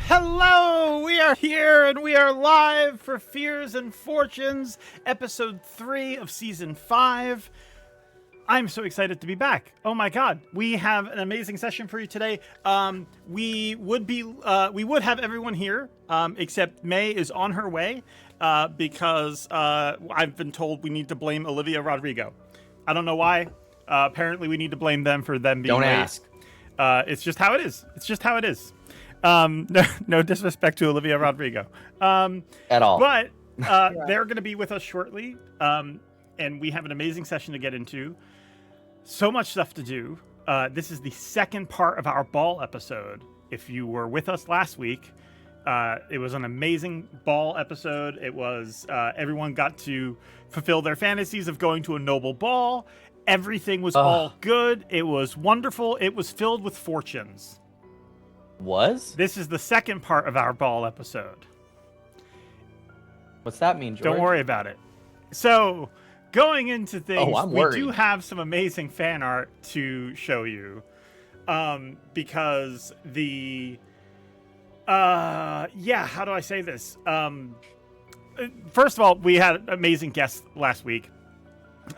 Hello! We are here and we are live for Fears and Fortunes, episode 3 of season 5. I'm so excited to be back. Oh my god, we have an amazing session for you today. We would have everyone here, except May is on her way because I've been told we need to blame Olivia Rodrigo. I don't know why. Apparently we need to blame them for them being Don't late. ask. It's just how it is. It's just how it is. No disrespect to Olivia Rodrigo. At all. But they're going to be with us shortly. And we have an amazing session to get into. So much stuff to do. This is the second part of our ball episode. If you were with us last week, it was an amazing ball episode. It was everyone got to fulfill their fantasies of going to a noble ball. Everything was all good. It was wonderful. It was filled with fortunes. This is the second part of our ball episode. What's that mean, George? Don't worry about it. So, going into things, we worried. do have some amazing fan art to show you. Because the... how do I say this? First of all, we had amazing guests last week.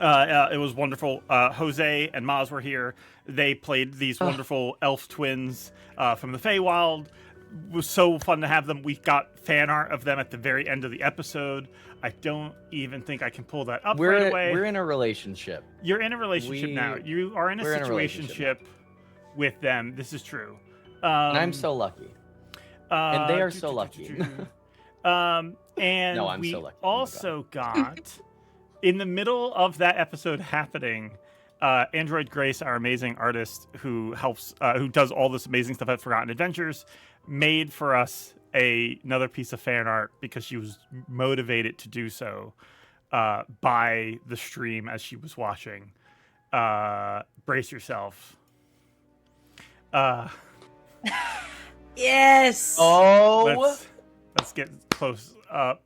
It was wonderful. Jose and Maz were here. They played these wonderful elf twins from the Feywild. It was so fun to have them. We got fan art of them at the very end of the episode. I don't even think I can pull that up right away. We're in a relationship. You're in a relationship now. You are in a situationship with them. This is true. And I'm so lucky. And they are so lucky. And no, I'm we so lucky. Also got... In the middle of that episode happening, Android Grace, our amazing artist who does all this amazing stuff at Forgotten Adventures, made for us another piece of fan art because she was motivated to do so by the stream as she was watching. Brace yourself. Yes. Oh. Let's get close up.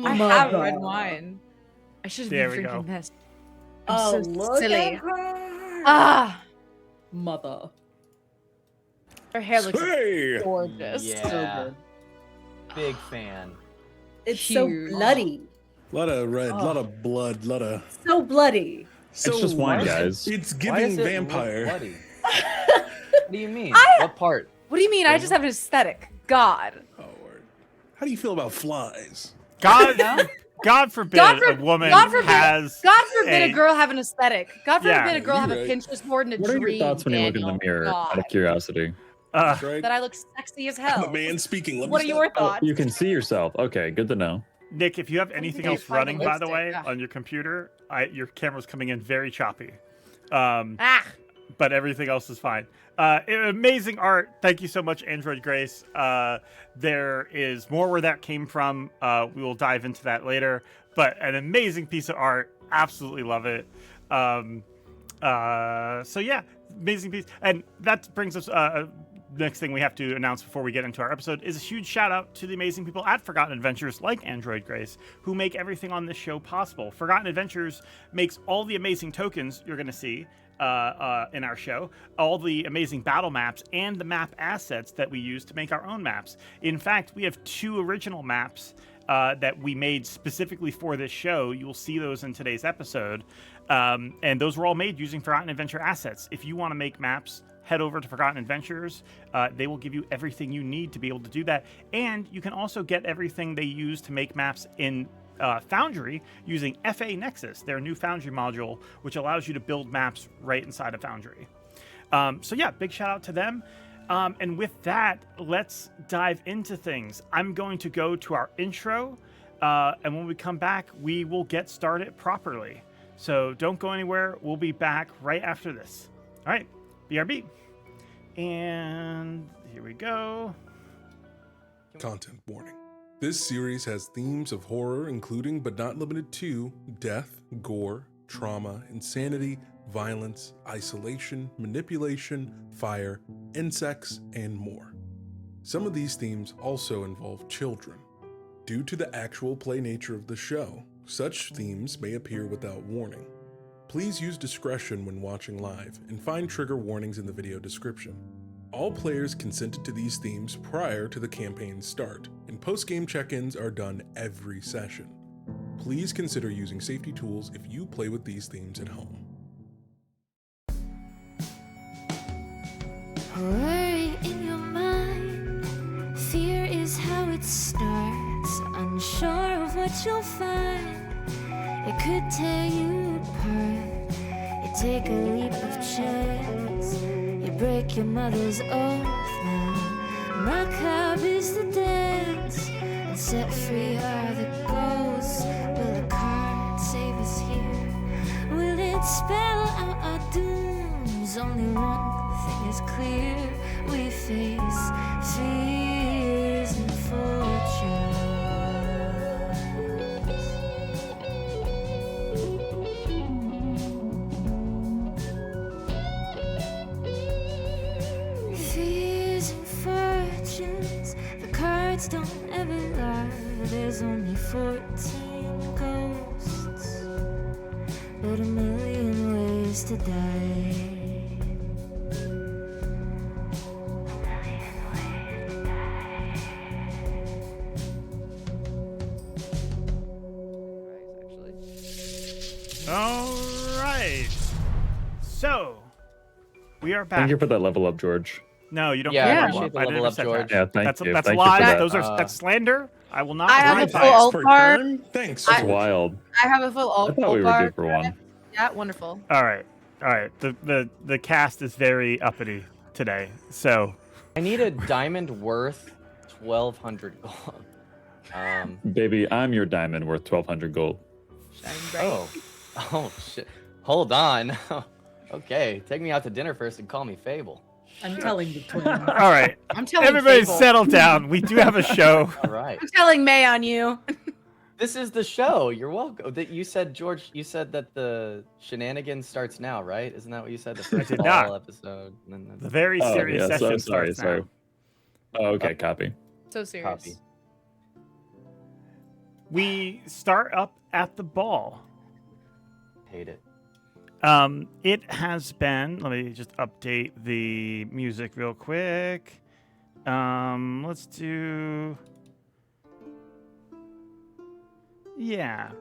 I have red wine. I should There be we drinking go. this. Oh, I'm so look silly. at her. Ah, Mother. her hair looks Hey! gorgeous. Yeah. So good. Big fan. It's Huge. so bloody. A lot of red, a lot of blood, a lot of... So bloody. So It's just wine, guys. It's Why giving does it vampire. look bloody? What do you mean? What part? What do you mean? I just have an aesthetic. God. Oh, word. How do you feel about flies? God forbid a woman has. God forbid a girl have an aesthetic. God forbid Yeah, a girl have you're a right. Pinterest board and a What are dream. your thoughts when you look in the Daniel? mirror, out God. of curiosity? That's right. That I look sexy as I'm hell. the man speaking. Let me What are stop. your Oh, thoughts? you can see yourself. Okay, good to know. Nick, if you have anything you else find running, the by the lipstick, way, yeah. on your computer, your camera's coming in very choppy. But everything else is fine. Amazing art. Thank you so much, Android Grace. There is more where that came from. We will dive into that later. But an amazing piece of art. Absolutely love it. So yeah, amazing piece. And that brings us... next thing we have to announce before we get into our episode is a huge shout out to the amazing people at Forgotten Adventures like Android Grace who make everything on this show possible. Forgotten Adventures makes all the amazing tokens you're going to see in our show, all the amazing battle maps, and the map assets that we use to make our own maps. In fact, we have 2 original maps that we made specifically for this show. You'll see those in today's episode. And those were all made using Forgotten Adventure assets. If you want to make maps, head over to Forgotten Adventures. They will give you everything you need to be able to do that. And you can also get everything they use to make maps in Foundry using FA Nexus, their new Foundry module, which allows you to build maps right inside of Foundry. So yeah, big shout out to them. And with that, let's dive into things. I'm going to go to our intro, and when we come back, we will get started properly. So don't go anywhere. We'll be back right after this. All right, BRB. And here we go. Content warning. This series has themes of horror, including but not limited to death, gore, trauma, insanity, violence, isolation, manipulation, fire, insects, and more. Some of these themes also involve children. Due to the actual play nature of the show, such themes may appear without warning. Please use discretion when watching live and find trigger warnings in the video description. All players consented to these themes prior to the campaign's start, and post-game check-ins are done every session. Please consider using safety tools if you play with these themes at home. Worry in your mind, fear is how it starts. Unsure of what you'll find, it could tear you apart. You take a leap of chance, you break your mother's oath now. Macabre is the dance, and set free are the ghosts. Will a card save us here? Will it spell out our dooms? Only one thing is clear, we face fears and fortunes. Fears and fortunes, the cards don't ever lie. There's only 14 ghosts, but a million ways to die. All right. So we are back. Thank you for that level up, George. No, you don't. Yeah, get I a appreciate the I didn't level up, set George. that. Yeah, thank That's you. that's Thank you lies. for that. That's slander. I will not. I have abide a by full it. alt per bar. turn? Thanks. That's wild. I have a full I alt thought we were bar. due for one. Yeah, wonderful. All right. The cast is very uppity today. So I need a diamond worth 1,200 gold. Baby, I'm your diamond worth 1,200 gold. Shining bright. Oh shit. Hold on. Okay, take me out to dinner first and call me Fable. I'm telling the twins. all right. I'm telling Everybody Fable. settle down. We do have a show. All right. I'm telling May on you. This is the show. You're welcome. That you said, George. You said that the shenanigans starts now, right? Isn't that what you said? The first did fall not. episode. And then The very Oh, serious yeah, session sorry. starts now. Oh, okay, copy. So serious. Copy. We start up at the ball. Hate it. It has been. Let me just update the music real quick. Let's do. Yeah,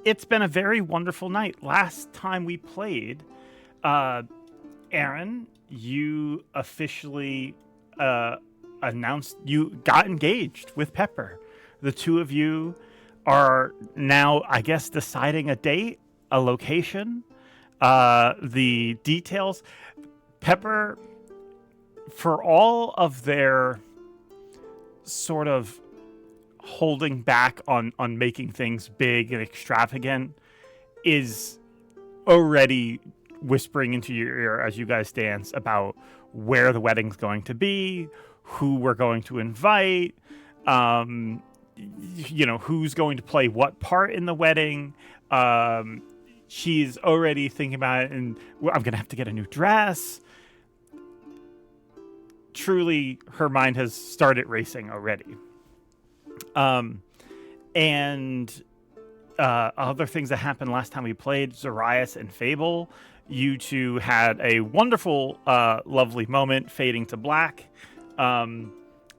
it's been a very wonderful night. Last time we played, Aaren, you officially announced you got engaged with Pepper. The two of you are now, I guess, deciding a date, a location, the details. Pepper, for all of their sort of holding back on making things big and extravagant, is already whispering into your ear as you guys dance about where the wedding's going to be, who we're going to invite, who's going to play what part in the wedding. She's already thinking about it, and I'm going to have to get a new dress. Truly, her mind has started racing already. Other things that happened last time we played, Zoraius and Fable, you two had a wonderful, lovely moment, fading to black. Una,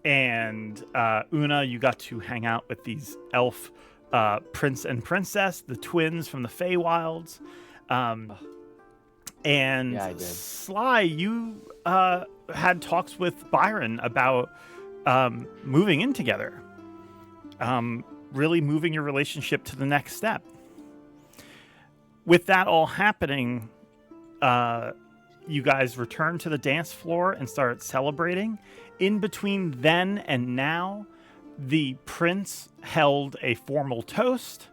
you got to hang out with these elf prince and princess, the twins from the Feywilds. And Yeah, I did. Sly, you had talks with Byron about moving in together. Really moving your relationship to the next step. With that all happening, you guys return to the dance floor and start celebrating. In between then and now, the prince held a formal toast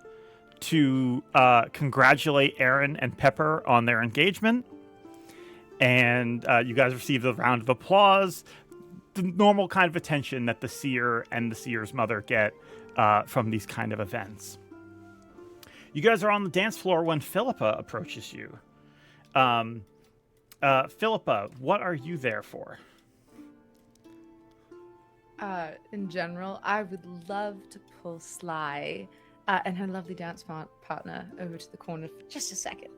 to congratulate Aaren and Pepper on their engagement. And you guys received a round of applause, the normal kind of attention that the seer and the seer's mother get from these kind of events. You guys are on the dance floor when Philippa approaches you. Philippa, what are you there for? In general, I would love to pull Sly and her lovely dance partner over to the corner for just a second.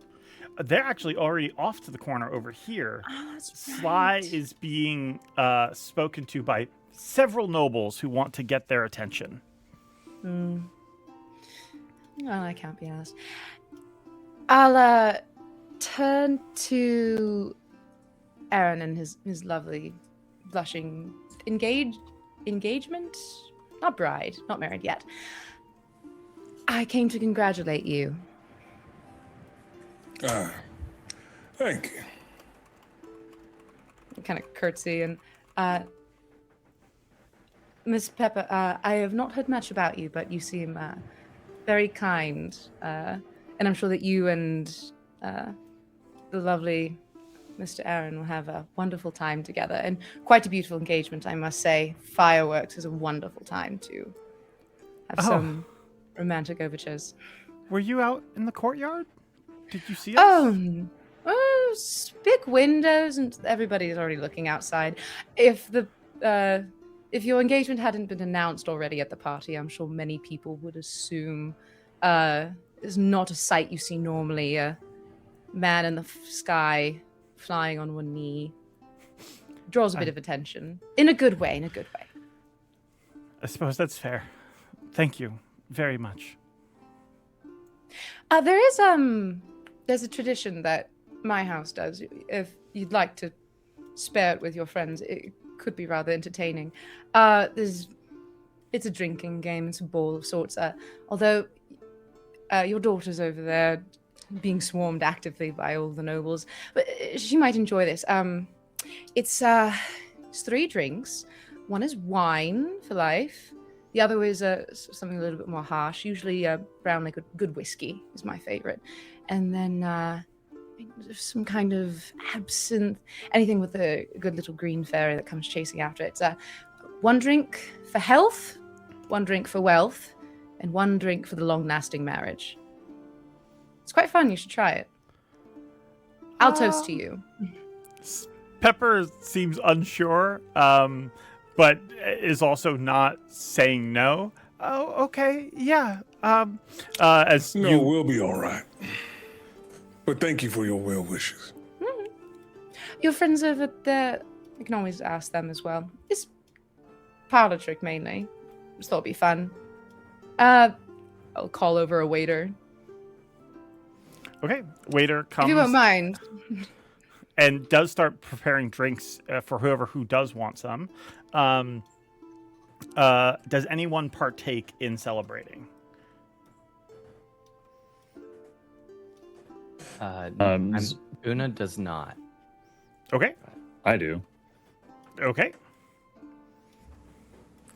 They're actually already off to the corner over here. Oh, that's Sly right. is being spoken to by several nobles who want to get their attention. Well, I can't be asked. I'll turn to Aaren and his lovely, blushing engagement? Not bride, not married yet. I came to congratulate you. Thank you. Kind of curtsy and Miss Pepper, I have not heard much about you, but you seem very kind, and I'm sure that you and the lovely Mr. Aaren will have a wonderful time together, and quite a beautiful engagement, I must say. Fireworks is a wonderful time to have some romantic overtures. Were you out in the courtyard? Did you see us? Big windows, and everybody's already looking outside. If your engagement hadn't been announced already at the party, I'm sure many people would assume it's not a sight you see normally. A man in the sky flying on one knee draws a bit of attention. In a good way, I suppose that's fair. Thank you very much. There's a tradition that my house does. If you'd like to spare it with your friends, it could be rather entertaining. It's a drinking game. It's a ball of sorts. Although your daughter's over there being swarmed actively by all the nobles, but she might enjoy this. It's 3 drinks. One is wine for life. The other is something a little bit more harsh. Usually brown liquid, good whiskey is my favorite. And then some kind of absinthe, anything with a good little green fairy that comes chasing after it. 1 drink for health, 1 drink for wealth, and 1 drink for the long-lasting marriage. It's quite fun. You should try it. I'll toast to you. Pepper seems unsure, but is also not saying no. Oh, okay, yeah. We'll be all right. But thank you for your well wishes. Mm-hmm. Your friends over there, you can always ask them as well. It's parlor trick mainly. Just thought it'd be fun. I'll call over a waiter. Okay, waiter comes. If you won't mind. And does start preparing drinks for whoever who does want some. Does anyone partake in celebrating? Una does not. Okay. I do. Okay.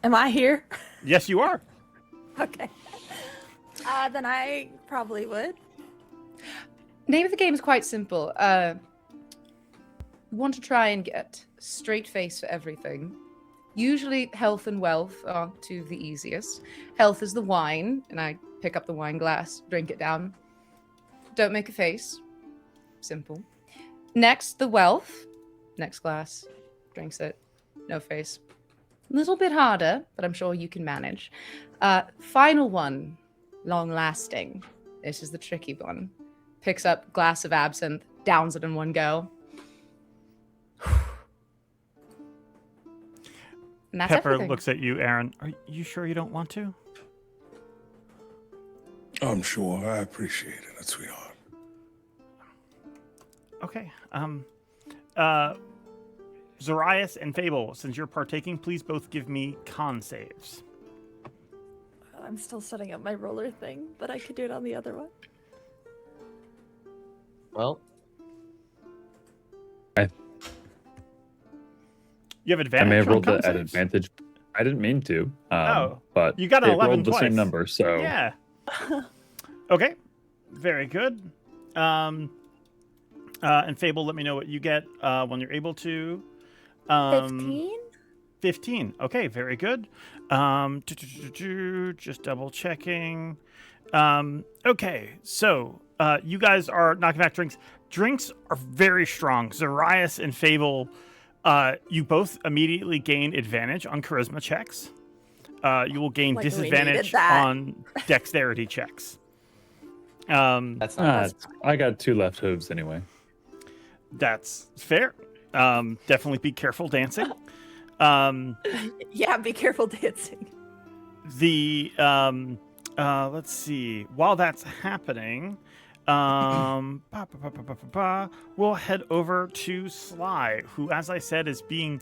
Am I here? Yes, you are. Okay. Then I probably would. Name of the game is quite simple. Want to try and get straight face for everything. Usually health and wealth are 2 of the easiest. Health is the wine, and I pick up the wine glass, drink it down. Don't make a face. Simple. Next, the wealth. Next glass, drinks it. No face. A little bit harder, but I'm sure you can manage. Final one, long lasting. This is the tricky one. Picks up glass of absinthe, downs it in 1 go. And that's Pepper everything. looks at you, Aaren. Are you sure you don't want to? I'm sure. I appreciate it, sweetheart. Okay. Zoraius and Fable, since you're partaking, please both give me con saves. I'm still setting up my roller thing, but I could do it on the other one. Well, You have I advantage. may have on rolled con that at saves? advantage. I didn't mean to. Oh, but you got an it 11 rolled the twice. same number, so Yeah. Okay. Very good. And Fable, let me know what you get when you're able to. 15? 15. Okay, very good. Just double checking. Okay, so you guys are knocking back drinks. Drinks are very strong. Zoraius and Fable, you both immediately gain advantage on charisma checks. You will gain Like we disadvantage needed that. on dexterity checks. That's not. I got 2 left hooves anyway. That's fair. Definitely be careful dancing. Yeah, be careful dancing. Let's see. While that's happening, we'll head over to Sly, who, as I said, is being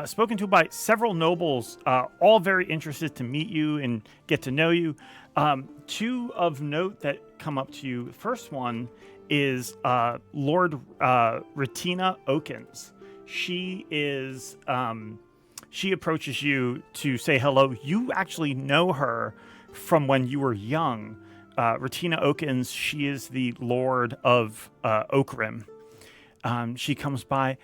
spoken to by several nobles, all very interested to meet you and get to know you. 2 of note that come up to you. The first one is Lord Retina Oakins. She is she approaches you to say hello. You actually know her from when you were young. Retina Oakins, she is the Lord of Oakrim. She comes by.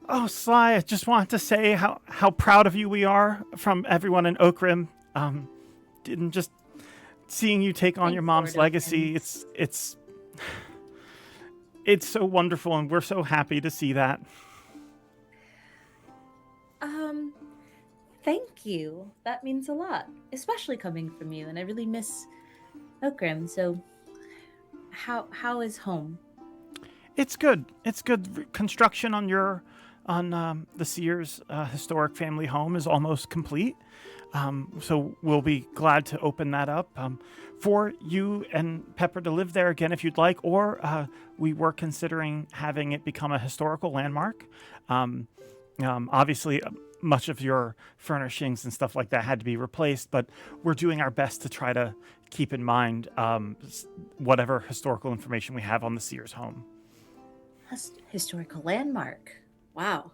Oh, Sly, I just wanted to say how proud of you we are from everyone in Oakrim. Didn't just seeing you take on your mom's legacy. It's so wonderful, and we're so happy to see that. Thank you. That means a lot, especially coming from you, and I really miss Oakrim. So, how is home? It's good. It's good. Construction on the Seer's historic family home is almost complete. So we'll be glad to open that up for you and Pepper to live there again if you'd like, or we were considering having it become a historical landmark. Obviously, much of your furnishings and stuff like that had to be replaced, but we're doing our best to try to keep in mind whatever historical information we have on the Seer's home. Historical landmark. Wow.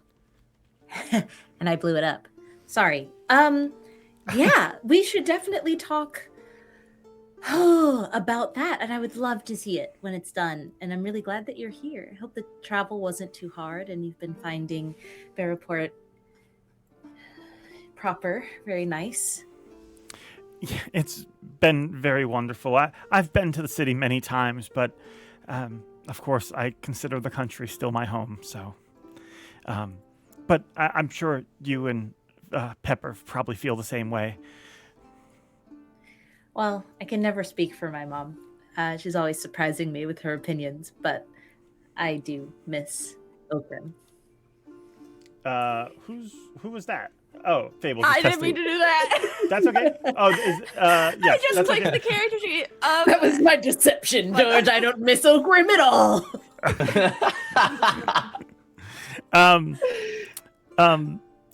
And I blew it up. Sorry. Yeah, we should definitely talk about that, and I would love to see it when it's done. And I'm really glad that you're here. I hope the travel wasn't too hard and you've been finding Barrowport proper, very nice. Yeah, it's been very wonderful. I've been to the city many times, but of course I consider the country still my home. So, but I'm sure you and Pepper probably feel the same way. Well, I can never speak for my mom. She's always surprising me with her opinions, but I do miss Oakrim. Who was that? Oh, Fable. I didn't mean to do that. That's okay. Oh, yeah. I just clicked okay. the character sheet. That was my deception, George. I don't miss Oakrim at all.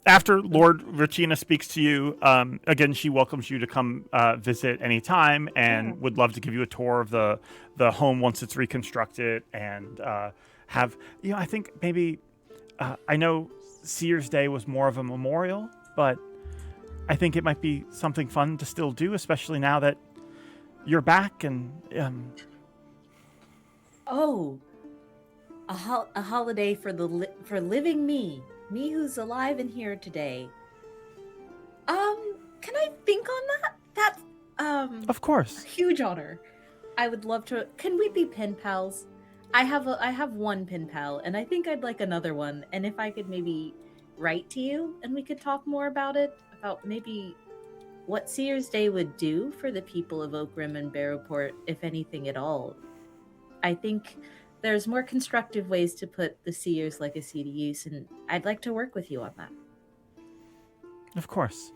After Lord Regina speaks to you, again, she welcomes you to come visit anytime and would love to give you a tour of the home once it's reconstructed and have, I think maybe, I know Seer's Day was more of a memorial, but I think it might be something fun to still do, especially now that you're back and... Oh, a holiday for for living me who's alive and here today. Can I think on that? That's Of course. a huge honor. I would love to. Can we be pen pals? I have one pen pal, and I think I'd like another one. And if I could maybe write to you, and we could talk more about it, about maybe what Seer's Day would do for the people of Oakrim and Barrowport, if anything at all. I think there's more constructive ways to put the Seer's legacy to use, and I'd like to work with you on that. Of course.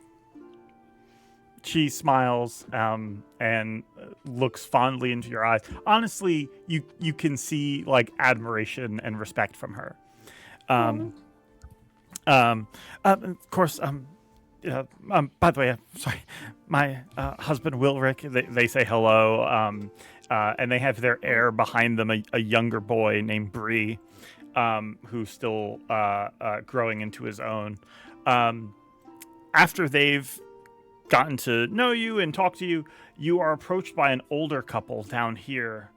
She smiles and looks fondly into your eyes. Honestly, you can see like admiration and respect from her. Of course, by the way, sorry, my husband Wilrick. They say hello, and they have their heir behind them, a younger boy named Bree, who's still growing into his own. After they've gotten to know you and talk to you, you are approached by an older couple down here.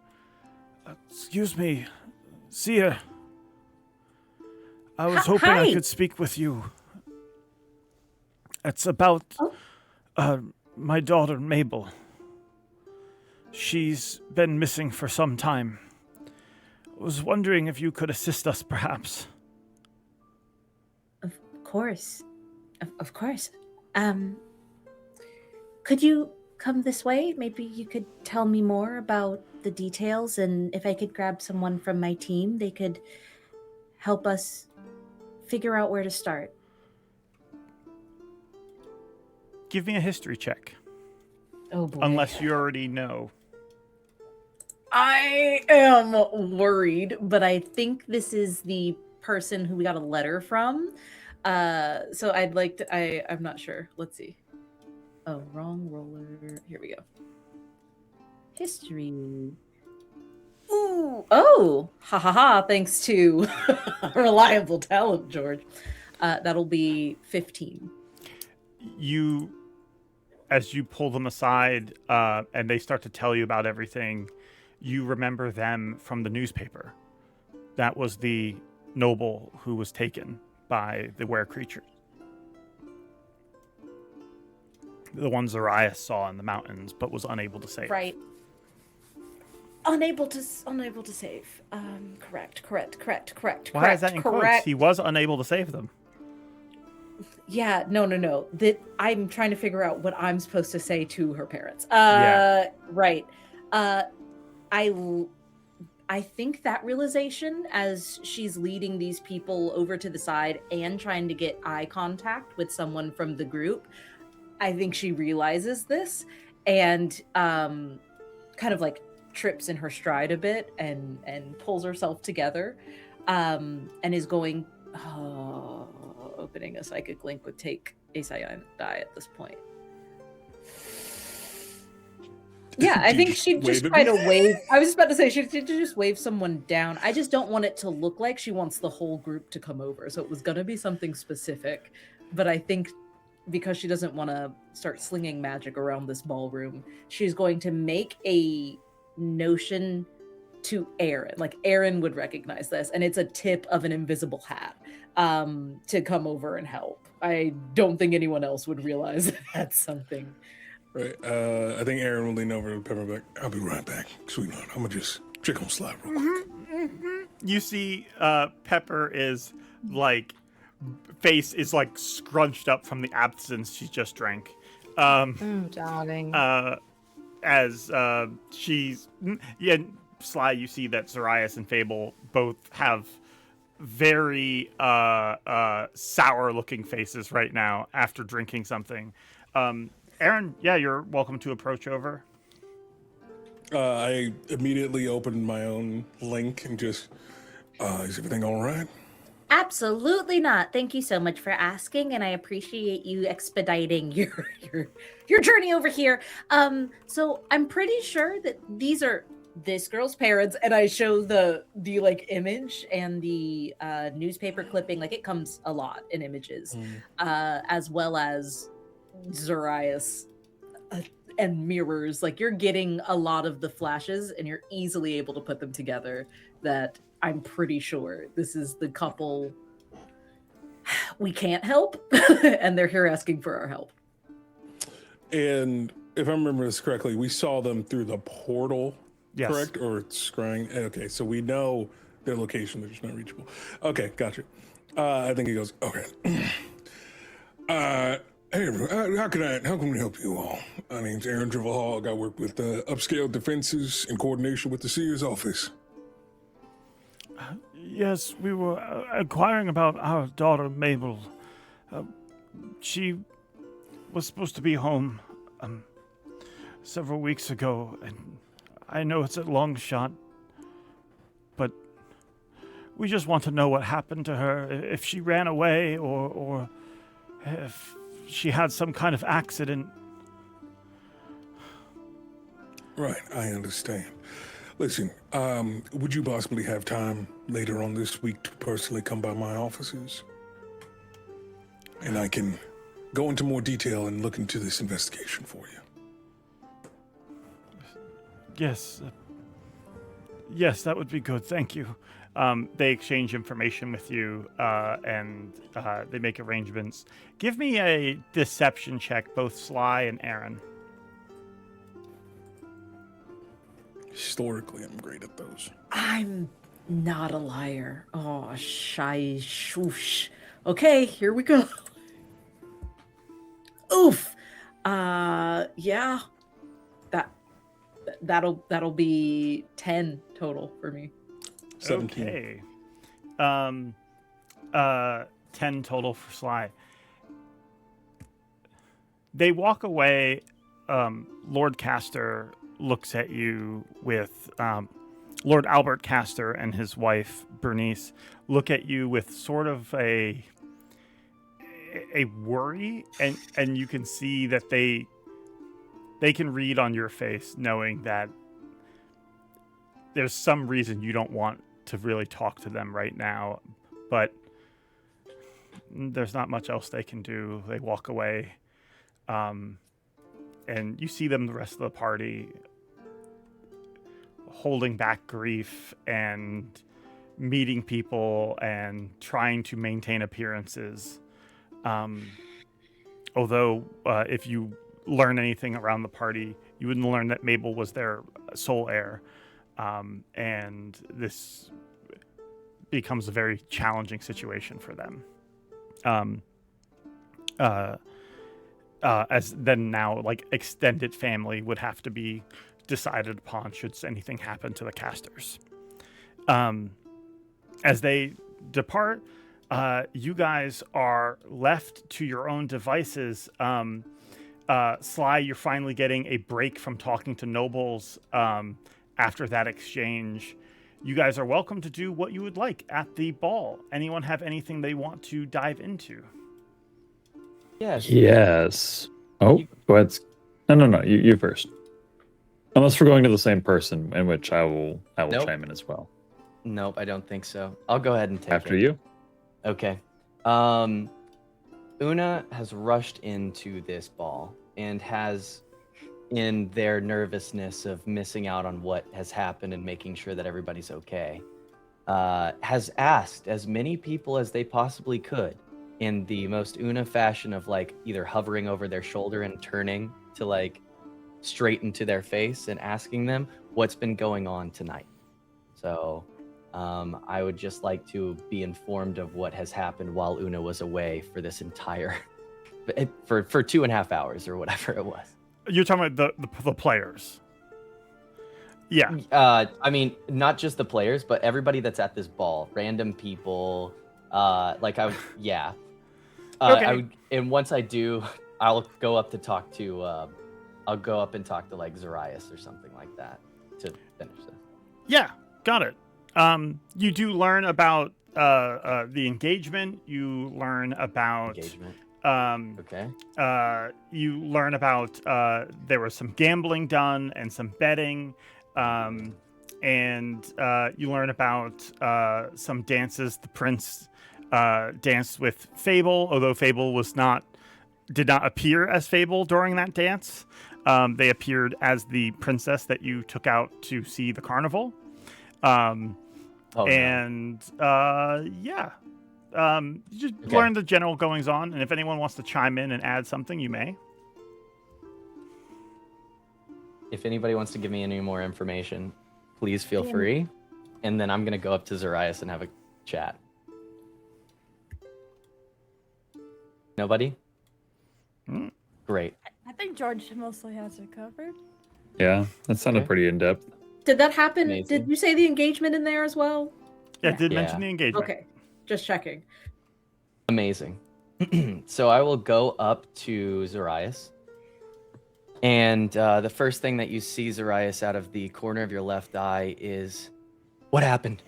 Excuse me, Seer. I was hoping I could speak with you. It's about my daughter, Mabel. She's been missing for some time. I was wondering if you could assist us, perhaps. Of course. Of course. Could you come this way? Maybe you could tell me more about the details, and if I could grab someone from my team, they could help us figure out where to start. Give me a history check. Oh boy. Unless you already know. I am worried, but I think this is the person who we got a letter from. So I'd like to, I'm not sure. Let's see. Oh, wrong roller. Here we go. History. Ooh. Oh, ha ha ha. Thanks to reliable talent, George. That'll be 15. As you pull them aside and they start to tell you about everything, you remember them from the newspaper. That was the noble who was taken by the were creature. The one Zoraius saw in the mountains, but was unable to save. Right. Unable to save. Correct. Why is that in quotes? He was unable to save them. Yeah, no. That I'm trying to figure out what I'm supposed to say to her parents. Right. I think that realization, as she's leading these people over to the side and trying to get eye contact with someone from the group, I think she realizes this and kind of like trips in her stride a bit and pulls herself together and is going, opening a psychic link would take a cyan die at this point. Yeah, I think she'd just try to wave. I was just about to say she'd just wave someone down. I just don't want it to look like she wants the whole group to come over. So it was going to be something specific. But I think because she doesn't want to start slinging magic around this ballroom, she's going to make a notion to Aaren. Like Aaren would recognize this. And it's a tip of an invisible hat to come over and help. I don't think anyone else would realize that's something. Right. I think Aaren will lean over to Pepper back. I'll be right back, sweetheart. I'm gonna just check on slide real quick. You see Pepper is like face is like scrunched up from the absinthe she just drank. Oh, darling. As she's Sly, you see that Zoraius and Fable both have very sour looking faces right now after drinking something. Aaren, yeah, you're welcome to approach over. I immediately opened my own link and just, is everything all right? Absolutely not. Thank you so much for asking, and I appreciate you expediting your journey over here. So I'm pretty sure that these are this girl's parents, and I show the like image and the newspaper clipping. Like it comes a lot in images, as well as Zoraius and mirrors. Like you're getting a lot of the flashes and you're easily able to put them together. That I'm pretty sure this is the couple we can't help and they're here asking for our help. And if I remember this correctly, we saw them through the portal, yes. Correct? Or scrying? Okay, so we know their location, they're just not reachable. Okay, gotcha. I think he goes, okay. Hey, how can we help you all? My name's Aaren Drivelhog. I work with Upscale Defenses in coordination with the Seer's office. Yes, we were inquiring about our daughter, Mabel. She was supposed to be home several weeks ago, and I know it's a long shot, but we just want to know what happened to her, if she ran away or if she had some kind of accident. Right, I understand. Listen, would you possibly have time later on this week to personally come by my offices? And I can go into more detail and look into this investigation for you. Yes. Yes, that would be good. Thank you. They exchange information with you, and they make arrangements. Give me a deception check, both Sly and Aaren. Historically, I'm great at those. I'm not a liar. Oh, shy swoosh. Okay, here we go. Oof. Yeah. that'll be 10 total for me. 17. Okay. 10 total for Sly. They walk away. Lord Castor looks at you with Lord Albert Castor and his wife Bernice look at you with sort of a worry, and you can see that they can read on your face, knowing that there's some reason you don't want to really talk to them right now, but there's not much else they can do. They walk away, and you see them, the rest of the party, holding back grief and meeting people and trying to maintain appearances. Although, if you learn anything around the party, you wouldn't learn that Mabel was their sole heir. And this becomes a very challenging situation for them. As then now, like, extended family would have to be decided upon should anything happen to the casters. As they depart, you guys are left to your own devices. Sly, you're finally getting a break from talking to nobles after that exchange. You guys are welcome to do what you would like at the ball. Anyone have anything they want to dive into? Yes. Yes. Oh, go ahead. No. You first. Unless we're going to the same person, in which I will Nope. chime in as well. Nope, I don't think so. I'll go ahead and take After it. you. Okay. Una has rushed into this ball and has, in their nervousness of missing out on what has happened and making sure that everybody's okay, has asked as many people as they possibly could in the most Una fashion of, like, either hovering over their shoulder and turning to, like, straight into their face and asking them what's been going on tonight. So I would just like to be informed of what has happened while Una was away for this entire for 2.5 hours or whatever it was. You're talking about the players. Yeah. I mean, not just the players, but everybody that's at this ball, random people. Like I would, yeah. Okay. I would, and once I do, I'll go up to talk to. I'll go up and talk to, like, Zoraius or something like that to finish this. Yeah, got it. You do learn about the engagement. You learn about Engagement. Okay. you learn about there was some gambling done and some betting, and you learn about some dances. The prince danced with Fable, although Fable did not appear as Fable during that dance. They appeared as the princess that you took out to see the carnival. Yeah. You just learn the general goings on, and if anyone wants to chime in and add something, you may. If anybody wants to give me any more information, please feel free. And then I'm going to go up to Zoraius and have a chat. Nobody? Great. I think George mostly has it covered. Yeah, that sounded Okay. pretty in-depth. Did that happen? Amazing. Did you say the engagement in there as well? Yeah, Yeah. did Yeah. mention the engagement. Okay, just checking. Amazing. So I will go up to Zoraius. And the first thing that you see, Zoraius, out of the corner of your left eye is, what happened?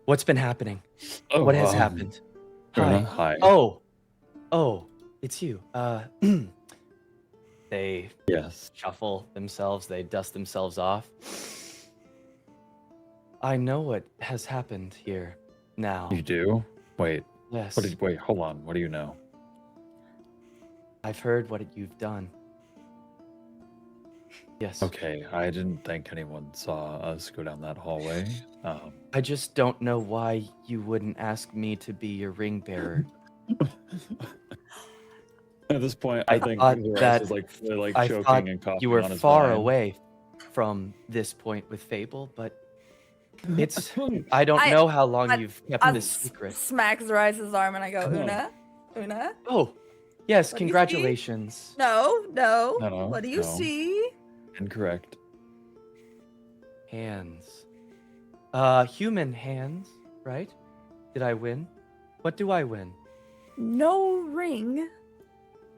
What's been happening? Oh, What has happened? Una, Hi. hi. Oh, it's you. They Yes. shuffle themselves, they dust themselves off. I know what has happened here now. You do? Wait. Yes. Wait, hold on. What do you know? I've heard what you've done. Yes. Okay, I didn't think anyone saw us go down that hallway. I just don't know why you wouldn't ask me to be your ring bearer. At this point, I I think thought Zoraius that- is like I choking thought and coughing you were on his far wine. away from this point with Fable, but it's I don't I- know how long I- you've kept I this secret. smack Zoraius' arm and I go, Come on. Una? Oh, yes, What do you see? congratulations. No. No, What do you no. see? Incorrect. Hands. Human hands, right? Did I win? What do I win? No ring.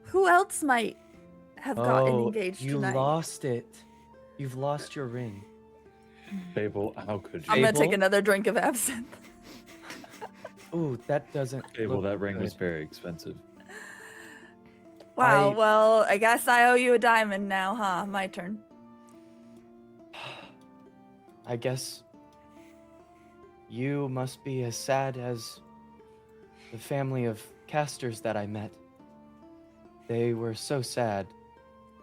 Who else might have gotten engaged you tonight? lost it. You've lost your ring. Fable, how could you? I'm gonna take Fable? another drink of absinthe. Ooh, that doesn't. Fable, look that ring was good. very expensive. Wow, I- well, I guess I owe you a diamond now, huh? My turn. I guess you must be as sad as the family of casters that I met. They were so sad.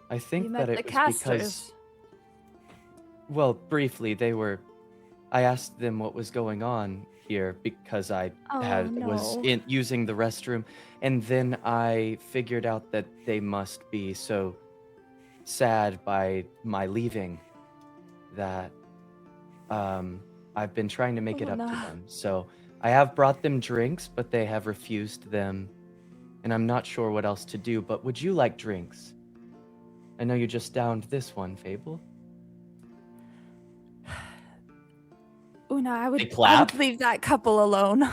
I think You that met it the was because, casters. well, briefly, I asked them what was going on here because I was no. using the restroom, and then I figured out that they must be so sad by my leaving that I've been trying to make it Oh, up to no. them. So I have brought them drinks, but they have refused them, and I'm not sure what else to do. But would you like drinks? I know you just downed this one, Fable. Una, I would clap? leave that couple alone.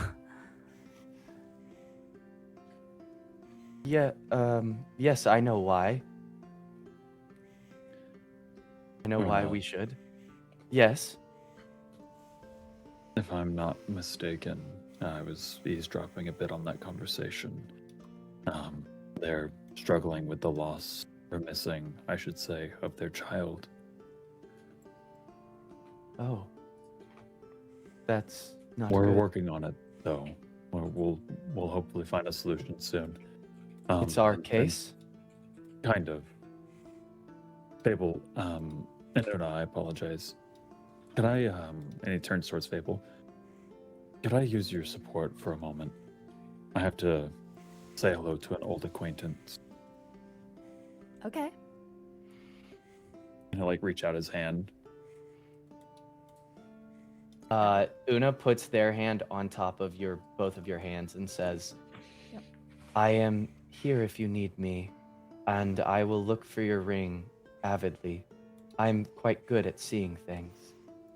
Yeah, yes, I know why. I know why we should. Yes. If I'm not mistaken, I was eavesdropping a bit on that conversation. They're struggling with the loss, or missing, I should say, of their child. Oh. That's not We're good. working on it, though. We'll hopefully find a solution soon. It's our and case? Kind of. Fable, and Una, I apologize. Could I, and he turns towards Fable. Could I use your support for a moment? I have to say hello to an old acquaintance. Okay. And he'll, reach out his hand. Una puts their hand on top of both of your hands and says, Yep. I am here if you need me, and I will look for your ring avidly. I'm quite good at seeing things.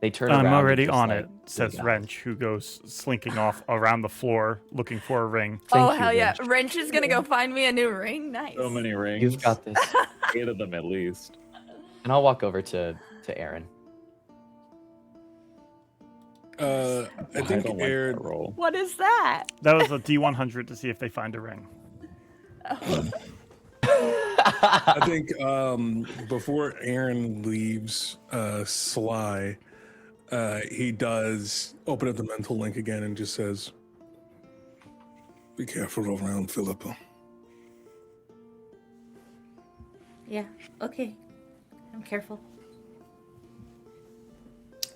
They turn around. I'm and already just, on it, says leave out. Wrench, who goes slinking off around the floor looking for a ring. Oh, Thank you, hell yeah. Wrench. Wrench is gonna go find me a new ring. Nice. So many rings. You've got this. 8 of them at least. And I'll walk over to Aaren. I think don't like Aaren. that roll. What is that? That was a D100 to see if they find a ring. I think before Aaren leaves Sly, he does open up the mental link again and just says, "Be careful around Philippa." Yeah. Okay. I'm careful.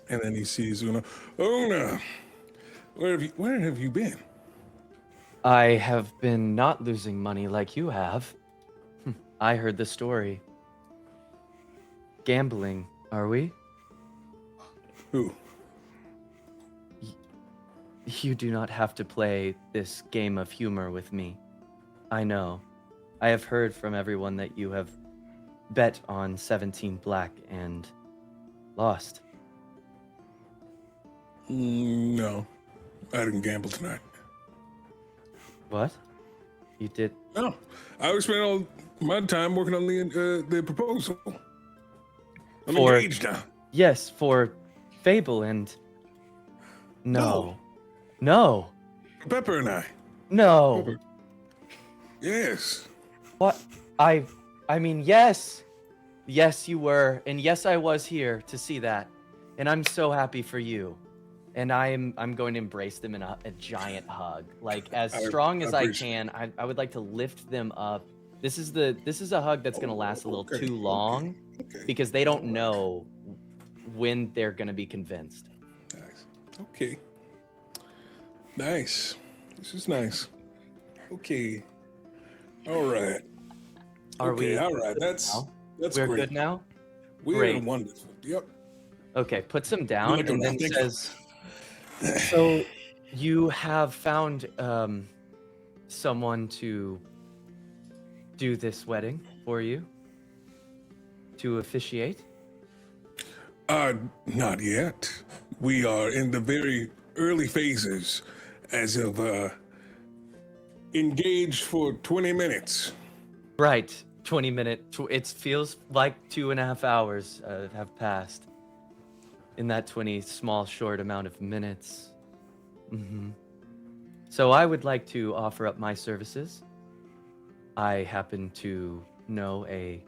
And then he sees Una. Una, where have you been? I have been not losing money like you have. I heard the story. Gambling, are we? Who? You do not have to play this game of humor with me. I know. I have heard from everyone that you have bet on 17 black and lost. No, I didn't gamble tonight. What? You did? No, I was spending all my time working on the proposal. I'm For- engaged now. Yes, for Fable and... No. No. Pepper and I. No. Pepper. Yes. What? I mean, yes. Yes, you were. And yes, I was here to see that. And I'm so happy for you. And I'm going to embrace them in a giant hug. Like, as strong as I appreciate can, I would like to lift them up. This is a hug that's going to last a little too long Okay. because they don't know when they're going to be convinced. Nice. Okay. Nice. This is nice. Okay. All right. Are okay. we All right. That's We're great. good now? We're Great. wonderful. Yep. Okay, puts him down Like and a then nothing. says, so you have found someone to do this wedding for you? To officiate? Not yet. We are in the very early phases as of engaged for 20 minutes. Right. 20 minutes. It feels like 2.5 hours have passed in that 20 small, short amount of minutes. So I would like to offer up my services. I happen to know a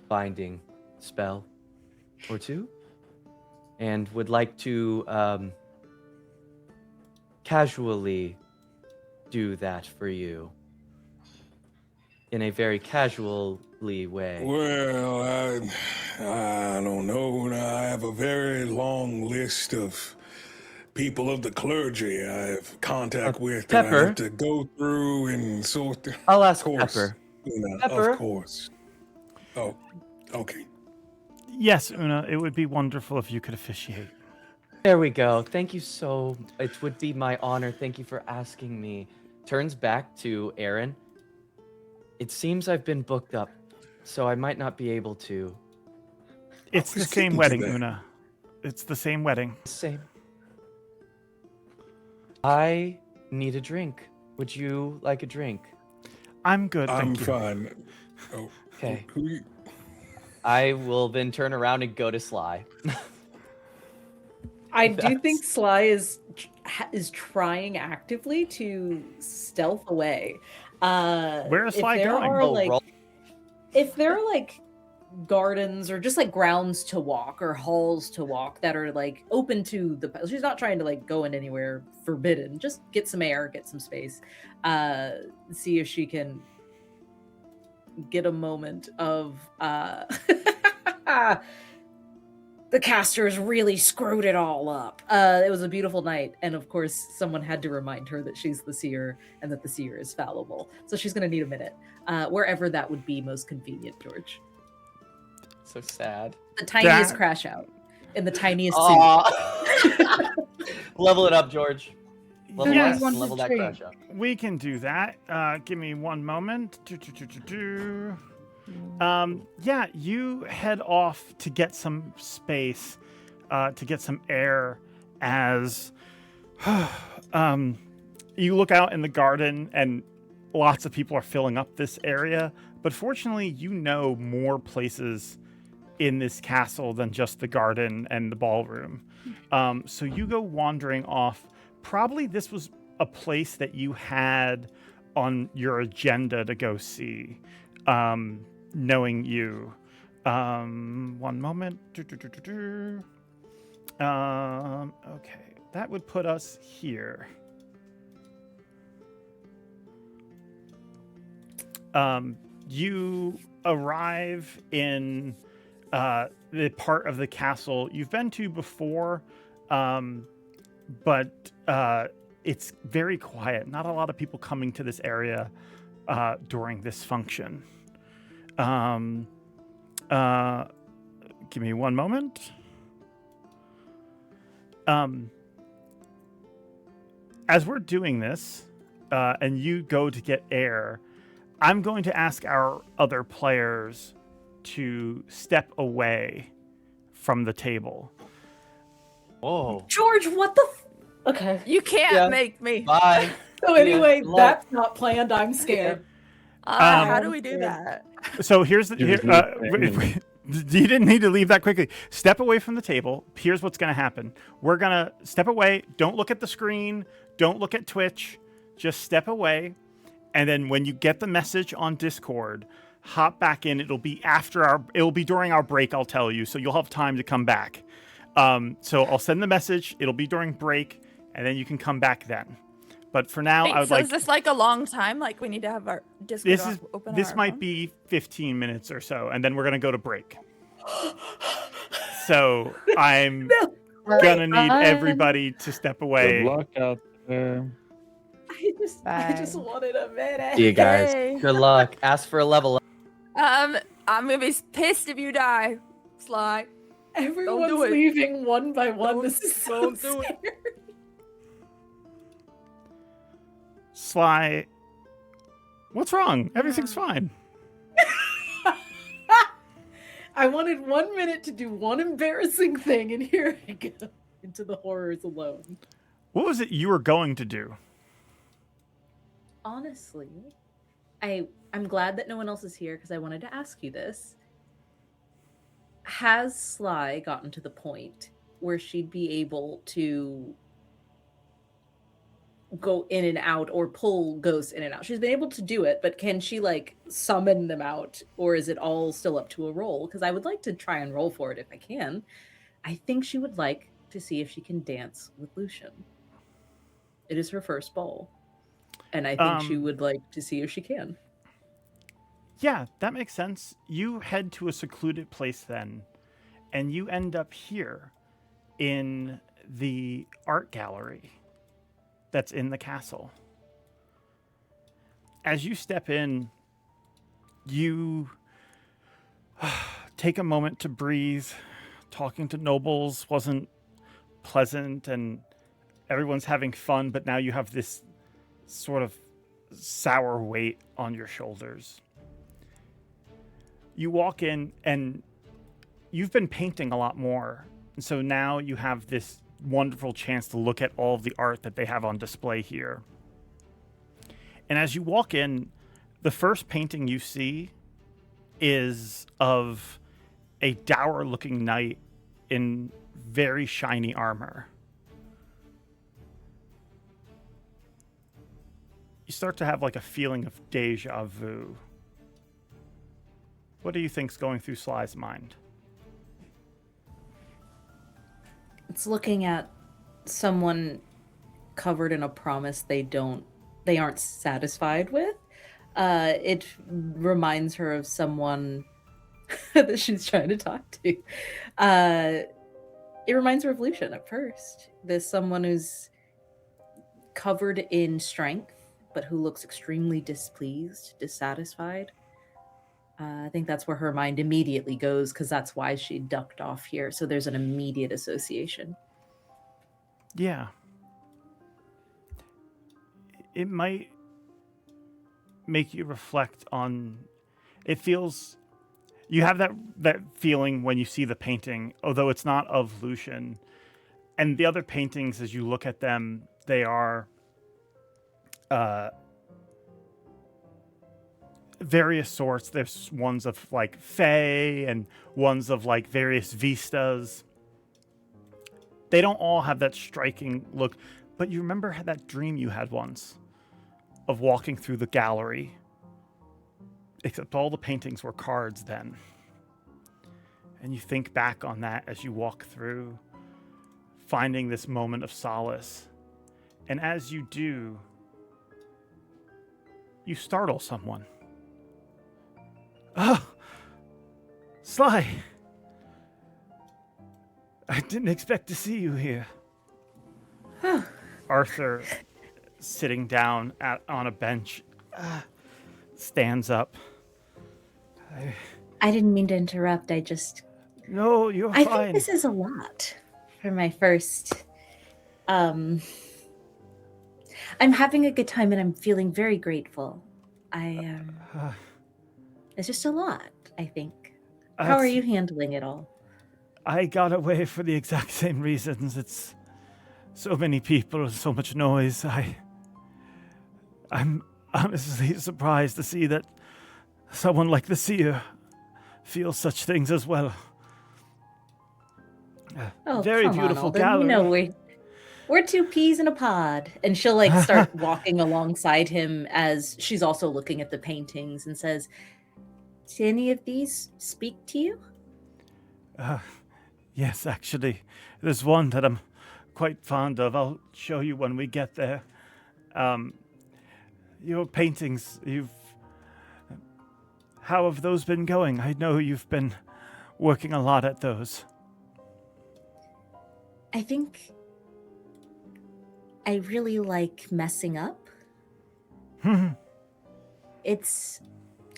binding spell or two, and would like to casually do that for you in a very casually way. Well, I don't know. I have a very long list of people of the clergy I have contact with that I Pepper. have to go through and sort through. I'll ask Of course, Pepper. Una, of course. Oh, okay. Yes, Una, it would be wonderful if you could officiate. There we go. Thank you so. It would be my honor. Thank you for asking me. Turns back to Aaren. It seems I've been booked up, so I might not be able to. It's the was same getting to wedding, that. Una. It's the same wedding. Same. I need a drink. Would you like a drink? I'm good, I'm thank you. fine. Oh, Okay. who you? I will then turn around and go to Sly. I do That's- think Sly is trying actively to stealth away. Where is if Sly there going? Are, Oh, like, roll. if there are like gardens or just like grounds to walk or halls to walk that are like open to the, she's not trying to like go in anywhere forbidden. Just get some air, get some space. See if she can get a moment of the casters really screwed it all up. It was a beautiful night, and of course someone had to remind her that she's the seer and that the seer is fallible, so she's going to need a minute wherever that would be most convenient. George, So sad. the tiniest That- crash out in the tiniest suit. Aw. Level it up, George. Level Yes. up and level that crash up. We can do that. Give me one moment. Yeah, you head off to get some space, to get some air as you look out in the garden and lots of people are filling up this area. But fortunately, you know more places in this castle than just the garden and the ballroom. So you go wandering off. Probably this was a place that you had on your agenda to go see, knowing you. One moment. Okay, that would put us here. You arrive in the part of the castle you've been to before, but it's very quiet. Not a lot of people coming to this area during this function. Give me one moment. As we're doing this, and you go to get air, I'm going to ask our other players to step away from the table. Whoa. George, what the? Okay. You can't Yeah. make me. Bye. So anyway, Yeah, that's not planned. I'm scared. How do we do that? So here's the. You Here, just leave. you didn't need to leave that quickly. Step away from the table. Here's what's going to happen. We're going to step away. Don't look at the screen. Don't look at Twitch. Just step away. And then when you get the message on Discord, hop back in. It'll be during our break, I'll tell you. So you'll have time to come back. So I'll send the message. It'll be during break, and then you can come back then. But for now, Wait, I would so like. is this like a long time? Like we need to have our Discord open? This on our might phone? be 15 minutes or so, and then we're gonna go to break. So I'm gonna need everybody to step away. Good luck out there. I just wanted a minute. See you guys. Hey. Good luck. Ask for a level up. I'm gonna be pissed if you die, Sly. Everyone's do it. leaving one by one. Don't- This is so don't do it. scary. Sly, what's wrong? Everything's fine. I wanted 1 minute to do one embarrassing thing, and here I go into the horrors alone. What was it you were going to do? Honestly, I'm glad that no one else is here because I wanted to ask you this. Has Sly gotten to the point where she'd be able to go in and out or pull ghosts in and out? She's been able to do it, but can she like summon them out, or is it all still up to a roll? Because I would like to try and roll for it if I can. I think she would like to see if she can dance with Lucian. It is her first ball, and I think she would like to see if she can. Yeah, that makes sense. You head to a secluded place then, and you end up here in the art gallery that's in the castle. As you step in, you take a moment to breathe. Talking to nobles wasn't pleasant, and everyone's having fun, but now you have this sort of sour weight on your shoulders. You walk in, and you've been painting a lot more, and so now you have this wonderful chance to look at all of the art that they have on display here. And as you walk in, the first painting you see is of a dour-looking knight in very shiny armor. You start to have like a feeling of deja vu. What do you think's going through Sly's mind? It's looking at someone covered in a promise they aren't satisfied with. It reminds her of someone that she's trying to talk to. It reminds her of Lucian at first. There's someone who's covered in strength, but who looks extremely displeased, dissatisfied. I think that's where her mind immediately goes, because that's why she ducked off here. So there's an immediate association. Yeah. It might make you reflect on... It feels... You have that feeling when you see the painting, although it's not of Lucian. And the other paintings, as you look at them, they are... various sorts. There's ones of like Fae and ones of like various vistas. They don't all have that striking look, but you remember that dream you had once of walking through the gallery, except all the paintings were cards then. And you think back on that as you walk through, finding this moment of solace. And as you do, you startle someone. Oh, Sly. I didn't expect to see you here. Arthur, sitting down on a bench, stands up. I didn't mean to interrupt. No, you're I fine. think this is a lot for my first. I'm having a good time and I'm feeling very grateful. It's just a lot, I think. How are you handling it all? I got away for the exact same reasons. It's so many people, so much noise. I'm honestly surprised to see that someone like the Seer feels such things as well. Very come beautiful on, gallery. You know, we're two peas in a pod. And she'll like start walking alongside him as she's also looking at the paintings and says, "Do any of these speak to you?" Yes, actually. There's one that I'm quite fond of. I'll show you when we get there. Your paintings, how have those been going? I know you've been working a lot at those. I think I really like messing up. It's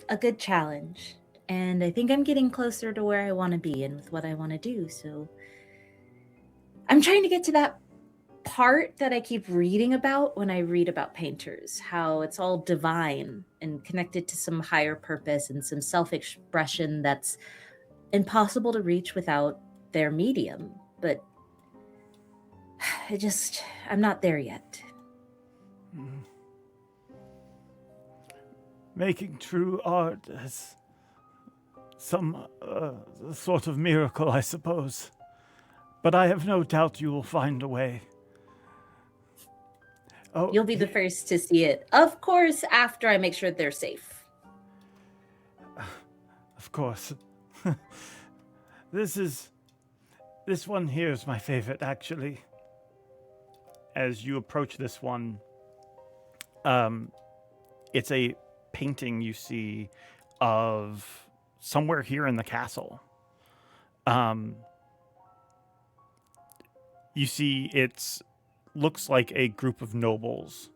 a good challenge. And I think I'm getting closer to where I want to be and with what I want to do. So I'm trying to get to that part that I keep reading about when I read about painters, how it's all divine and connected to some higher purpose and some self-expression that's impossible to reach without their medium, but I'm not there yet. Making true art is some sort of miracle, I suppose. But I have no doubt you will find a way. Oh, You'll be the first to see it. Of course, after I make sure they're safe. Of course. This one here is my favorite, actually. As you approach this one, it's a painting you see of somewhere here in the castle. You see looks like a group of nobles.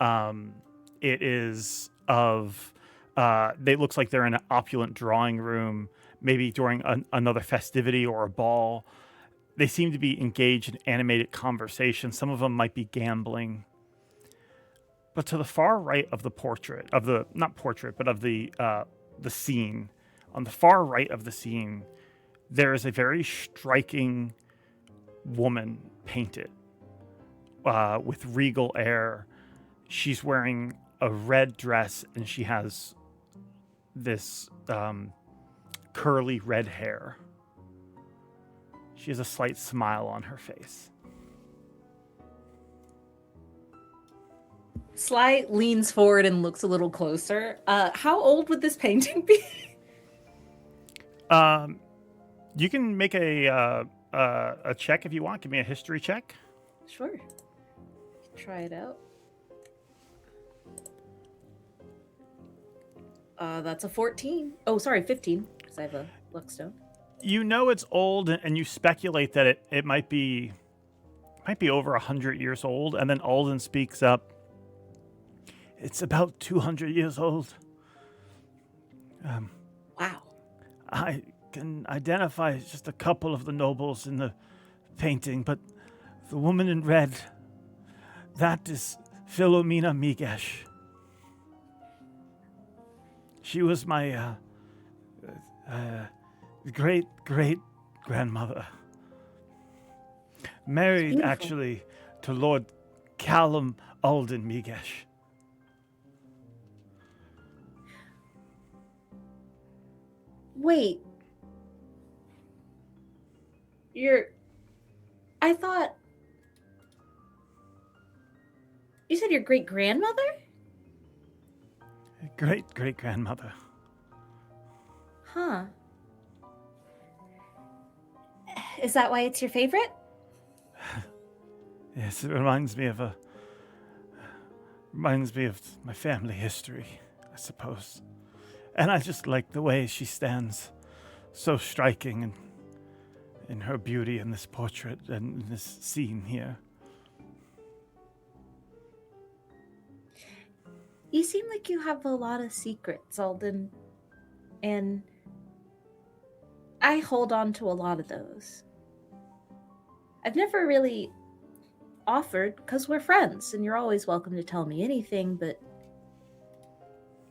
It is of they looks like they're in an opulent drawing room, maybe during another festivity or a ball. They seem to be engaged in animated conversation. Some of them might be gambling. But to the far right of the portrait, of the scene, on the far right of the scene, there is a very striking woman painted with regal air. She's wearing a red dress and she has this curly red hair. She has a slight smile on her face. Sly leans forward and looks a little closer. How old would this painting be? You can make a check if you want. Give me a history check. Sure. Try it out. That's a 14. Oh, sorry, 15, because I have a luckstone. You know it's old, and you speculate that it might be over 100 years old, and then Alden speaks up. It's about 200 years old. Wow. I can identify just a couple of the nobles in the painting, but the woman in red, that is Philomena Migesh. She was my great-great-grandmother. Married, Beautiful. actually, to Lord Callum Alden Migesh. Wait. I thought... You said your great-grandmother? Great-great-grandmother. Huh. Is that why it's your favorite? Yes, it reminds me of my family history, I suppose. And I just like the way she stands, so striking in her beauty in this portrait and in this scene here. You seem like you have a lot of secrets, Alden. And I hold on to a lot of those. I've never really offered, because we're friends, and you're always welcome to tell me anything, but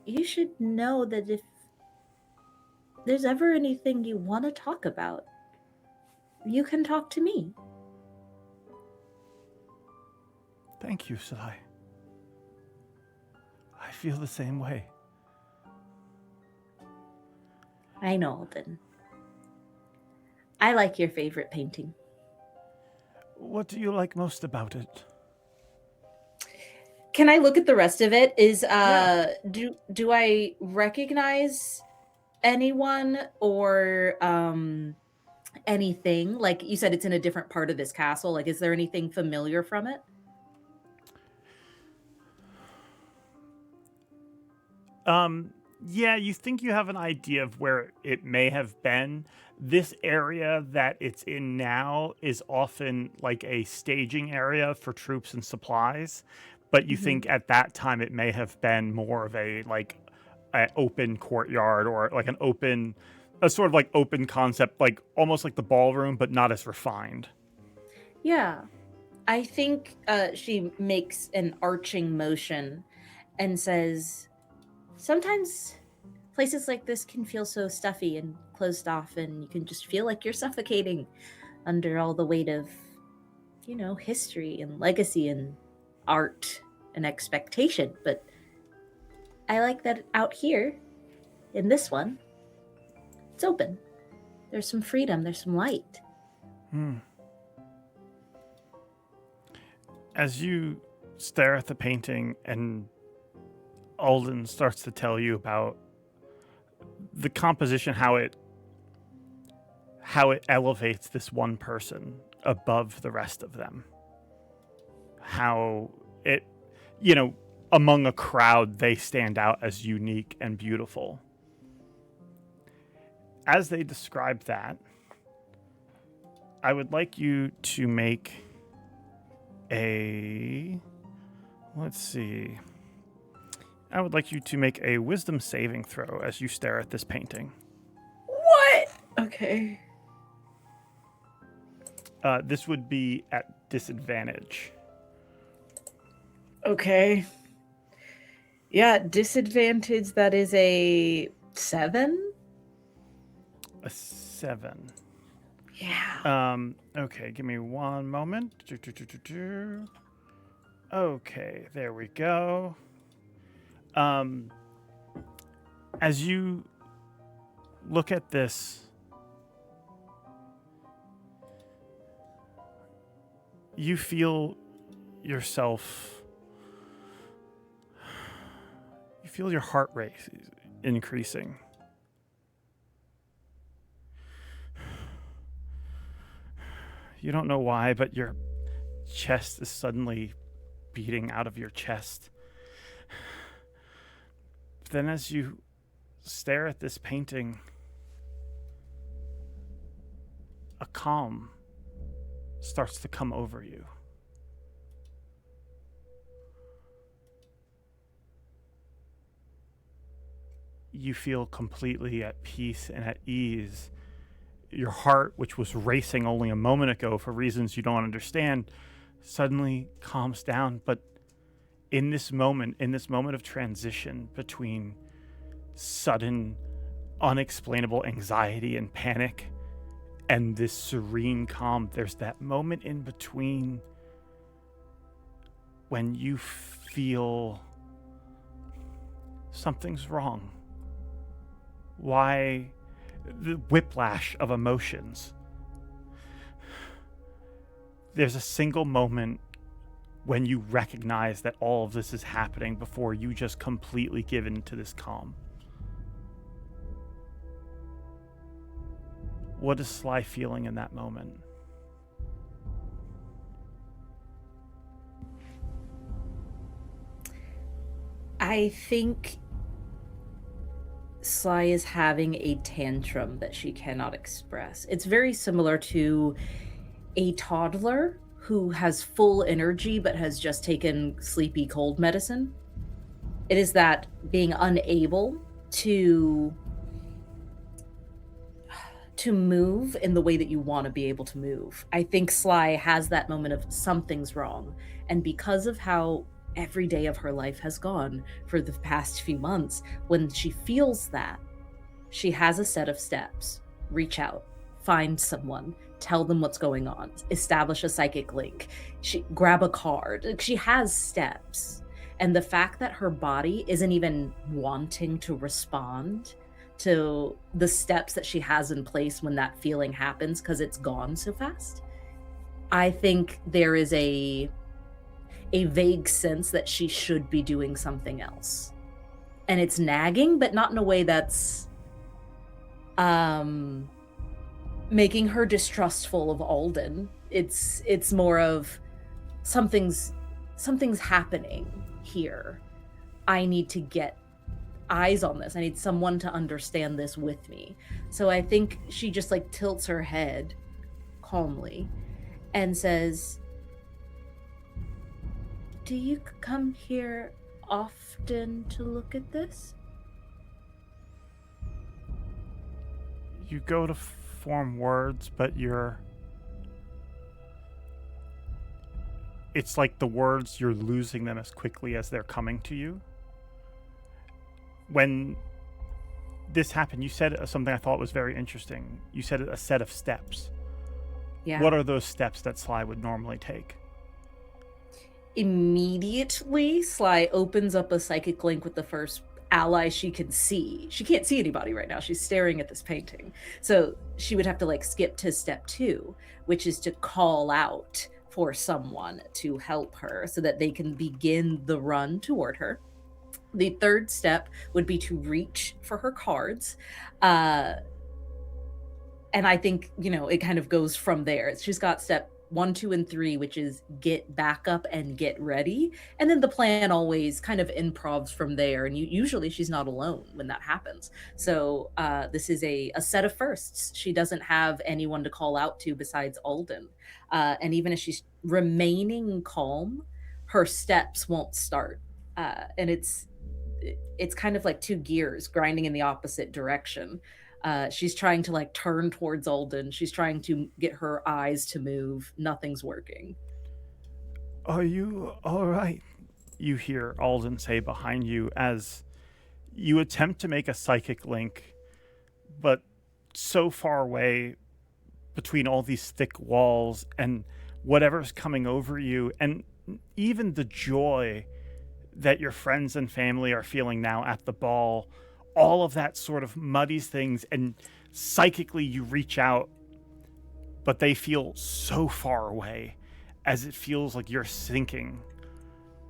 you should know that if there's ever anything you want to talk about, you can talk to me. Thank you, Sly. I feel the same way. I know, Alden. I like your favorite painting. What do you like most about it? Can I look at the rest of it? Do I recognize anyone or anything? Like you said, it's in a different part of this castle. Like, is there anything familiar from it? Yeah, you think you have an idea of where it may have been. This area that it's in now is often like a staging area for troops and supplies, but you think at that time it may have been more of a open courtyard or like a sort of like open concept, like almost like the ballroom, but not as refined. Yeah. I think she makes an arching motion and says, sometimes places like this can feel so stuffy and closed off, and you can just feel like you're suffocating under all the weight of, history and legacy and art and expectation. But I like that out here, in this one, it's open. There's some freedom, there's some light. As you stare at the painting and Alden starts to tell you about the composition, how it elevates this one person above the rest of them. How it, among a crowd, they stand out as unique and beautiful. As they describe that, I would like you to make I would like you to make a wisdom saving throw as you stare at this painting. What? Okay. This would be at disadvantage. Okay. Yeah, disadvantage, that is a 7? A 7. Yeah. Okay, give me one moment. Okay, there we go. As you look at this, you feel yourself, you feel your heart rate increasing. You don't know why, but your chest is suddenly beating out of your chest. Then as you stare at this painting, a calm starts to come over you. You feel completely at peace and at ease. Your heart, which was racing only a moment ago for reasons you don't understand, suddenly calms down. But in this moment of transition between sudden, unexplainable anxiety and panic and this serene calm, there's that moment in between when you feel something's wrong. Why? The whiplash of emotions. There's a single moment when you recognize that all of this is happening before you just completely give in to this calm. What is Sly feeling in that moment? I think Sly is having a tantrum that she cannot express. It's very similar to a toddler who has full energy but has just taken sleepy cold medicine. It is that being unable to move in the way that you want to be able to move. I think Sly has that moment of something's wrong. And because of how every day of her life has gone for the past few months, when she feels that, she has a set of steps. Reach out, find someone, tell them what's going on, establish a psychic link, grab a card. She has steps. And the fact that her body isn't even wanting to respond to the steps that she has in place when that feeling happens, because it's gone so fast, I think there is a vague sense that she should be doing something else. And it's nagging, but not in a way that's making her distrustful of Alden. It's more of something's happening here. I need to get eyes on this. I need someone to understand this with me. So I think she just tilts her head calmly and says, "Do you come here often to look at this?" You go to form words, but it's like the words, you're losing them as quickly as they're coming to you. When this happened, you said something I thought was very interesting. You said a set of steps. Yeah. What are those steps that Sly would normally take? Immediately, Sly opens up a psychic link with the first ally she can see. She can't see anybody right now. She's staring at this painting. So she would have to like skip to step 2, which is to call out for someone to help her so that they can begin the run toward her. The third step would be to reach for her cards. And I think, it kind of goes from there. She's got step 1, 2, and 3, which is get back up and get ready. And then the plan always kind of improvs from there. And usually she's not alone when that happens. So this is a set of firsts. She doesn't have anyone to call out to besides Alden. And even if she's remaining calm, her steps won't start. And it's kind of like 2 gears grinding in the opposite direction. She's trying to like turn towards Alden. She's trying to get her eyes to move. Nothing's working. Are you all right? You hear Alden say behind you as you attempt to make a psychic link, but so far away between all these thick walls and whatever's coming over you, and even the joy that your friends and family are feeling now at the ball, all of that sort of muddies things, and psychically you reach out, but they feel so far away as it feels like you're sinking.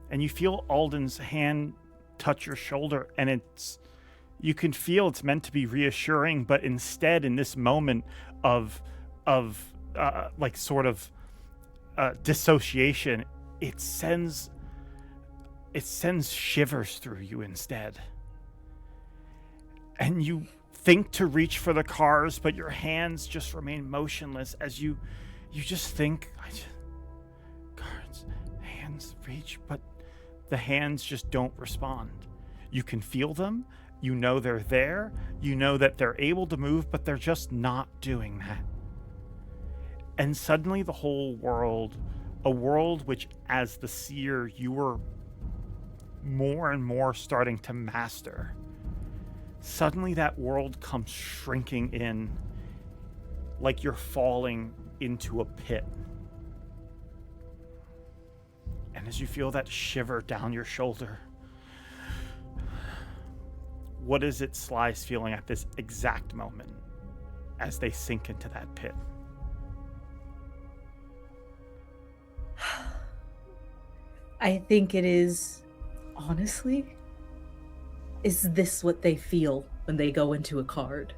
And you feel Alden's hand touch your shoulder, and you can feel it's meant to be reassuring, but instead in this moment of dissociation, it sends shivers through you instead. And you think to reach for the cards, but your hands just remain motionless as you just think, cards, hands, reach, but the hands just don't respond. You can feel them, you know they're there, you know that they're able to move, but they're just not doing that. And suddenly the whole world, a world which as the Seer you were more and more starting to master, suddenly that world comes shrinking in like you're falling into a pit. And as you feel that shiver down your shoulder, what is it Sly's feeling at this exact moment as they sink into that pit? I think it is, honestly, is this what they feel when they go into a card?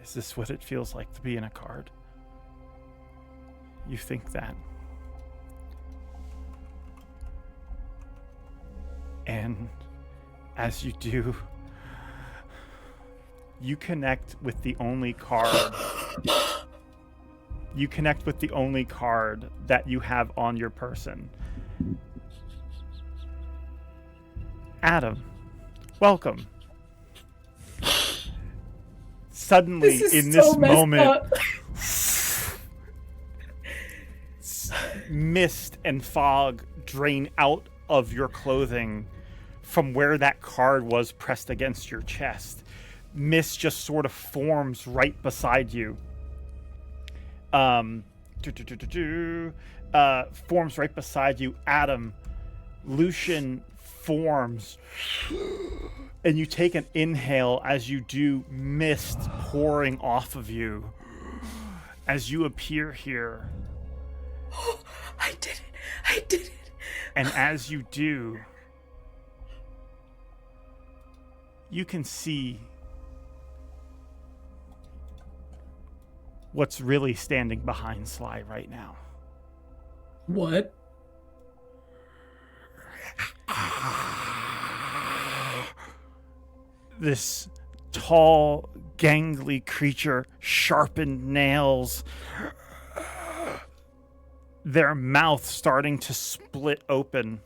Is this what it feels like to be in a card? You think that. And as you do, you connect with the only card. You connect with the only card that you have on your person. Adam, welcome. Suddenly, in this moment, mist and fog drain out of your clothing from where that card was pressed against your chest. Mist just sort of forms right beside you. Forms right beside you. Adam, Lucian forms, and you take an inhale as you do, mist pouring off of you as you appear here. I did it. I did it. And as you do, you can see what's really standing behind Sly right now. What? This tall, gangly creature, sharpened nails, their mouth starting to split open.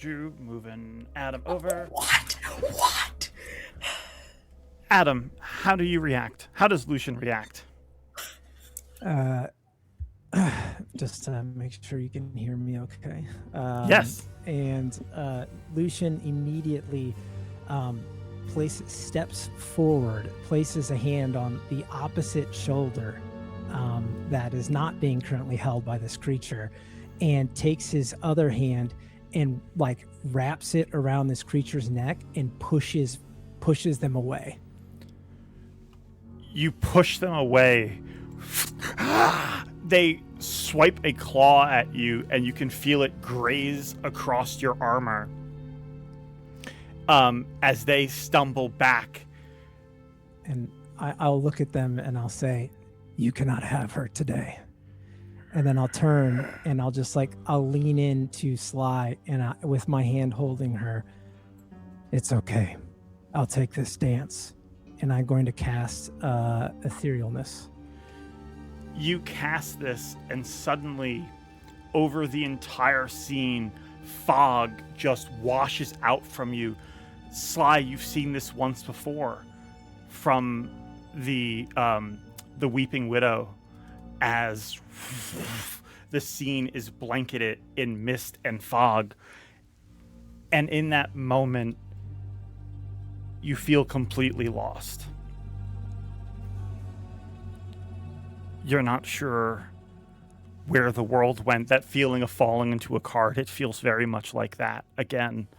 Moving Adam over. What? Adam, how do you react? How does Lucian react? Just to make sure you can hear me okay. Yes. and Lucian immediately steps forward, places a hand on the opposite shoulder that is not being currently held by this creature, and takes his other hand and like wraps it around this creature's neck and pushes them away. You push them away. They swipe a claw at you, and you can feel it graze across your armor as they stumble back. And I'll look at them and I'll say, "You cannot have her today." And then I'll turn and I'll lean into Sly and with my hand holding her. "It's okay. I'll take this dance." And I'm going to cast Etherealness. You cast this, and suddenly, over the entire scene, fog just washes out from you. Sly, you've seen this once before from the Weeping Widow, as the scene is blanketed in mist and fog. And in that moment, you feel completely lost. You're not sure where the world went. That feeling of falling into a card, it feels very much like that again.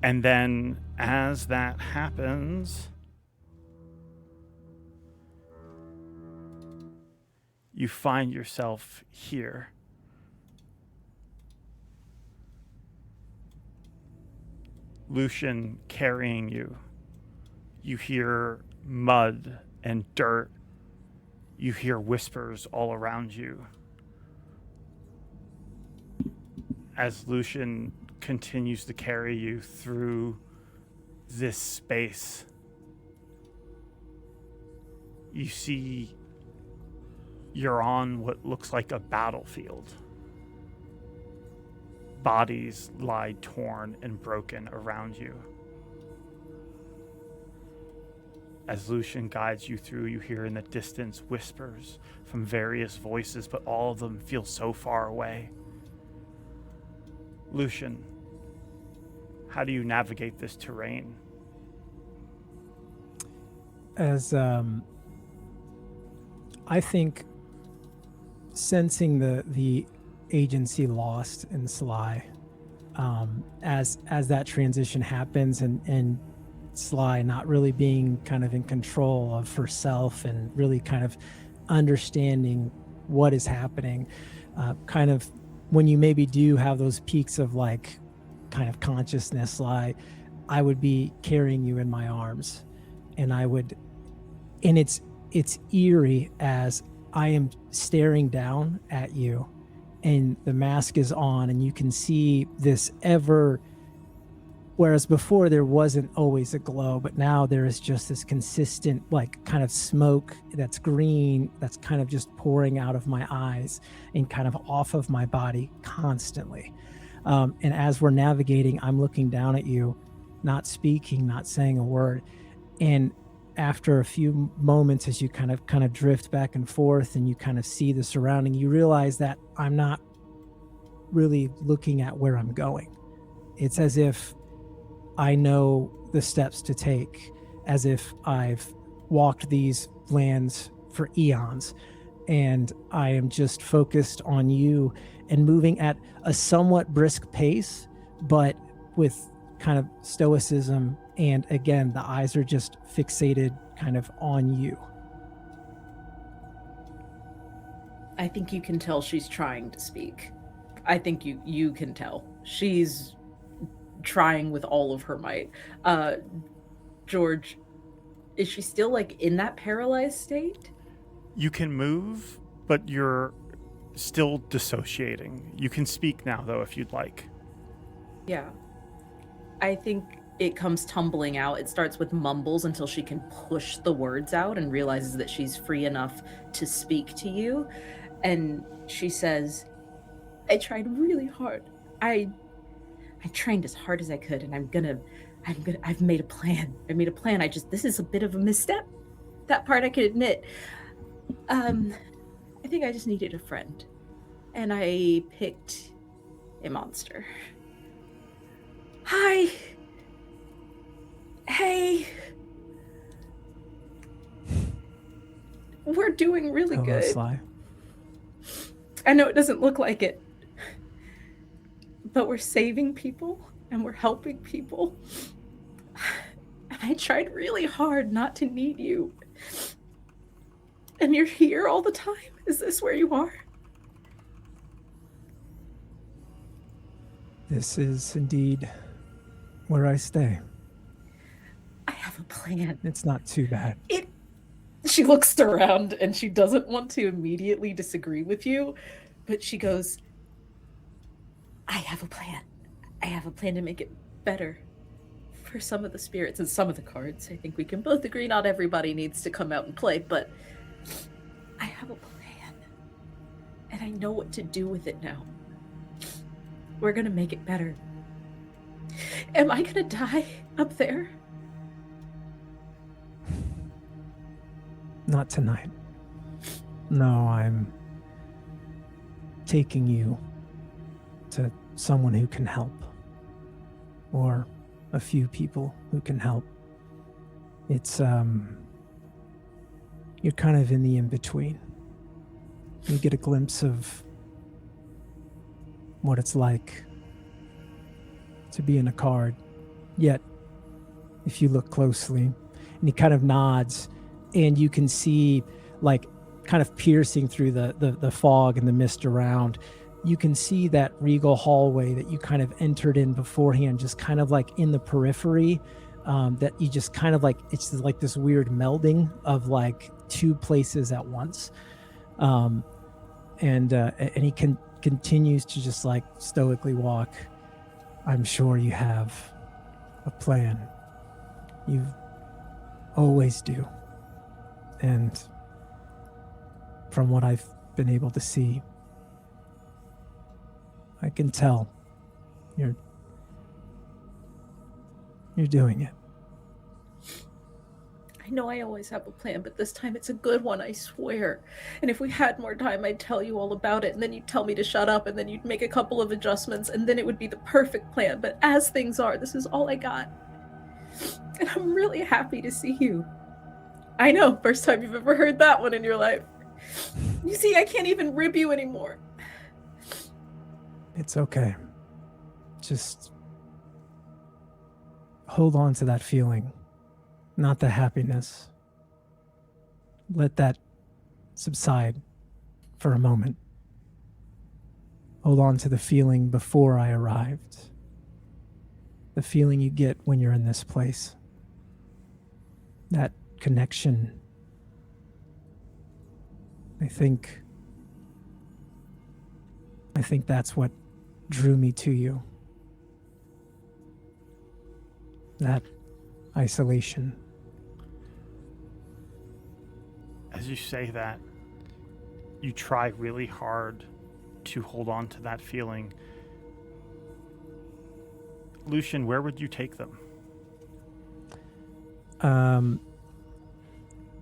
And then as that happens, you find yourself here. Lucian carrying you. You hear mud and dirt. You hear whispers all around you. As Lucian continues to carry you through this space, you see you're on what looks like a battlefield. Bodies lie torn and broken around you. As Lucian guides you through, you hear in the distance whispers from various voices, but all of them feel so far away. Lucian, how do you navigate this terrain? As I think sensing the agency lost in Sly, as that transition happens, and Sly not really being kind of in control of herself and really kind of understanding what is happening, kind of when you maybe do have those peaks of like kind of consciousness, Sly, I would be carrying you in my arms, and it's eerie as I am staring down at you, and the mask is on, and you can see this whereas before there wasn't always a glow, but now there is just this consistent like kind of smoke that's green that's kind of just pouring out of my eyes and kind of off of my body constantly. And as we're navigating, I'm looking down at you, not speaking, not saying a word. And after a few moments, as you kind of drift back and forth and you kind of see the surrounding, you realize that I'm not really looking at where I'm going. It's as if I know the steps to take, as if I've walked these lands for eons, and I am just focused on you and moving at a somewhat brisk pace, but with kind of stoicism. And again, the eyes are just fixated kind of on you. I think you can tell she's trying to speak. I think you can tell. She's trying with all of her might. George, is she still like in that paralyzed state? You can move, but you're still dissociating. You can speak now, though, if you'd like. Yeah. I think it comes tumbling out. It starts with mumbles until she can push the words out and realizes that she's free enough to speak to you. And she says, I tried really hard. I trained as hard as I could, and I've made a plan. This is a bit of a misstep. That part I can admit. I think I just needed a friend. And I picked a monster. Hi. Hey. We're doing really Hello, good. Sly. I know it doesn't look like it, but we're saving people and we're helping people. I tried really hard not to need you. And you're here all the time? Is this where you are? This is indeed where I stay. I have a plan. It's not too bad. She looks around and she doesn't want to immediately disagree with you, but she goes, I have a plan. I have a plan to make it better for some of the spirits and some of the cards. I think we can both agree not everybody needs to come out and play, but I have a plan. And I know what to do with it now. We're gonna make it better. Am I gonna die up there? Not tonight. No, I'm taking you to someone who can help. Or a few people who can help. It's, you're kind of in the in-between. You get a glimpse of what it's like to be in a card. Yet, if you look closely, and he kind of nods, and you can see, like, kind of piercing through the fog and the mist around, you can see that regal hallway that you kind of entered in beforehand, just kind of like in the periphery, that you just kind of like, it's like this weird melding of like two places at once. And he continues to just like stoically walk. I'm sure you have a plan. You always do. And from what I've been able to see, I can tell you're doing it. I know I always have a plan, but this time it's a good one, I swear. And if we had more time, I'd tell you all about it, and then you'd tell me to shut up, and then you'd make a couple of adjustments, and then it would be the perfect plan. But as things are, this is all I got. And I'm really happy to see you. I know, first time you've ever heard that one in your life. You see, I can't even rib you anymore. It's okay. Just hold on to that feeling, not the happiness. Let that subside for a moment. Hold on to the feeling before I arrived. The feeling you get when you're in this place. That connection. I think that's what drew me to you. That isolation. As you say that, you try really hard to hold on to that feeling. Lucian, where would you take them?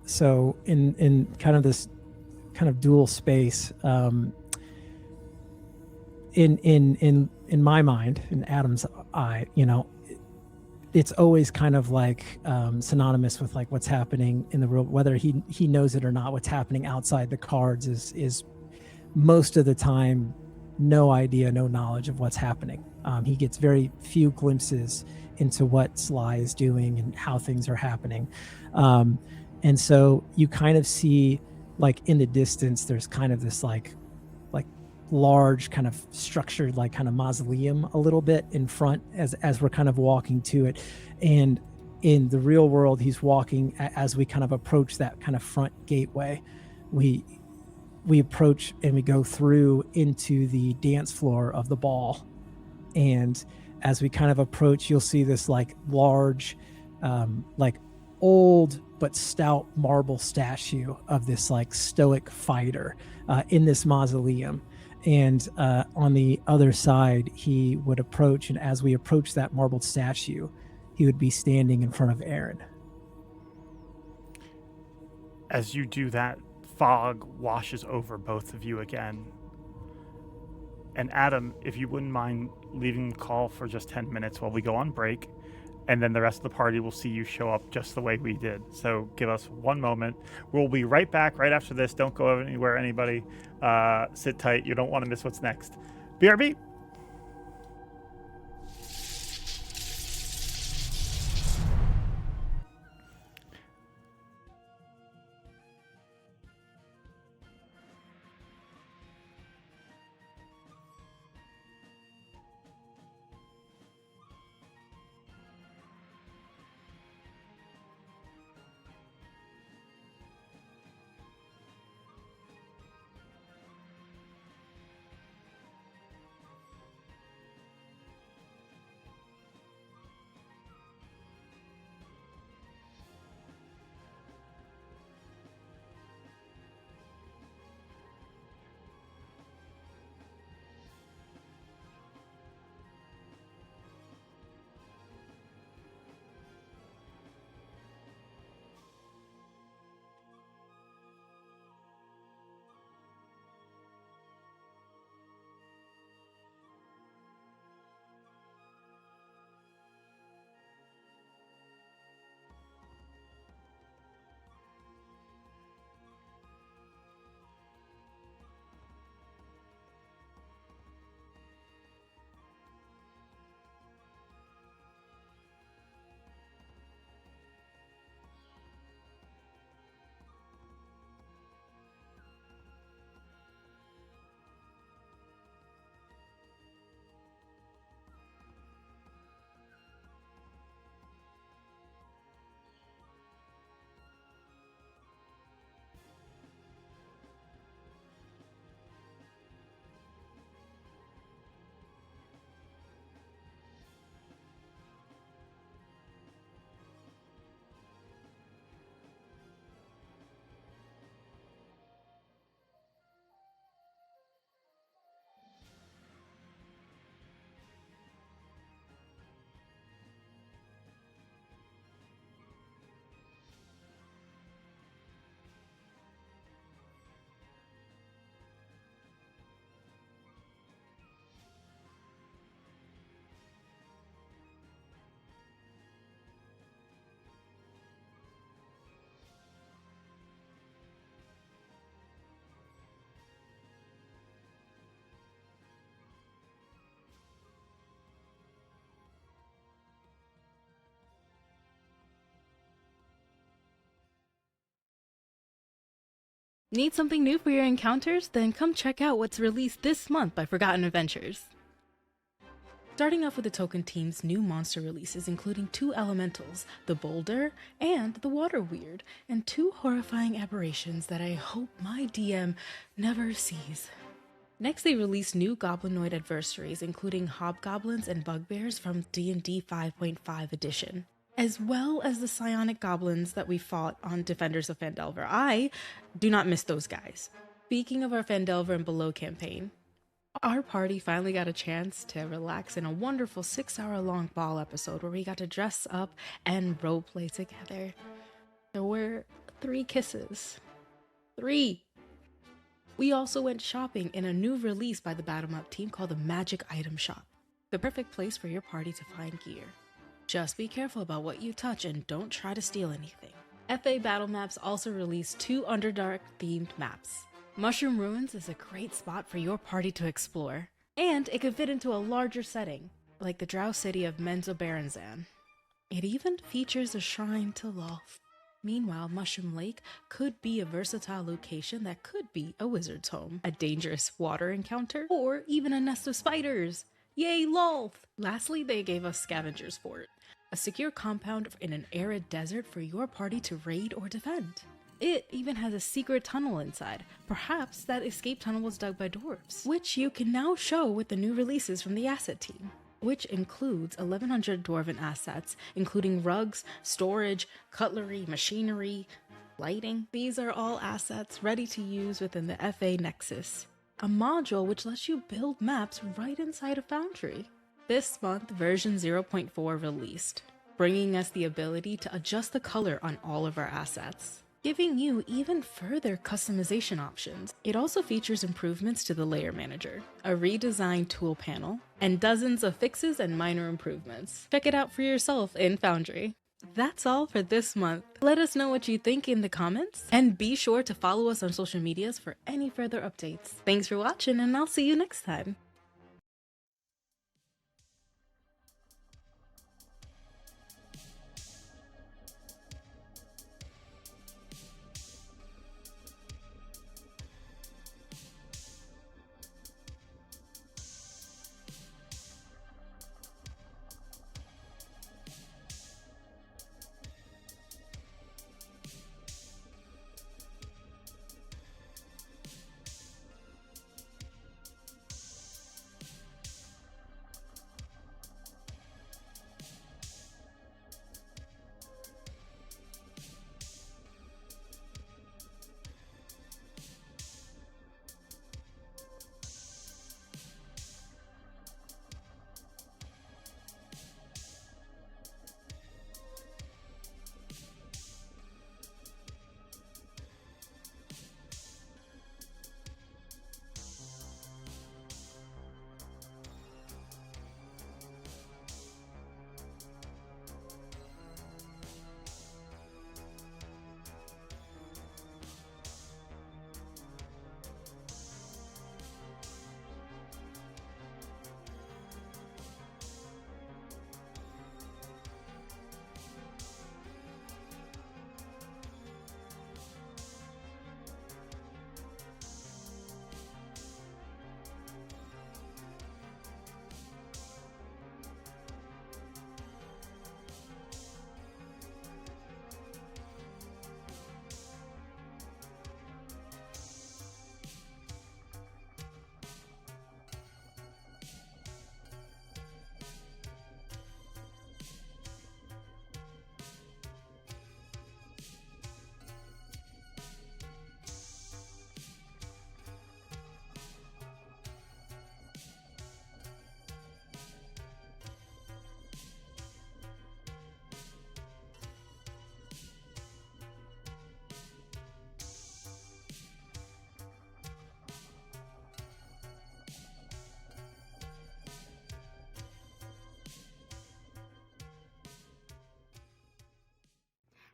So in kind of this kind of dual space, in my mind, in Adam's eye, you know, it's always kind of like synonymous with like what's happening in the world, whether he knows it or not. What's happening outside the cards is most of the time no idea, no knowledge of what's happening. He gets very few glimpses into what Sly is doing and how things are happening. And so you kind of see, like in the distance, there's kind of this like large kind of structured like kind of mausoleum a little bit in front as we're kind of walking to it. And in the real world, he's walking as we kind of approach that kind of front gateway. We approach and we go through into the dance floor of the ball. And as we kind of approach, you'll see this like large, like old but stout marble statue of this like stoic fighter in this mausoleum. And on the other side, he would approach, and as we approach that marbled statue, he would be standing in front of Aaren. As you do that, fog washes over both of you again. And Adam, if you wouldn't mind leaving the call for just 10 minutes while we go on break, and then the rest of the party will see you show up just the way we did. So give us one moment. We'll be right back right after this. Don't go anywhere, anybody. Sit tight. You don't want to miss what's next. BRB. Need something new for your encounters? Then come check out what's released this month by Forgotten Adventures. Starting off with the Token Team's new monster releases, including 2 elementals, the Boulder and the Water Weird, and 2 horrifying aberrations that I hope my DM never sees. Next, they released new goblinoid adversaries, including hobgoblins and bugbears from D&D 5.5 edition, as well as the psionic goblins that we fought on Defenders of Phandelver. I do not miss those guys. Speaking of our Phandelver and Below campaign, our party finally got a chance to relax in a wonderful 6-hour-long ball episode where we got to dress up and roleplay together. There were 3 kisses. 3! We also went shopping in a new release by the Battle Up team called the Magic Item Shop, the perfect place for your party to find gear. Just be careful about what you touch and don't try to steal anything. FA Battle Maps also released 2 Underdark themed maps. Mushroom Ruins is a great spot for your party to explore, and it could fit into a larger setting, like the Drow city of Menzoberranzan. It even features a shrine to Lolth. Meanwhile, Mushroom Lake could be a versatile location that could be a wizard's home, a dangerous water encounter, or even a nest of spiders. Yay, Lolth! Lastly, they gave us Scavenger's Fort, a secure compound in an arid desert for your party to raid or defend. It even has a secret tunnel inside. Perhaps that escape tunnel was dug by dwarves, which you can now show with the new releases from the asset team, which includes 1,100 dwarven assets, including rugs, storage, cutlery, machinery, lighting. These are all assets ready to use within the FA Nexus, a module which lets you build maps right inside a foundry. This month, version 0.4 released, bringing us the ability to adjust the color on all of our assets. giving you even further customization options. It also features improvements to the layer manager, a redesigned tool panel, and dozens of fixes and minor improvements. Check it out for yourself in Foundry. That's all for this month. Let us know what you think in the comments, and be sure to follow us on social medias for any further updates. Thanks for watching, and I'll see you next time.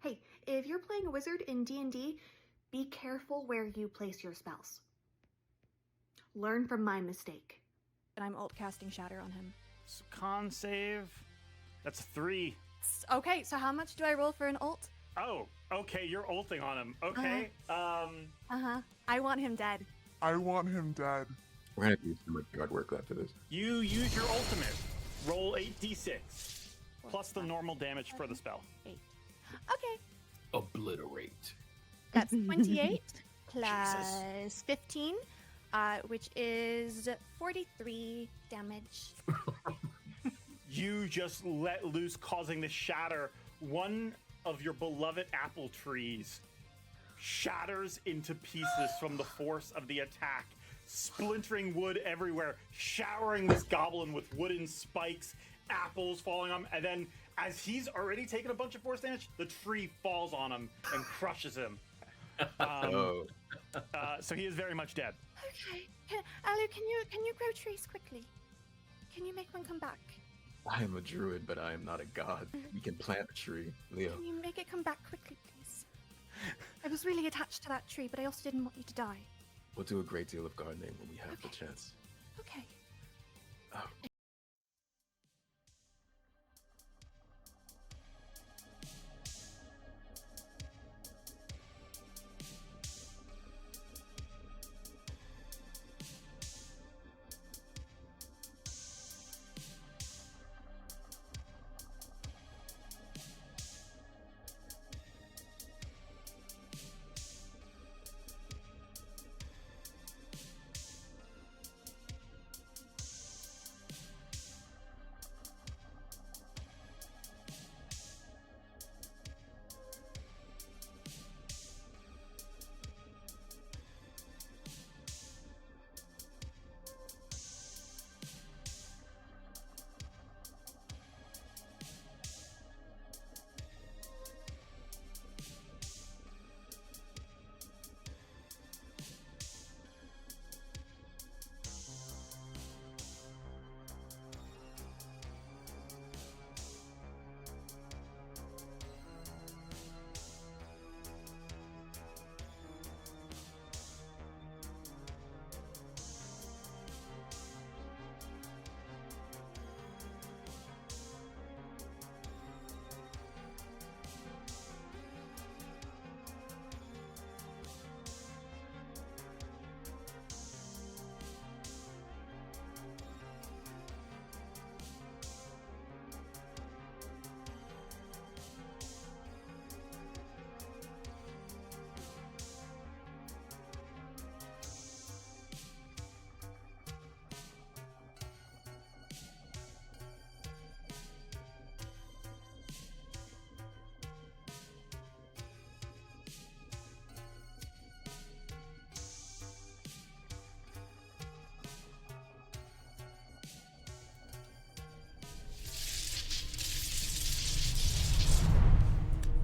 Hey, if you're playing a wizard in D&D, be careful where you place your spells. Learn from my mistake. And I'm alt casting Shatter on him. So con save. That's 3. Okay, so how much do I roll for an ult? Oh, okay, you're ulting on him. Okay. I want him dead. I want him dead. We're gonna do so much hard work after this. You use your ultimate. Roll 8d6 plus the normal damage for the spell. 8. Okay. Obliterate. That's 28 plus 15, which is 43 damage. You just let loose, causing the shatter. One of your beloved apple trees shatters into pieces from the force of the attack, splintering wood everywhere, showering this goblin with wooden spikes, apples falling on him, and then as he's already taken a bunch of force damage, the tree falls on him and crushes him. So he is very much dead. Okay. Alu, can you grow trees quickly? Can you make one come back? I am a druid, but I am not a god. We can plant a tree, Leo. Can you make it come back quickly, please? I was really attached to that tree, but I also didn't want you to die. We'll do a great deal of gardening when we have the chance. Okay. Oh.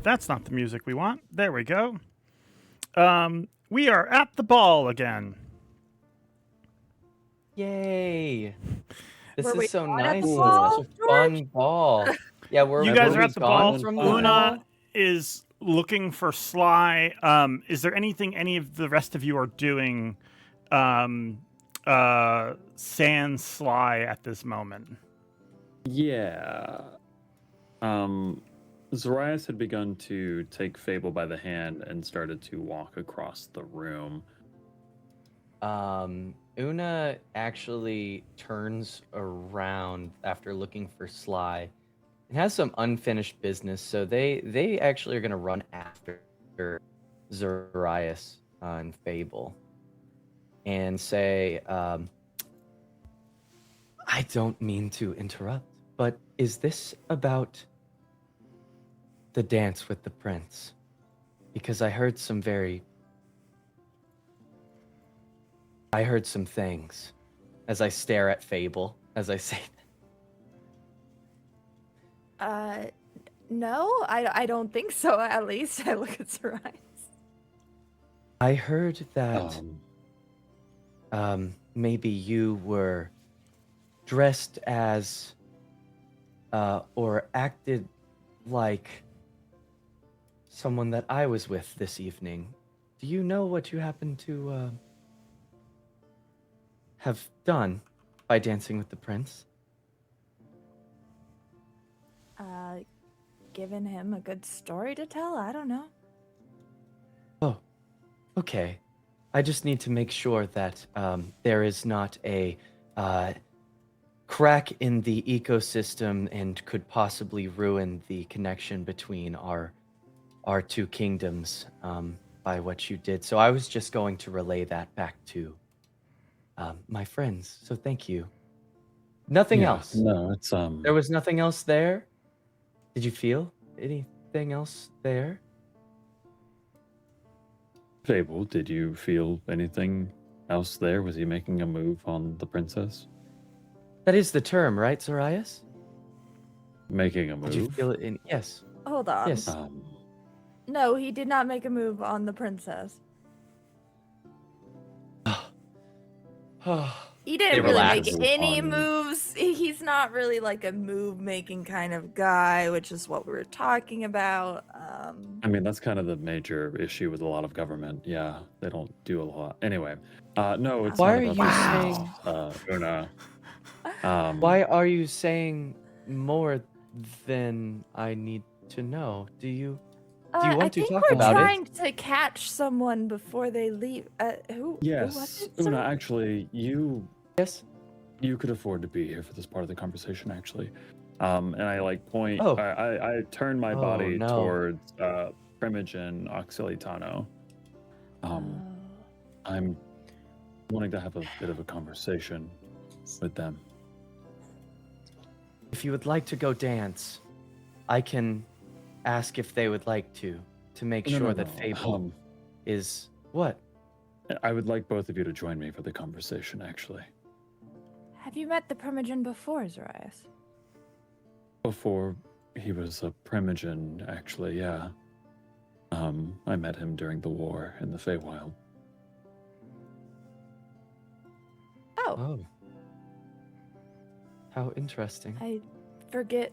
That's not the music we want. There we go. We are at the ball again. Yay! This Were we is so not at the nice. ball, Such a fun ball. Yeah, You guys were are we at the gone ball. from the Una ball? is looking for Sly. Is there anything any of the rest of you are doing sans Sly at this moment? Yeah. Zoraius had begun to take Fable by the hand and started to walk across the room. Una actually turns around after looking for Sly and has some unfinished business, so they actually are going to run after Zoraius and Fable and say, I don't mean to interrupt, but is this about the dance with the prince? Because I heard some things as I stare at Fable as I say that. No, I don't think so, at least. I look at Zoraius. I heard that maybe you were dressed as or acted like someone that I was with this evening. Do you know what you happen to have done by dancing with the prince? Given him a good story to tell? I don't know. Oh, okay. I just need to make sure that there is not a crack in the ecosystem and could possibly ruin the connection between our two kingdoms by what you did. So I was just going to relay that back to my friends. So thank you. Nothing else. No, it's There was nothing else there. Did you feel anything else there? Fable, did you feel anything else there? Was he making a move on the princess? That is the term, right, Zoraius? Making a move? Did you feel it in... Yes. Hold on. Yes. No, he did not make a move on the princess. He didn't really make any moves. He's not really like a move-making kind of guy, which is what we were talking about. I mean, that's kind of the major issue with a lot of government. Yeah, they don't do a lot. Anyway, no, it's Why not are about you this, Una. Why are you saying more than I need to know? Do you want to talk about it? I think we're trying to catch someone before they leave. Who was Yes, it? Una, actually, you Yes. You could afford to be here for this part of the conversation, actually. And I like point. Oh. I turn my Oh, body no. towards Primogen Oxylitano. I'm wanting to have a bit of a conversation with them. If you would like to go dance, I can ask if they would like to make sure that Fable is what? I would like both of you to join me for the conversation, actually. Have you met the Primogen before, Zoraius? Before he was a Primogen, actually, yeah. I met him during the war in the Feywild. Oh. How interesting. I forget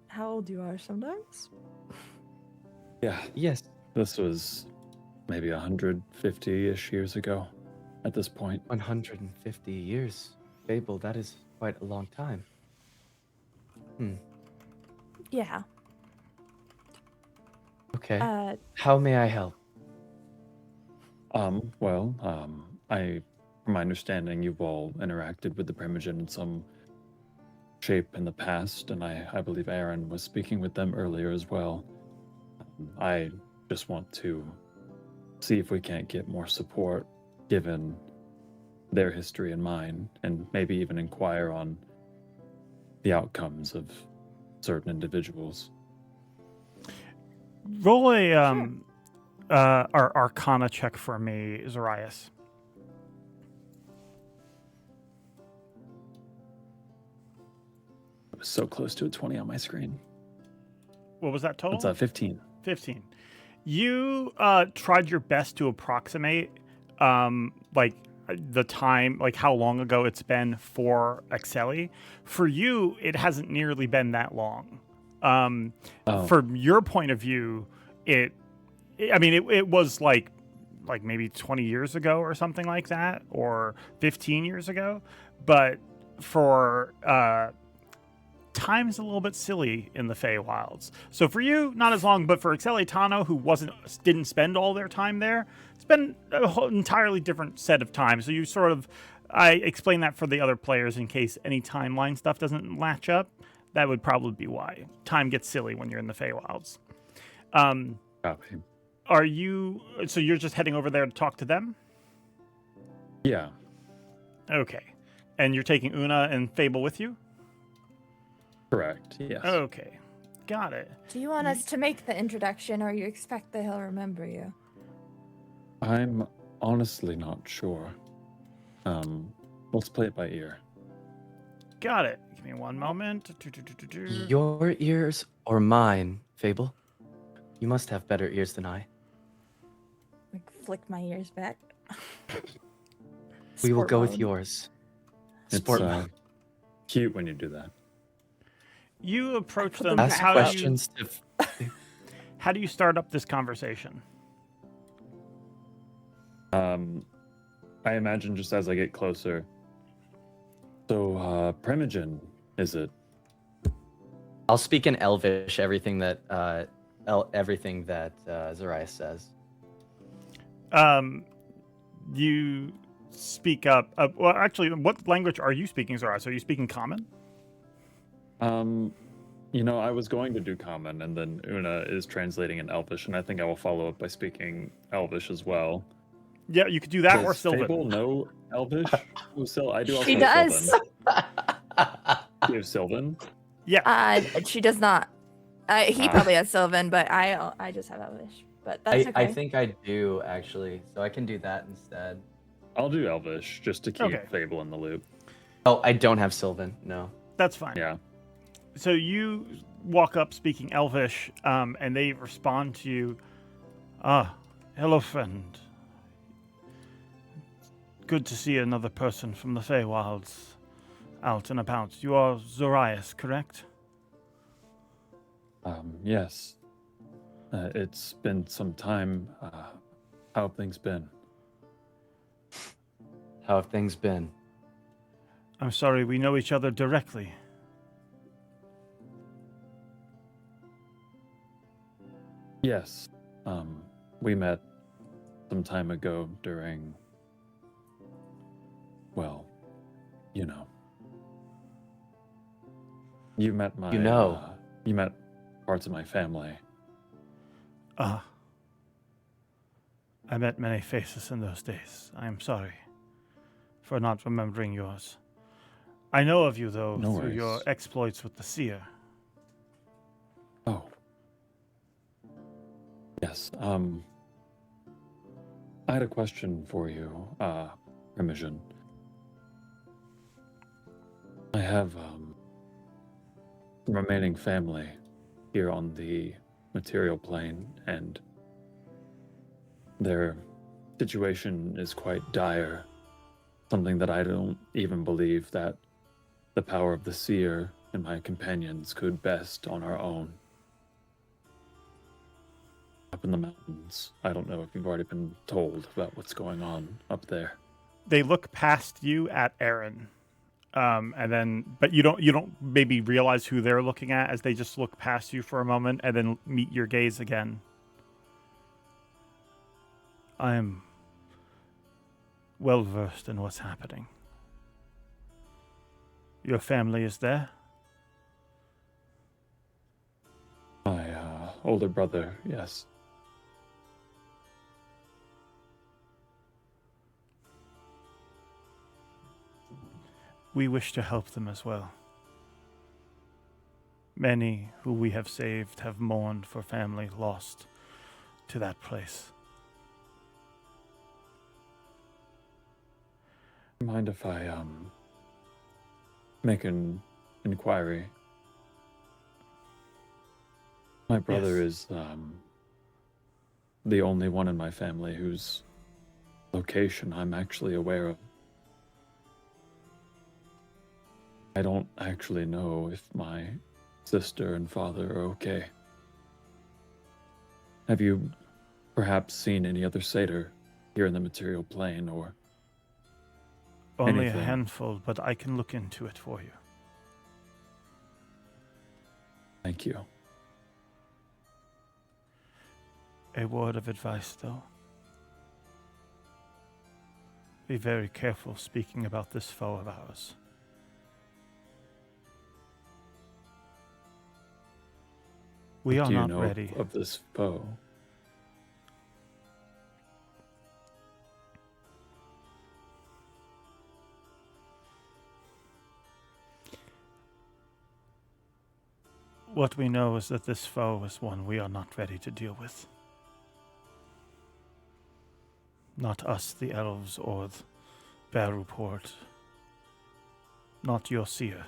how old you are sometimes. Yeah. Yes. This was maybe 150-ish years ago at this point. 150 years. Fable, that is quite a long time. Yeah. Okay. How may I help? From my understanding, you've all interacted with the Primogen in some shape in the past, and I believe Aaren was speaking with them earlier as well. I just want to see if we can't get more support, given their history and mine, and maybe even inquire on the outcomes of certain individuals. Roll a Arcana check for me, Zoraius. I was so close to a 20 on my screen. What was that total? It's 15. 15. You tried your best to approximate like the time, like how long ago it's been for Excelli. For you, it hasn't nearly been that long. From your point of view, it was like maybe 20 years ago or something like that, or 15 years ago. But for time's a little bit silly in the Feywilds. So for you, not as long, but for Excelli Tano, who didn't spend all their time there, it's been a whole entirely different set of time. So you I explain that for the other players in case any timeline stuff doesn't latch up. That would probably be why. Time gets silly when you're in the Feywilds. Copy. So you're just heading over there to talk to them? Yeah. Okay. And you're taking Una and Fable with you? Correct, yes. Okay. Got it. Do you want us to make the introduction, or you expect that he'll remember you? I'm honestly not sure. Let's play it by ear. Got it. Give me one moment. Your ears or mine, Fable? You must have better ears than I. Like, flick my ears back. We will Sport go mode. with yours. It's Sport mode. cute when you do that. You approach them. Ask questions. How do you start up this conversation? I imagine just as I get closer. So, Primogen, is it? I'll speak in Elvish everything that Zoraius says. You speak up. Well, actually, what language are you speaking, Zoraius? Are you speaking Common? I was going to do Common, and then Una is translating in Elvish, and I think I will follow up by speaking Elvish as well. Yeah, you could do that, or Does Sylvan. Fable know Elvish? I do also She know does. Sylvan. Do you have Sylvan? Yeah. She does not. He probably has Sylvan, but I just have Elvish. But that's okay. I think I do, actually, so I can do that instead. I'll do Elvish, just to keep Fable in the loop. Oh, I don't have Sylvan, no. That's fine. Yeah. So you walk up speaking Elvish, and they respond to you. Hello, friend. Good to see another person from the Feywilds out and about. You are Zoraius, correct? Yes. It's been some time. How have things been? How have things been? I'm sorry, we know each other directly. Yes. We met some time ago during, well, you know. You met my... you met parts of my family. I met many faces in those days. I am sorry for not remembering yours. I know of you, though, No through worries. your exploits with the Seer. Oh. Yes. I had a question for you, Primogen. I have remaining family here on the material plane, and their situation is quite dire. Something that I don't even believe that the power of the Seer and my companions could best on our own. Up in the mountains. I don't know if you've already been told about what's going on up there. They look past you at Aaren. But you don't maybe realize who they're looking at as they just look past you for a moment and then meet your gaze again. I am well versed in what's happening. Your family is there? My older brother, yes. We wish to help them as well. Many who we have saved have mourned for family lost to that place. Mind if I make an inquiry? My brother is the only one in my family whose location I'm actually aware of. I don't actually know if my sister and father are okay. Have you perhaps seen any other satyr here in the material plane, or Only anything? a handful, but I can look into it for you. Thank you. A word of advice, though. Be very careful speaking about this foe of ours. We What are do you not know ready. of this foe? What we know is that this foe is one we are not ready to deal with. Not us, the elves, or the Baruport. Not your Seer.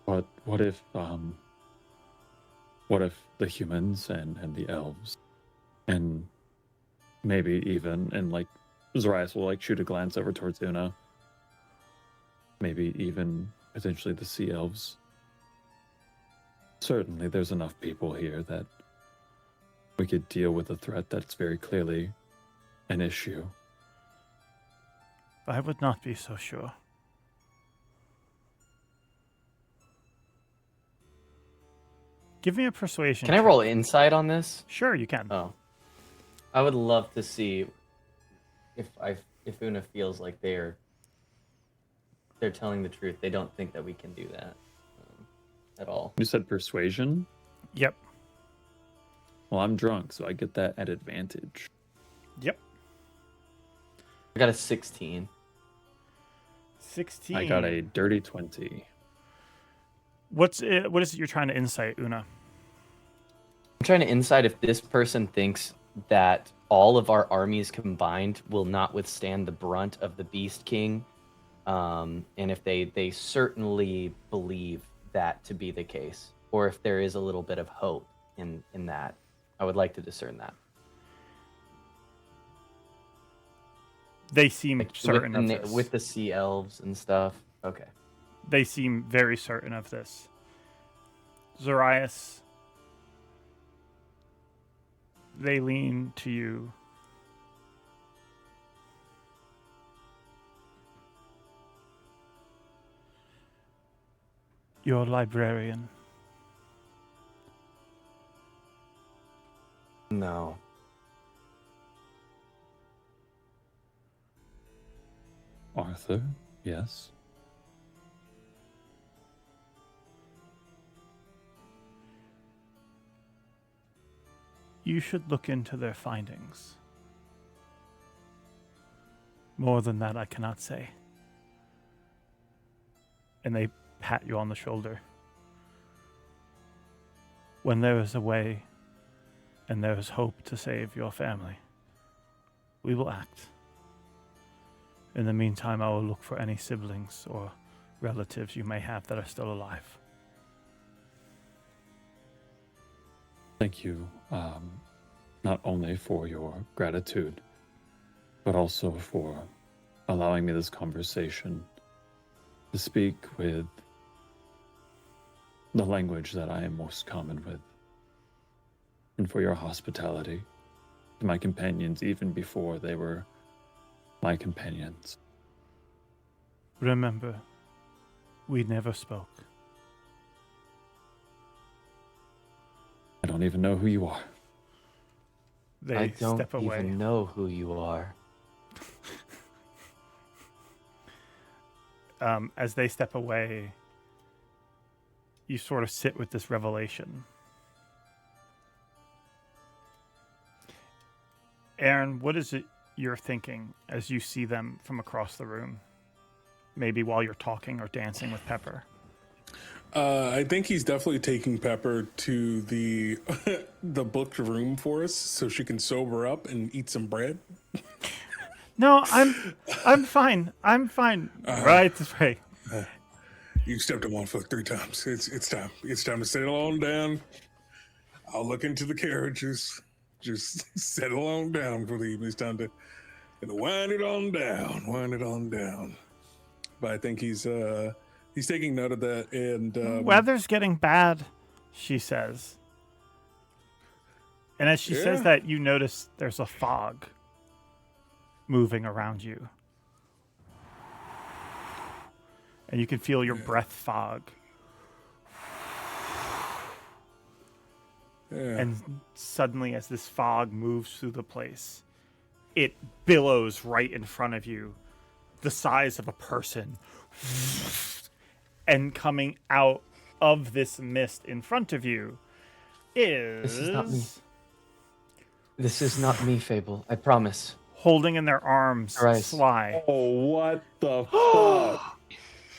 But what if the humans and the elves, and maybe even, and like Zoraius will like shoot a glance over towards Una, maybe even potentially the sea elves. Certainly there's enough people here that we could deal with a threat that's very clearly an issue. I would not be so sure. Give me a persuasion Can I check. roll insight on this? Sure, you can. Oh, I would love to see if Una feels like they're telling the truth. They don't think that we can do that at all. You said persuasion? Yep. Well, I'm drunk, so I get that at advantage. Yep. I got a 16. 16. I got a dirty 20. What is it you're trying to insight, Una? I'm trying to insight if this person thinks that all of our armies combined will not withstand the brunt of the Beast King, and if they certainly believe that to be the case, or if there is a little bit of hope in that. I would like to discern that. They seem Like certain of this. with the sea elves and stuff. Okay. They seem very certain of this. Zoraius, they lean to you. You're a librarian. No. Arthur, yes. You should look into their findings. More than that, I cannot say. And they pat you on the shoulder. When there is a way and there is hope to save your family, we will act. In the meantime, I will look for any siblings or relatives you may have that are still alive. Thank you, not only for your gratitude, but also for allowing me this conversation to speak with the language that I am most common with, and for your hospitality to my companions even before they were my companions. Remember, we never spoke. I don't even know who you are. They I don't step away. even know who you are. As they step away, you sort of sit with this revelation. Aaren, what is it you're thinking as you see them from across the room? Maybe while you're talking or dancing with Pepper. I think he's definitely taking Pepper to the the booked room for us so she can sober up and eat some bread. No, I'm fine. I'm fine. Right. You stepped on one foot 3 times. It's time. It's time to settle on down. I'll look into the carriages. Just settle on down for the evening. It's time to wind it on down. Wind it on down. But I think he's taking note of that. And weather's getting bad, she says. And as she says that, you notice there's a fog moving around you. And you can feel your breath fog. Yeah. And suddenly, as this fog moves through the place, it billows right in front of you, the size of a person. And coming out of this mist in front of you is... This is not me. This is not me, Fable. I promise. Holding in their arms, Zoraius. Sly. Oh, what the fuck?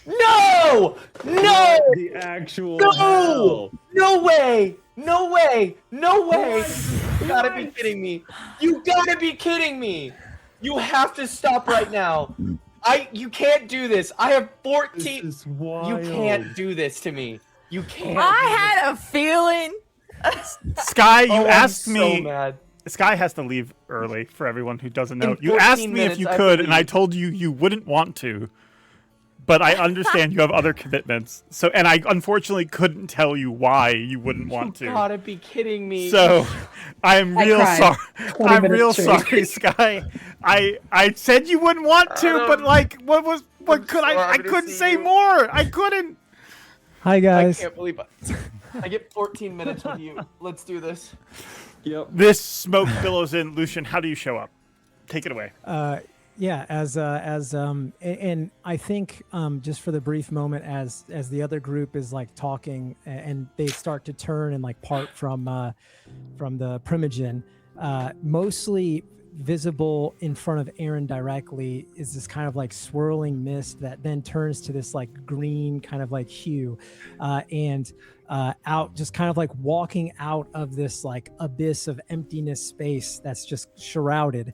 No! No! The actual No! hell. No way! No way! No way! You gotta be kidding me. You gotta be kidding me. You have to stop right now. You can't do this. I have 14. This is wild. You can't do this to me. You can't. I had a feeling. Sky, you asked I'm me. so mad. Sky has to leave early for everyone who doesn't know. In You asked 14 me if minutes, you I could, and I believe. told you you wouldn't want to. But I understand you have other commitments. So, and I unfortunately couldn't tell you why you wouldn't want to. You gotta be kidding me. So, I'm real sorry. 20 I'm minutes real straight. sorry, Sky. I said you wouldn't want to, but like, what could I sorry to couldn't see say you. more. I couldn't. Hi I guys. can't believe I get 14 minutes with you. Let's do this. Yep. This smoke billows in. Lucian, how do you show up? Take it away. Yeah, and I think just for the brief moment as the other group is like talking and they start to turn and like part from the Primogen, mostly visible in front of Aaren directly is this kind of like swirling mist that then turns to this like green kind of like hue, and out just kind of like walking out of this like abyss of emptiness space that's just shrouded.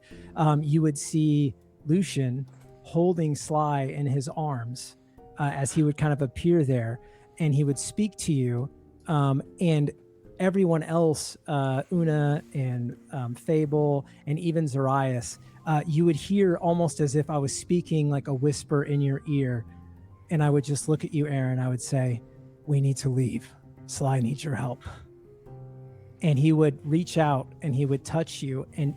You would see Lucian holding Sly in his arms as he would kind of appear there, and he would speak to you, and everyone else, Una and Fable and even Zoraius, you would hear almost as if I was speaking like a whisper in your ear, and I would just look at you, Aaren. I would say, "We need to leave. Sly needs your help." And he would reach out and he would touch you, and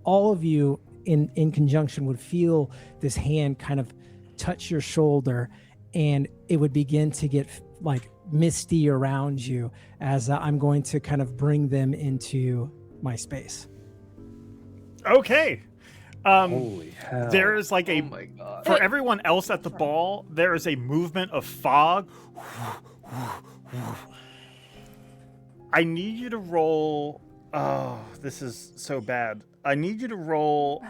all of you in conjunction would feel this hand kind of touch your shoulder, and it would begin to get like misty around you as I'm going to kind of bring them into my space. Okay. Holy hell. There is like Oh my god. for everyone else at the ball, there is a movement of fog. I need you to roll. Oh, this is so bad. I need you to roll.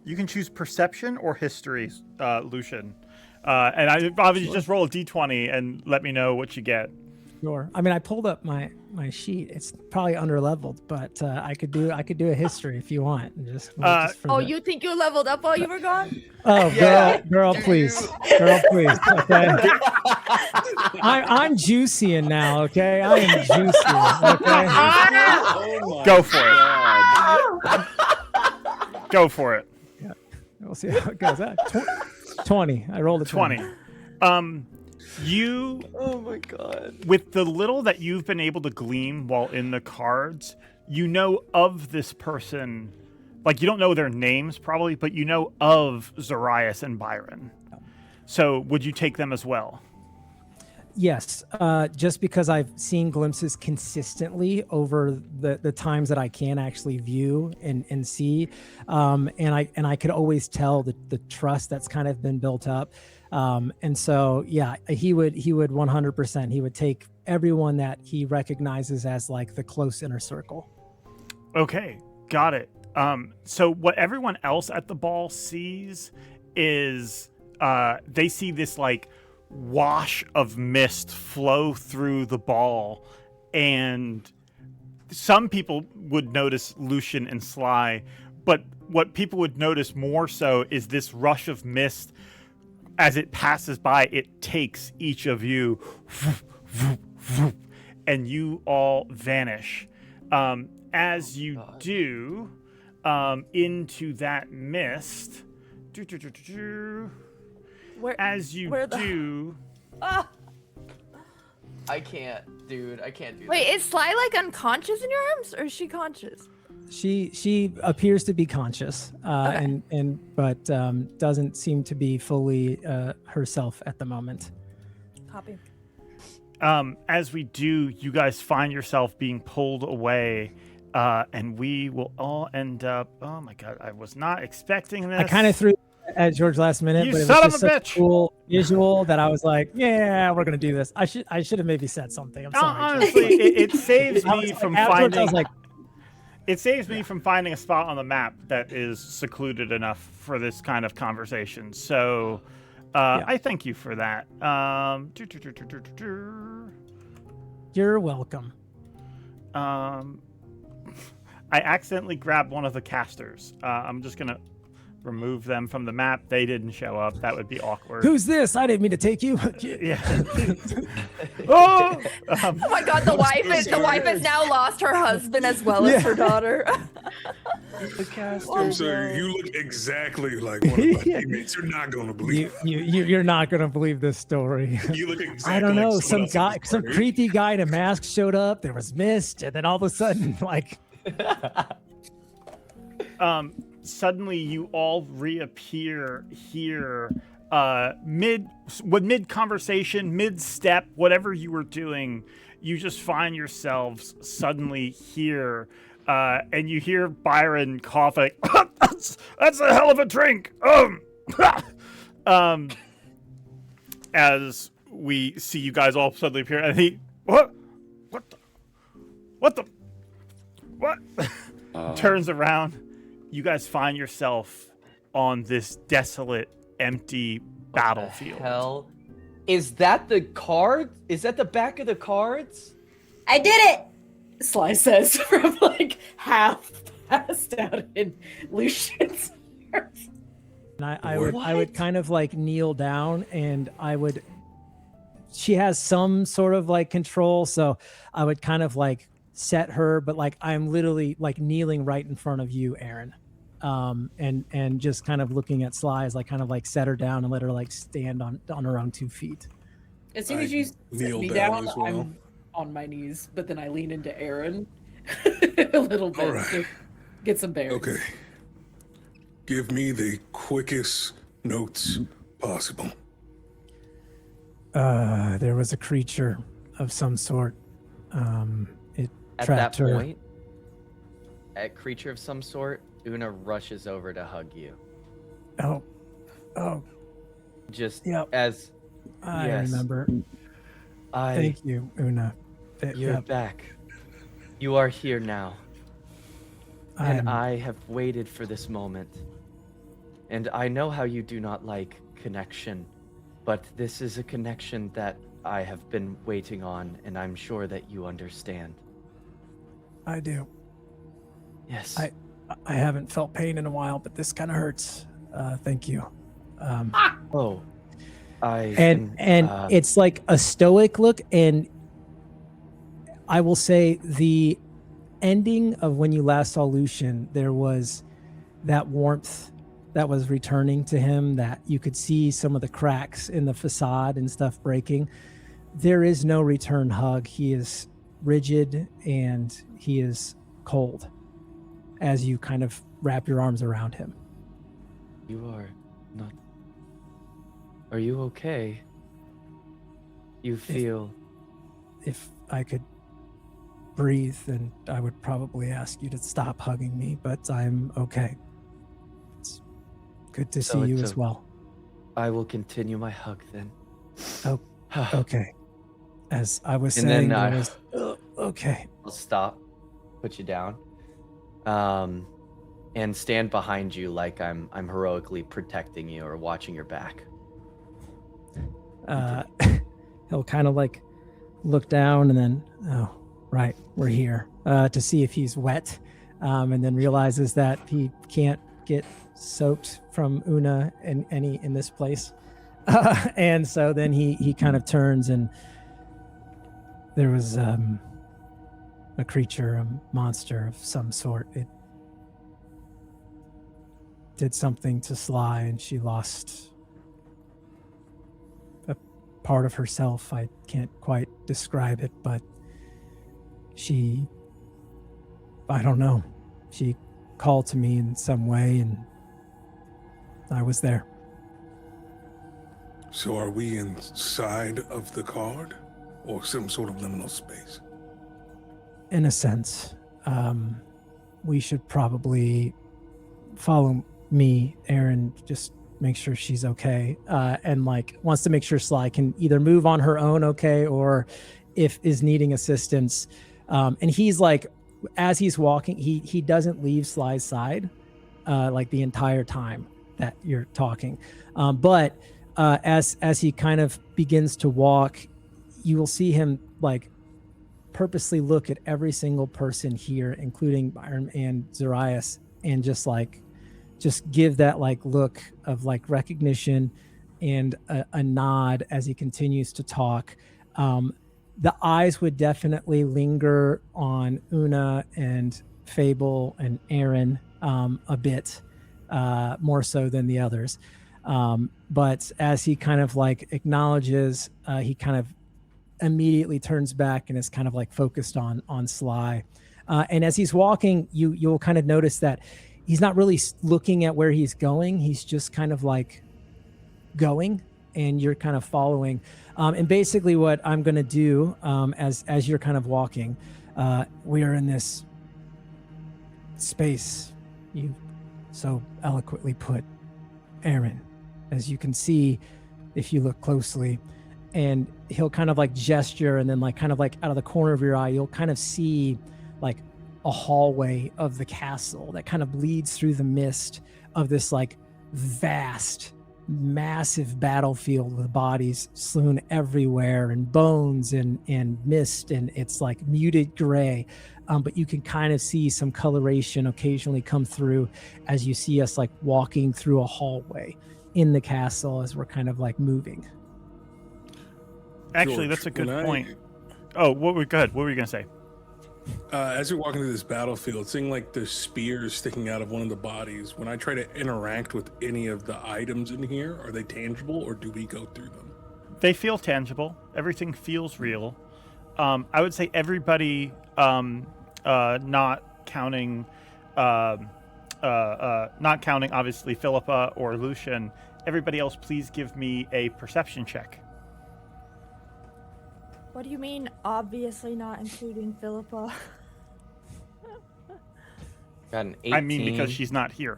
You can choose perception or history, Lucian. And I obviously just roll a d20 and let me know what you get. Sure. I mean, I pulled up my sheet. It's probably under leveled, but I could do a history if you want. And just for Oh, the- you think you leveled up while you were gone? Oh, Yeah. girl, please, girl, please. Okay. I'm juicing now. Okay, I am juicing. Okay. Oh my Go for God. it. Go for it. We'll see how it goes. 20. I rolled a 20. You, Oh my god. with the little that you've been able to glean while in the cards, you know of this person. Like, you don't know their names probably, but you know of Zoraius and Byron. So would you take them as well? Yes, just because I've seen glimpses consistently over the times that I can actually view and see, and I could always tell the trust that's kind of been built up, and so yeah, he would 100%. He would take everyone that he recognizes as like the close inner circle. Okay, got it. So what everyone else at the ball sees is they see this like wash of mist flow through the ball, and some people would notice Lucian and Sly, but what people would notice more so is this rush of mist. As it passes by, it takes each of you, and you all vanish. As you do, into that mist. As you do. I can't, dude. I can't do Wait, this. is Sly like unconscious in your arms, or is she conscious? She appears to be conscious, but doesn't seem to be fully herself at the moment. Copy. As we do, you guys find yourself being pulled away, and we will all end up. Oh my god, I was not expecting this. I kind of threw it at George last minute, You but it son was of just a such bitch. a cool visual that I was like, "Yeah, we're gonna do this." I should have maybe said something. I'm sorry. Honestly, it saves I was me like, from afterwards, finding. I was like, It saves me from finding a spot on the map that is secluded enough for this kind of conversation. So, I thank you for that. "You're welcome." I accidentally grabbed one of the casters. I'm just gonna remove them from the map. They didn't show up. That would be awkward. Who's this? I didn't mean to take you. Yeah. Oh! Oh my god, the wife has now lost her husband as well as her daughter. I'm sorry, you look exactly like one of my teammates. You're not gonna believe You're not gonna believe this story. You look exactly I don't know. like Some someone else's some party. creepy guy in a mask showed up. There was mist, and then all of a sudden, like, Suddenly you all reappear here, mid conversation, mid step, whatever you were doing, you just find yourselves suddenly here, and you hear Byron coughing. That's a hell of a drink. As we see you guys all suddenly appear, and he what turns around. You guys find yourself on this desolate, empty battlefield. Hell, is that the card? Is that the back of the cards? I did it! Sly says from like half passed out in Lucian's arms. and I would kind of like kneel down, and she has some sort of like control, so I would kind of like set her, but like I'm literally like kneeling right in front of you, Aaren, and just kind of looking at Sly as like kind of like set her down and let her like stand on her own 2 feet. As soon as you sit kneel me down down, as well. I'm on my knees, but then I lean into Aaren a little bit All right. to get some bearings. Okay. Give me the quickest notes possible. There was a creature of some sort. It At trapped that her. point, a creature of some sort, Una rushes over to hug you. Oh, Just Yep. as I yes, remember. Thank you, Una. You're Yep. back. You are here now. And I'm- I have waited for this moment. And I know how you do not like connection, but this is a connection that I have been waiting on, and I'm sure that you understand. I do. Yes. I haven't felt pain in a while, but this kind of hurts. Thank you. Oh. And it's like a stoic look, and I will say the ending of when you last saw Lucian, there was that warmth that was returning to him, that you could see some of the cracks in the facade and stuff breaking. There is no return hug. He is rigid and he is cold as you kind of wrap your arms around him. You are not. Are you okay? You feel. If I could breathe, then I would probably ask you to stop hugging me, but I'm okay. It's good to So see you it's as well. I will continue my hug then. Oh, okay. As I was And saying, then I was okay. I'll stop, put you down, and stand behind you like I'm heroically protecting you or watching your back. He'll kind of like look down and then, oh, right, we're here, to see if he's wet. and then realizes that he can't get soaked from Una in this place. And so then he kind of turns, and there was a creature, a monster of some sort. It did something to Sly, and she lost a part of herself. I can't quite describe it, but I don't know. She called to me in some way, and I was there. So are we inside of the card, or some sort of liminal space? In a sense, we should probably follow me. Aaren just make sure she's okay, and like wants to make sure Sly can either move on her own okay, or if is needing assistance. And he's like, as he's walking, he doesn't leave Sly's side like the entire time that you're talking, but as he kind of begins to walk, you will see him like purposely look at every single person here, including Byron and Zoraius, and just give that like look of like recognition and a nod as he continues to talk. The eyes would definitely linger on Una and Fable and Aaren a bit more so than the others. But as he kind of like acknowledges, he kind of immediately turns back and is kind of like focused on Sly. And as he's walking, you'll kind of notice that he's not really looking at where he's going. He's just kind of like going, and you're kind of following. And basically what I'm going to do as you're kind of walking, we are in this space you so eloquently put, Aaren, as you can see if you look closely. And he'll kind of like gesture, and then like kind of like out of the corner of your eye, you'll kind of see like a hallway of the castle that kind of bleeds through the mist of this like vast, massive battlefield with bodies strewn everywhere, and bones and mist, and it's like muted gray. But you can kind of see some coloration occasionally come through as you see us like walking through a hallway in the castle as we're kind of like moving. Actually, George, that's a good when point. Go ahead. What were you going to say? As you're walking through this battlefield, seeing like the spears sticking out of one of the bodies, when I try to interact with any of the items in here, are they tangible, or do we go through them? They feel tangible. Everything feels real. I would say everybody, not counting obviously Philippa or Lucian, everybody else, please give me a perception check. What do you mean, obviously not including Philippa? Got an 18. I mean, because she's not here.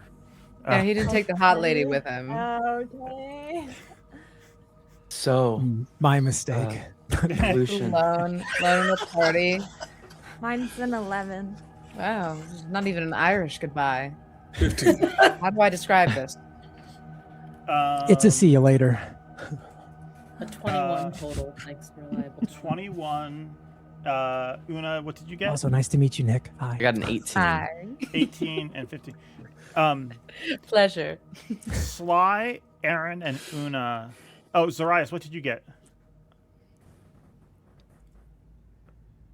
Yeah, he didn't take the hot lady with him. Okay. So, my mistake. Lucian. Alone at the party. Mine's an 11. Wow, not even an Irish goodbye. 15. How do I describe this? It's a see you later. A 21 total. Thanks, reliable. 21. Una, what did you get? Also, nice to meet you, Nick. Hi. I got an 18. Hi. 18 and 15. Pleasure. Sly, Aaren, and Una. Oh, Zoraius, what did you get?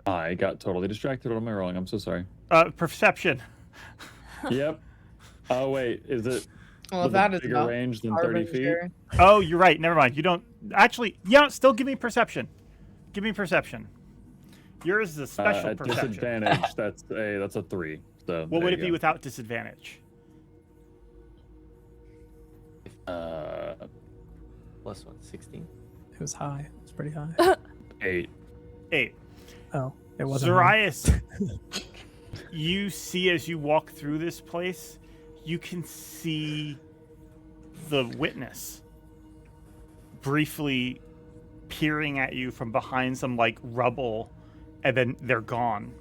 I got totally distracted. What am I rolling? I'm so sorry. Perception. Yep. Oh, wait. Is it Well, that is bigger not range than 30 feet? Oh, you're right. Never mind. You don't... Actually, yeah, still give me perception. Give me perception. Yours is a special at perception. Disadvantage, that's a 3. So What would it be without disadvantage? Plus 1, 16. It was high. It was pretty high. 8. 8. Oh, it wasn't high. Zoraius, you see as you walk through this place, you can see the witness briefly peering at you from behind some like rubble, and then they're gone.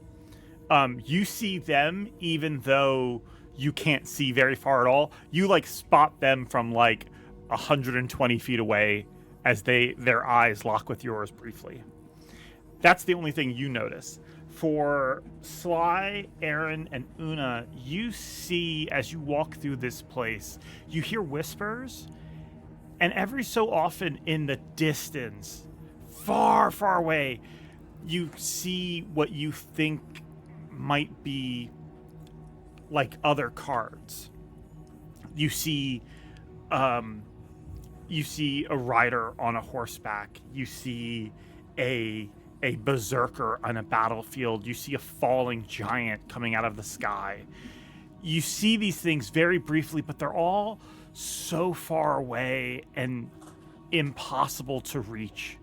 You see them even though you can't see very far at all. You like spot them from like 120 feet away as their eyes lock with yours briefly. That's the only thing you notice. For Sly, Aaren, and Una, you see as you walk through this place, you hear whispers, and every so often in the distance, far, far away, you see what you think might be like other cards. You see a rider on a horseback. You see a berserker on a battlefield. You see a falling giant coming out of the sky. You see these things very briefly, but they're all so far away and impossible to reach.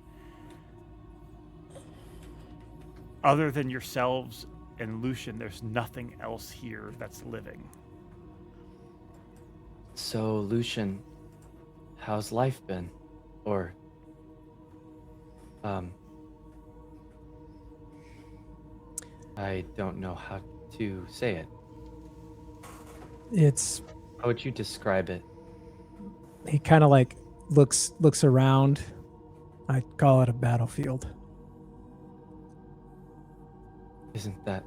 Other than yourselves and Lucian, there's nothing else here that's living. So, Lucian, how's life been? Or, I don't know how to say it. It's... How would you describe it? He kind of like looks around. I call it a battlefield. Isn't that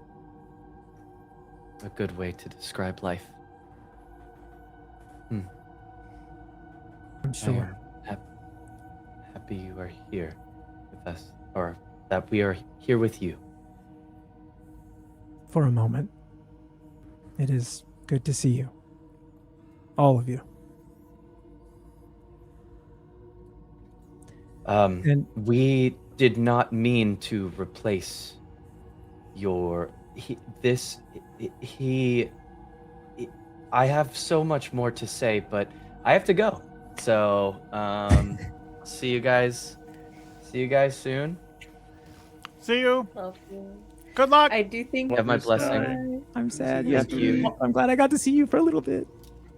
a good way to describe life? I'm I sure. am happy you are here with us, or that we are here with you. For a moment. It is good to see you. All of you. And we did not mean to replace your... I have so much more to say, but I have to go. So, see you guys soon. See you. Love you. Good luck. I do think Have my blessing. I'm sad. Thank you. I'm glad I got to see you for a little bit.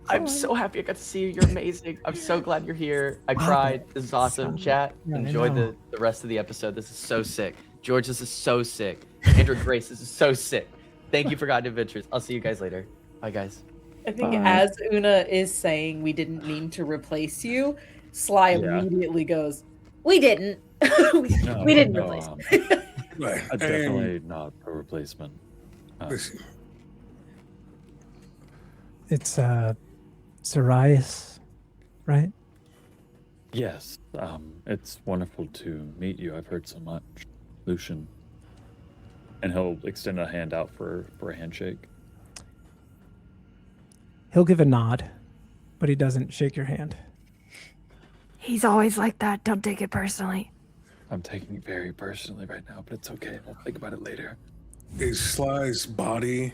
I'm so happy I got to see you. You're amazing. I'm so glad you're here. I cried. This is awesome. Chat, Yeah, I enjoy know. the rest of the episode. This is so sick. George, this is so sick. Andrew Grace, this is so sick. Thank you for Forgotten Adventures. I'll see you guys later. Bye, guys. I think as Una is saying we didn't mean to replace you, Sly immediately goes, "We didn't. we didn't replace you." Definitely not a replacement. Listen, It's Zoraius, right? Yes, it's wonderful to meet you. I've heard so much, Lucian. And he'll extend a hand out for a handshake. He'll give a nod, but he doesn't shake your hand. He's always like that. Don't take it personally. I'm taking it very personally right now, but it's okay. I'll think about it later. is Sly's body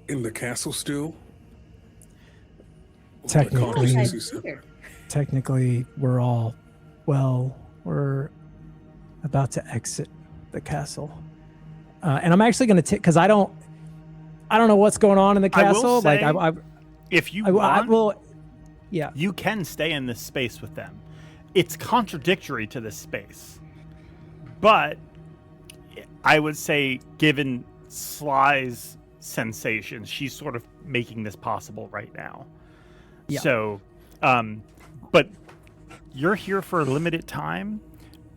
in the castle still? Technically, we're about to exit the castle, and I'm actually going to take, because I don't know what's going on in the castle. If you want, you can stay in this space with them. It's contradictory to this space, but I would say, given Sly's sensations, she's sort of making this possible right now. Yeah. So, but you're here for a limited time.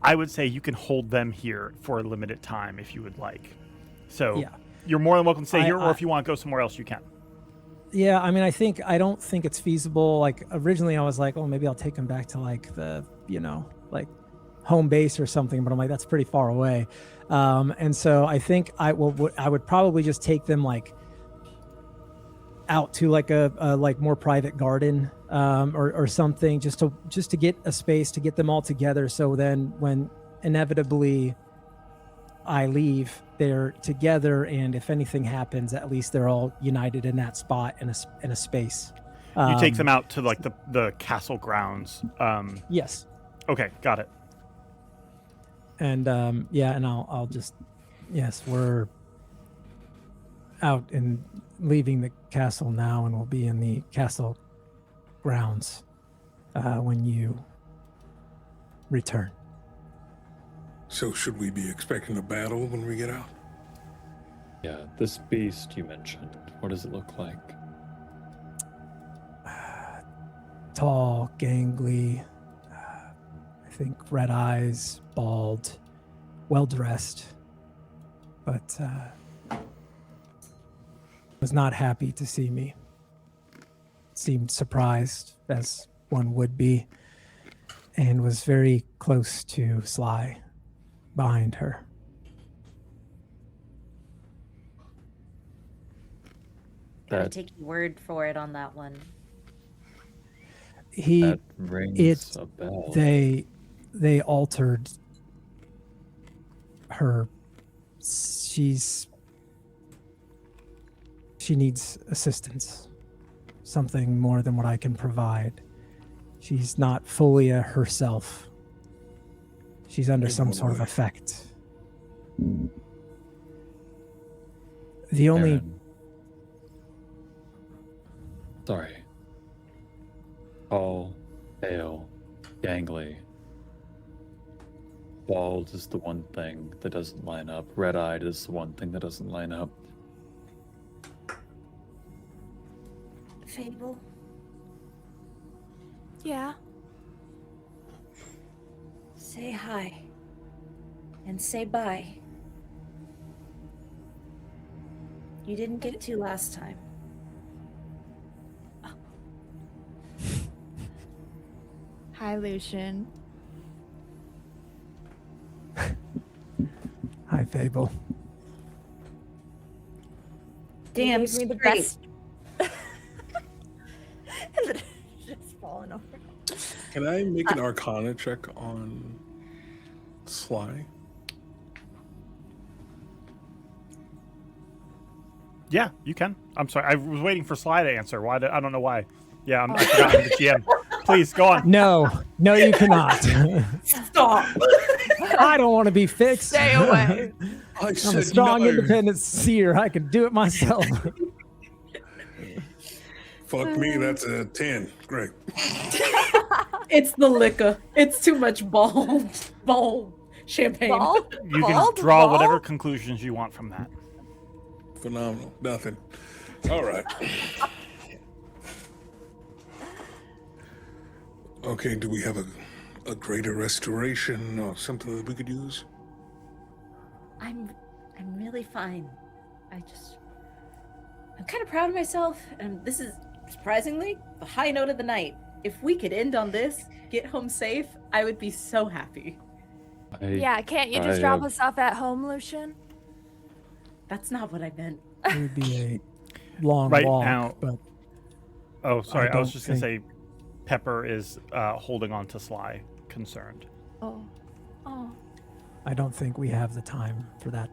I would say you can hold them here for a limited time if you would like. So you're more than welcome to stay here, or if you want to go somewhere else, you can. Yeah, I mean, I don't think it's feasible. Like, originally I was like, oh, maybe I'll take him back to like the, like home base or something, but I'm like, that's pretty far away. And so I think I would probably just take them like out to like a like more private garden, or something, just to get a space to get them all together. So then when inevitably I leave, they're together, and if anything happens, at least they're all united in that spot in a space. You take them out to like the castle grounds. Yes. Okay, got it. And and I'll just, yes, we're out and leaving the castle now, and we'll be in the castle grounds when you return. So should we be expecting a battle when we get out? Yeah, this beast you mentioned, what does it look like? Tall, gangly, I think red eyes, bald, well-dressed, but was not happy to see me. Seemed surprised, as one would be, and was very close to Sly, behind her. Gotta take your word for it on that one. That rings a bell. They altered her. She needs assistance, something more than what I can provide. She's not fully herself. She's under some sort of effect. The only... Aaren. Sorry. Tall, pale, gangly. Bald is the one thing that doesn't line up. Red-eyed is the one thing that doesn't line up. Fable? Yeah? Say hi. And say bye. You didn't get to last time. Hi, Lucian. Hi, Fable. Damn, me the straight. best. Just falling over. Can I make an Arcana check on Sly? Yeah, you can. I'm sorry. I was waiting for Sly to answer. Why? I don't know why. Yeah, I forgot I'm the GM. Please, go on. No, you cannot. Stop. I don't want to be fixed. Stay away. I'm a strong, independent seer. I can do it myself. Fuck me, that's a 10. Great. It's the liquor. It's too much bald champagne. You can draw whatever conclusions you want from that. Phenomenal. Nothing. All right. Okay, do we have a greater restoration or something that we could use? I'm really fine. I'm kind of proud of myself, and this is surprisingly the high note of the night. If we could end on this, get home safe, I would be so happy. Yeah, can't you just drop us off at home, Lucian? That's not what I meant. It would be a long Right walk, now- but Oh, sorry. I was don't just going to say Pepper is holding on to Sly, concerned. Oh. I don't think we have the time for that.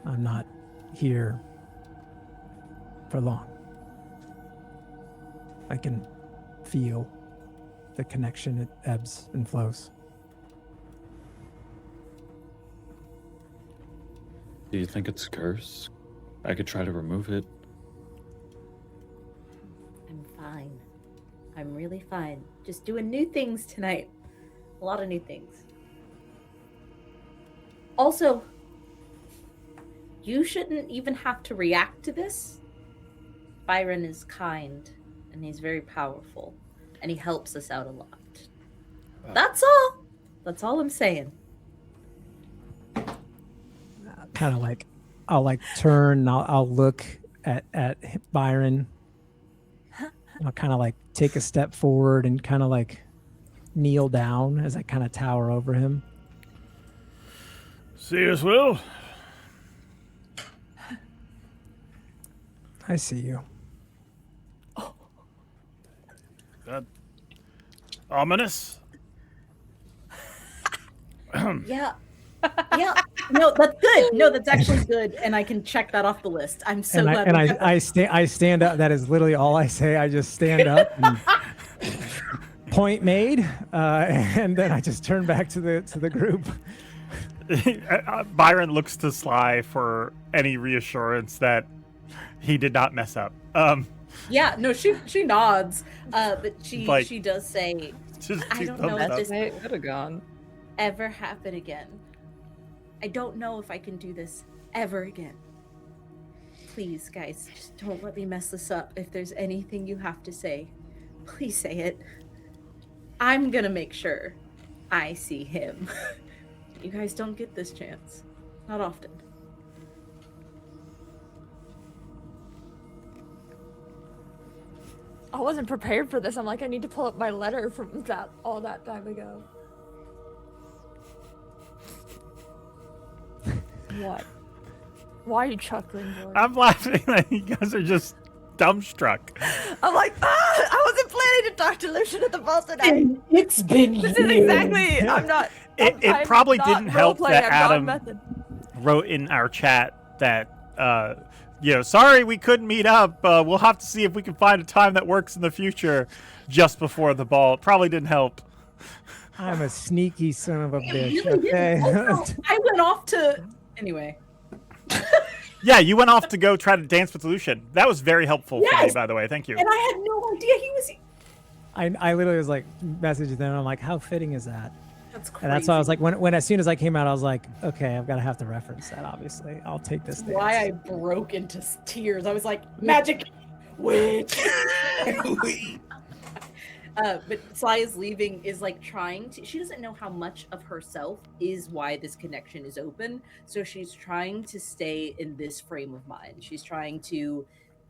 I'm not here for long. I can feel the connection. It ebbs and flows. Do you think it's a curse? I could try to remove it. I'm fine. I'm really fine. Just doing new things tonight. A lot of new things. Also, you shouldn't even have to react to this. Byron is kind, and he's very powerful, and he helps us out a lot. That's all. That's all I'm saying. Kind of like, I'll like turn, and I'll look at Byron. I'll kind of like take a step forward and kind of like kneel down as I kind of tower over him. See us, Will. I see you. That ominous. Yeah. Yeah. No, that's good. No, that's actually good, and I can check that off the list. I'm so glad. I stand up. That is literally all I say. I just stand up. And point made, and then I just turn back to the group. Byron looks to Sly for any reassurance that he did not mess up. Yeah, no, she nods, but she does say, I don't know if this could have gone. ever happen again. I don't know if I can do this ever again. Please, guys, just don't let me mess this up. If there's anything you have to say, please say it. I'm gonna make sure I see him. You guys don't get this chance. Not often. I wasn't prepared for this. I'm like, I need to pull up my letter from all that time ago. What? Why are you chuckling, George? I'm laughing that you guys are just dumbstruck. I'm like, I wasn't planning to talk to Lucian at the ball tonight. It's been This years. is exactly. I'm not. It probably not didn't help role-playing, that I'm Adam non-method. wrote in our chat that, sorry we couldn't meet up. We'll have to see if we can find a time that works in the future just before the ball. It probably didn't help. I'm a sneaky son of a bitch. Really Okay. didn't. Also, I went off to anyway. Yeah, you went off to go try to dance with Lucian. That was very helpful for me, Yes! by the way. Thank you. And I had no idea he was. I literally was like messaging them. I'm like, how fitting is that? That's crazy. And that's why I was like, when as soon as I came out, I was like, okay, I've got to have to reference that. Obviously, I'll take this. Dance. Why I broke into tears. I was like, magic witch. But Sly is leaving, is like trying to, she doesn't know how much of herself is why this connection is open. So she's trying to stay in this frame of mind. She's trying to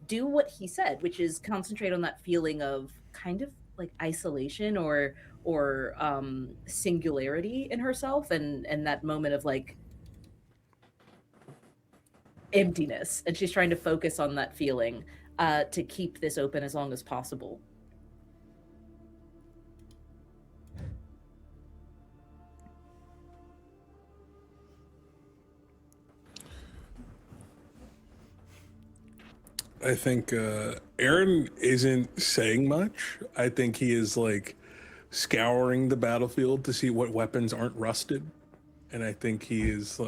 do what he said, which is concentrate on that feeling of kind of like isolation or singularity in herself and that moment of like emptiness. And she's trying to focus on that feeling to keep this open as long as possible. I think Aaren isn't saying much. I think he is like scouring the battlefield to see what weapons aren't rusted. And I think he is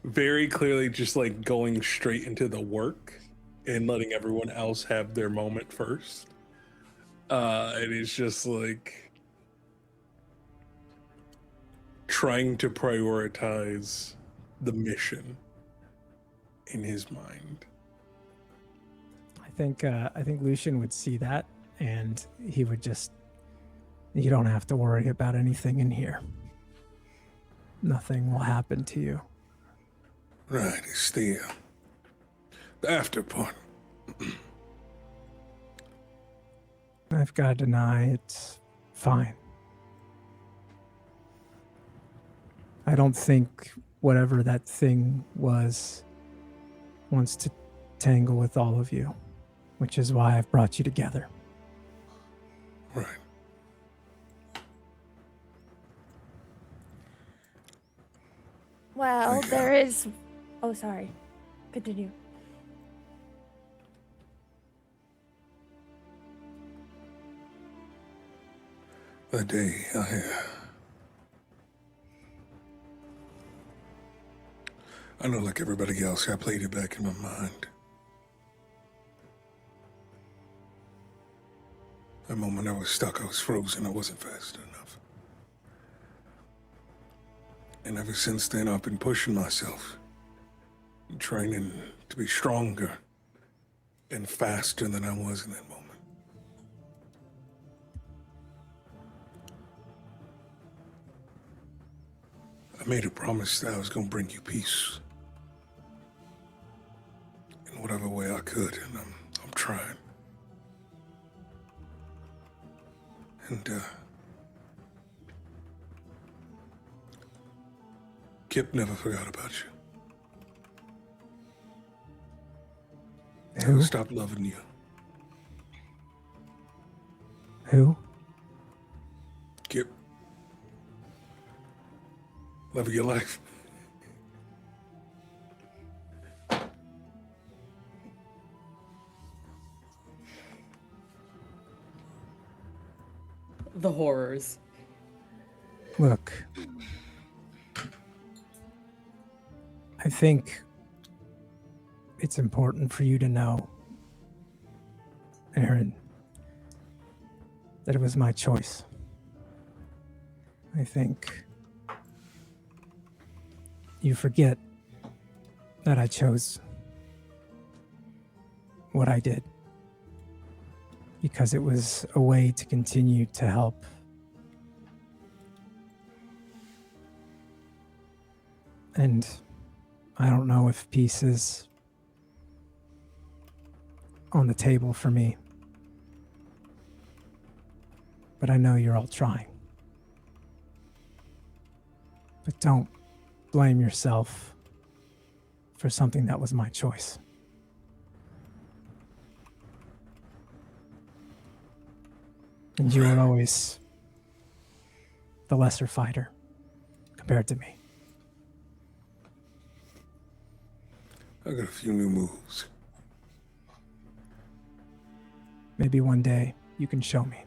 very clearly just like going straight into the work and letting everyone else have their moment first. And it's just like trying to prioritize the mission in his mind. I think Lucian would see that, and he would just. You don't have to worry about anything in here. Nothing will happen to you. Right, it's the after part. I've got to deny it's fine. I don't think whatever that thing was wants to tangle with all of you, which is why I've brought you together. Right. Well, there is. Oh, sorry. Continue. The day I know, like everybody else, I played it back in my mind. That moment I was stuck, I was frozen, I wasn't fast enough. And ever since then, I've been pushing myself, training to be stronger and faster than I was in that moment. I made a promise that I was going to bring you peace in whatever way I could, and I'm trying. And Kip never forgot about you. Who? Never stopped loving you. Who? Kip. Love of your life. The horrors. Look, I think it's important for you to know, Aaren, that it was my choice. I think you forget that I chose what I did because it was a way to continue to help. And I don't know if peace is on the table for me, but I know you're all trying. But don't blame yourself for something that was my choice. And you were always the lesser fighter compared to me. I got a few new moves. Maybe one day you can show me.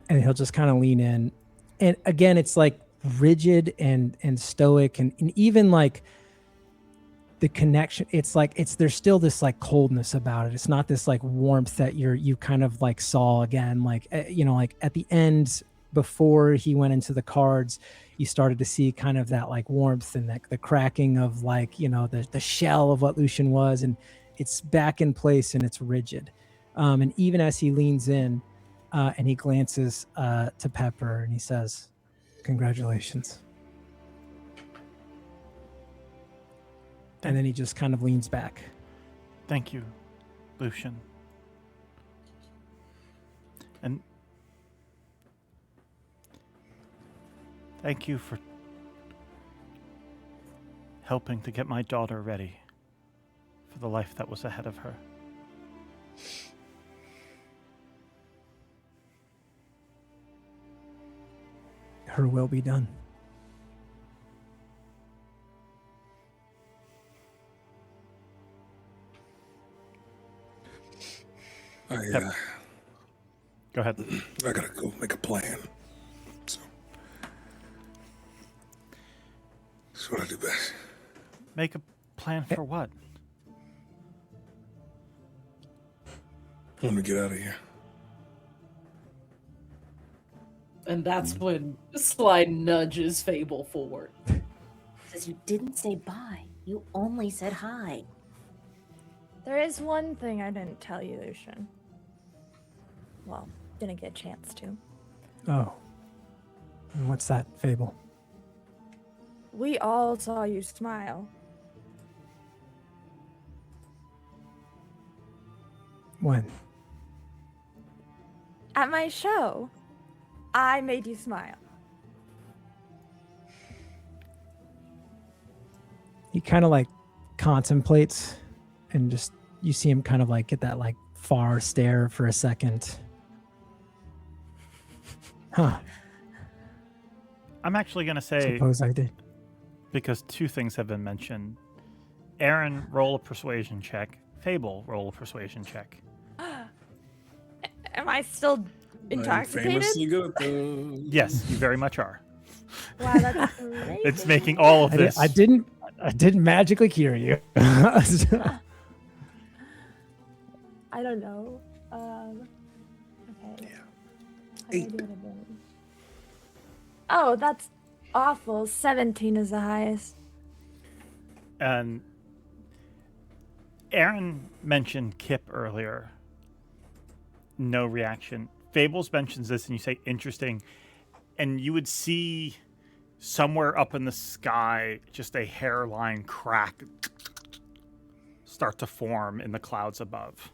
And he'll just kind of lean in. And again, it's like rigid and stoic and even like the connection. It's like there's still this like coldness about it. It's not this like warmth that you kind of like saw again. Like, like at the end before he went into the cards, you started to see kind of that like warmth and the cracking of like, the shell of what Lucian was, and it's back in place and it's rigid. And even as he leans in and he glances to Pepper and he says, "Congratulations." And then he just kind of leans back. Thank you, Lucian. And thank you for helping to get my daughter ready for the life that was ahead of her. Her will be done. Go ahead. I gotta go make a plan. So, that's what I do best. Make a plan for what? I want to get out of here. And that's when Sly nudges Fable forward. Says, "You didn't say bye. You only said hi." There is one thing I didn't tell you, Lucian. Well, didn't get a chance to. Oh. And what's that, Fable? We all saw you smile. When? At my show, I made you smile. He kind of like contemplates and just, you see him kind of like get that like far stare for a second. Huh. I'm actually going to say... Suppose I did. Because two things have been mentioned. Aaren, roll a persuasion check. Fable, roll a persuasion check. Am I still intoxicated? Famously good at those. Yes, you very much are. Wow, that's amazing. It's making all of this. I didn't magically cure you. I don't know. Okay. How do I do it again? Oh, that's awful. 17 is the highest. And Aaren mentioned Kip earlier. No reaction. Fables mentions this and you say interesting. And you would see somewhere up in the sky just a hairline crack start to form in the clouds above.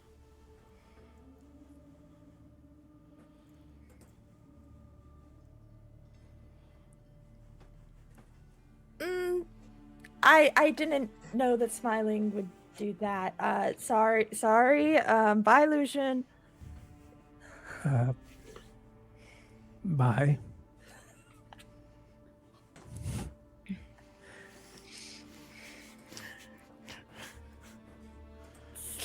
I didn't know that smiling would do that. Sorry. Bye, Lucian. Bye.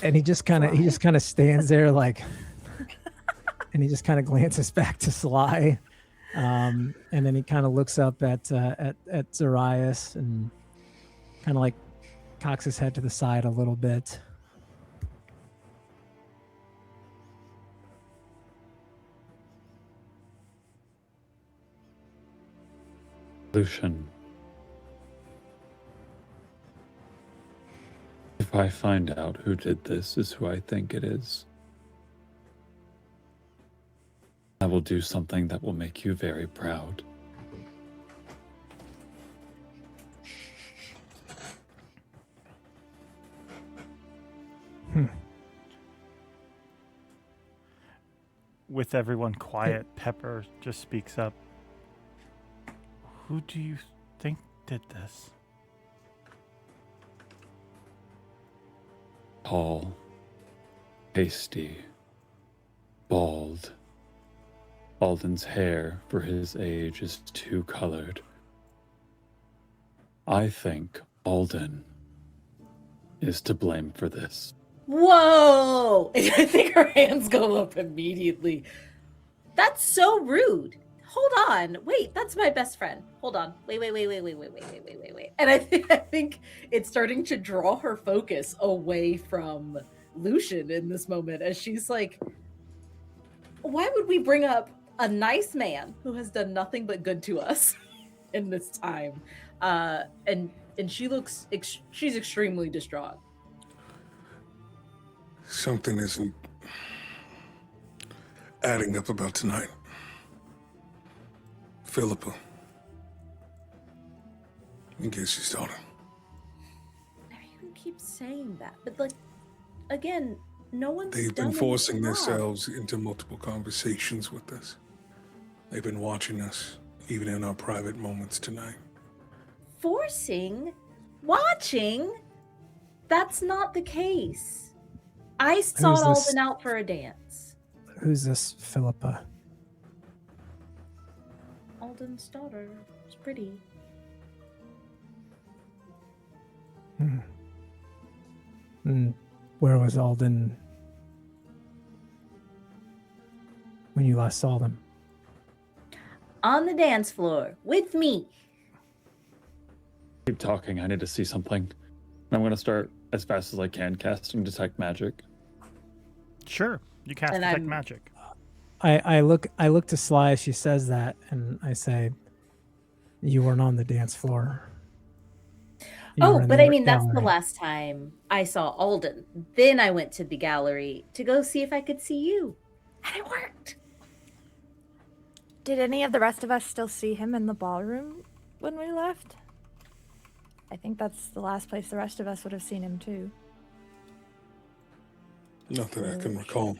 And he just kind of stands there like, and he just kind of glances back to Sly, and then he kind of looks up at Zoraius and kind of like cocks his head to the side a little bit. Lucian, if I find out who did this is who I think it is, I will do something that will make you very proud. with everyone quiet, Pepper just speaks up. Who do you think did this? Tall, pasty, bald. Alden's hair, for his age, is too colored. I think Alden is to blame for this. Whoa! I think her hands go up immediately. That's so rude. Hold on. Wait, that's my best friend. Hold on. Wait. And I think it's starting to draw her focus away from Lucian in this moment as she's like, why would we bring up a nice man who has done nothing but good to us in this time? And she looks, she's extremely distraught. Something isn't adding up about tonight. Philippa. In case she's daughter. You keep saying that, but like, again, no one's They've done been forcing anything wrong. themselves into multiple conversations with us. They've been watching us, even in our private moments tonight. Forcing? Watching? That's not the case. I sought Alden out for a dance. Who's this Philippa? Alden's daughter. It's pretty. Where was Alden when you last saw them? On the dance floor with me. Keep talking. I need to see something. I'm going to start as fast as I can casting Detect Magic. Sure, you cast Detect Magic. I look to Sly as she says that, and I say, "You weren't on the dance floor." But I mean, that's the last time I saw Alden. Then I went to the gallery to go see if I could see you, and it worked. Did any of the rest of us still see him in the ballroom when we left? I think that's the last place the rest of us would have seen him too. Not that I can recall.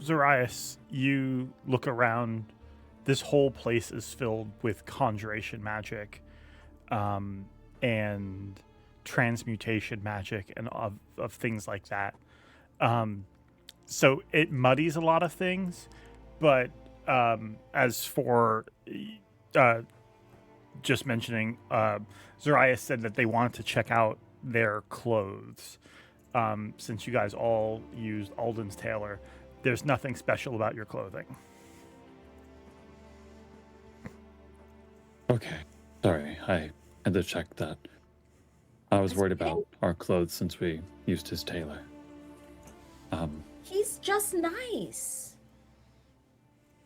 Zoraius, you look around. This whole place is filled with conjuration magic, and transmutation magic, and of things like that. So it muddies a lot of things, but as for just mentioning, Zoraius said that they wanted to check out their clothes. Since you guys all used Alden's tailor, there's nothing special about your clothing. Okay. Sorry, I had to check that. I was worried about our clothes since we used his tailor. He's just nice.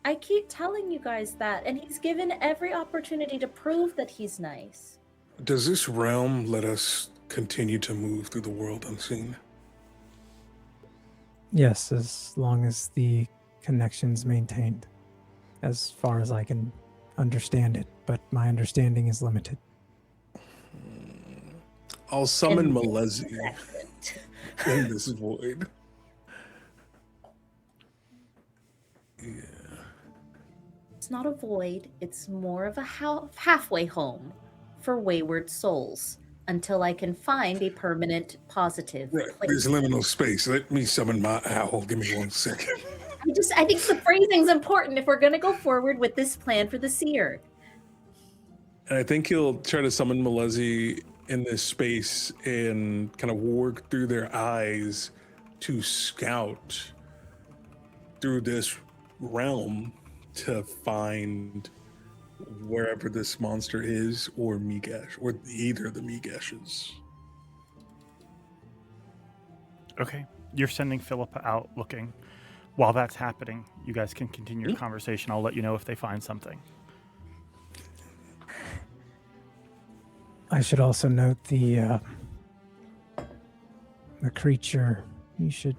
I keep telling you guys that, and he's given every opportunity to prove that he's nice. Does this realm let us continue to move through the world unseen? Yes, as long as the connection's maintained, as far as I can understand it, but my understanding is limited. I'll summon MaeLeFay in this void. Yeah. It's not a void, it's more of a halfway home for wayward souls until I can find a permanent positive Right, place. there's liminal space. Let me summon my owl. Give me 1 second. I think the phrasing's important if we're going to go forward with this plan for the Seer. And I think he'll try to summon MaeLeFay in this space and kind of work through their eyes to scout through this realm to find wherever this monster is, or Migash, or either of the Migashes. Okay, you're sending Philippa out looking. While that's happening, you guys can continue your conversation. I'll let you know if they find something. I should also note the creature. You should,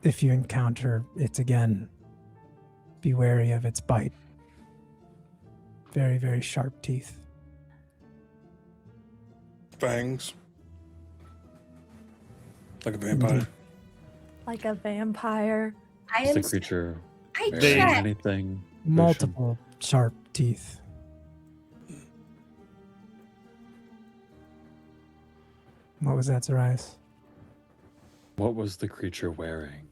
if you encounter it again, be wary of its bite. Very, very sharp teeth. fangs. Like a vampire. Like a vampire. Is the creature I wearing checked. anything? Multiple sharp teeth. What was that, Zoraius? What was the creature wearing?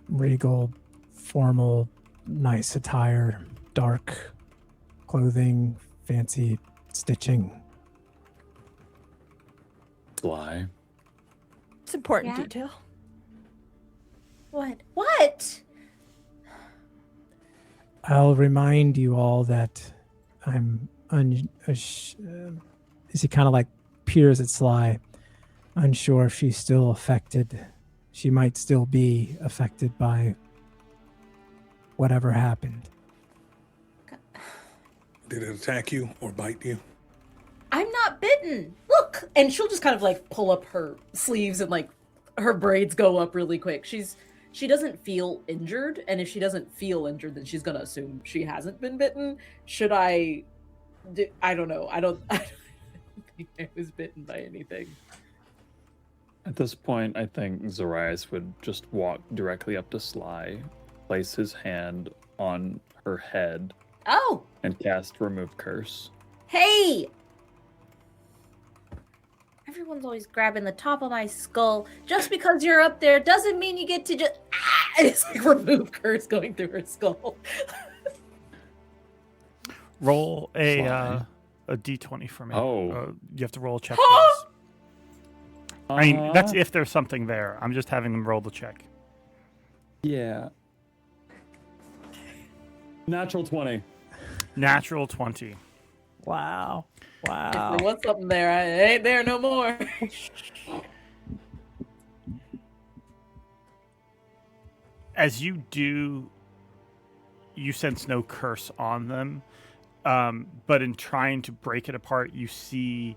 Regal, formal, nice attire, dark clothing, fancy stitching. Sly. It's important Yeah. detail. What? I'll remind you all that I'm as he kind of like peers at Sly, unsure if she's still affected. She might still be affected by whatever happened. Did it attack you or bite you? I'm not bitten. Look, and she'll just kind of like pull up her sleeves and like her braids go up really quick. She doesn't feel injured, and if she doesn't feel injured, then she's gonna assume she hasn't been bitten. Should I? I don't know. I don't think I was bitten by anything. At this point, I think Zoraius would just walk directly up to Sly, place his hand on her head, Oh, and cast Remove Curse. hey! Everyone's always grabbing the top of my skull. Just because you're up there doesn't mean you get to just. Ah! It's like remove curse going through her skull. Roll a Sly. d20 for me. Oh. You have to roll a check. Huh? First. I mean, that's if there's something there. I'm just having them roll the check. Yeah. Natural 20. Natural 20. Wow. If Wow. there was something there, I ain't there no more. As you do, you sense no curse on them. But in trying to break it apart, you see,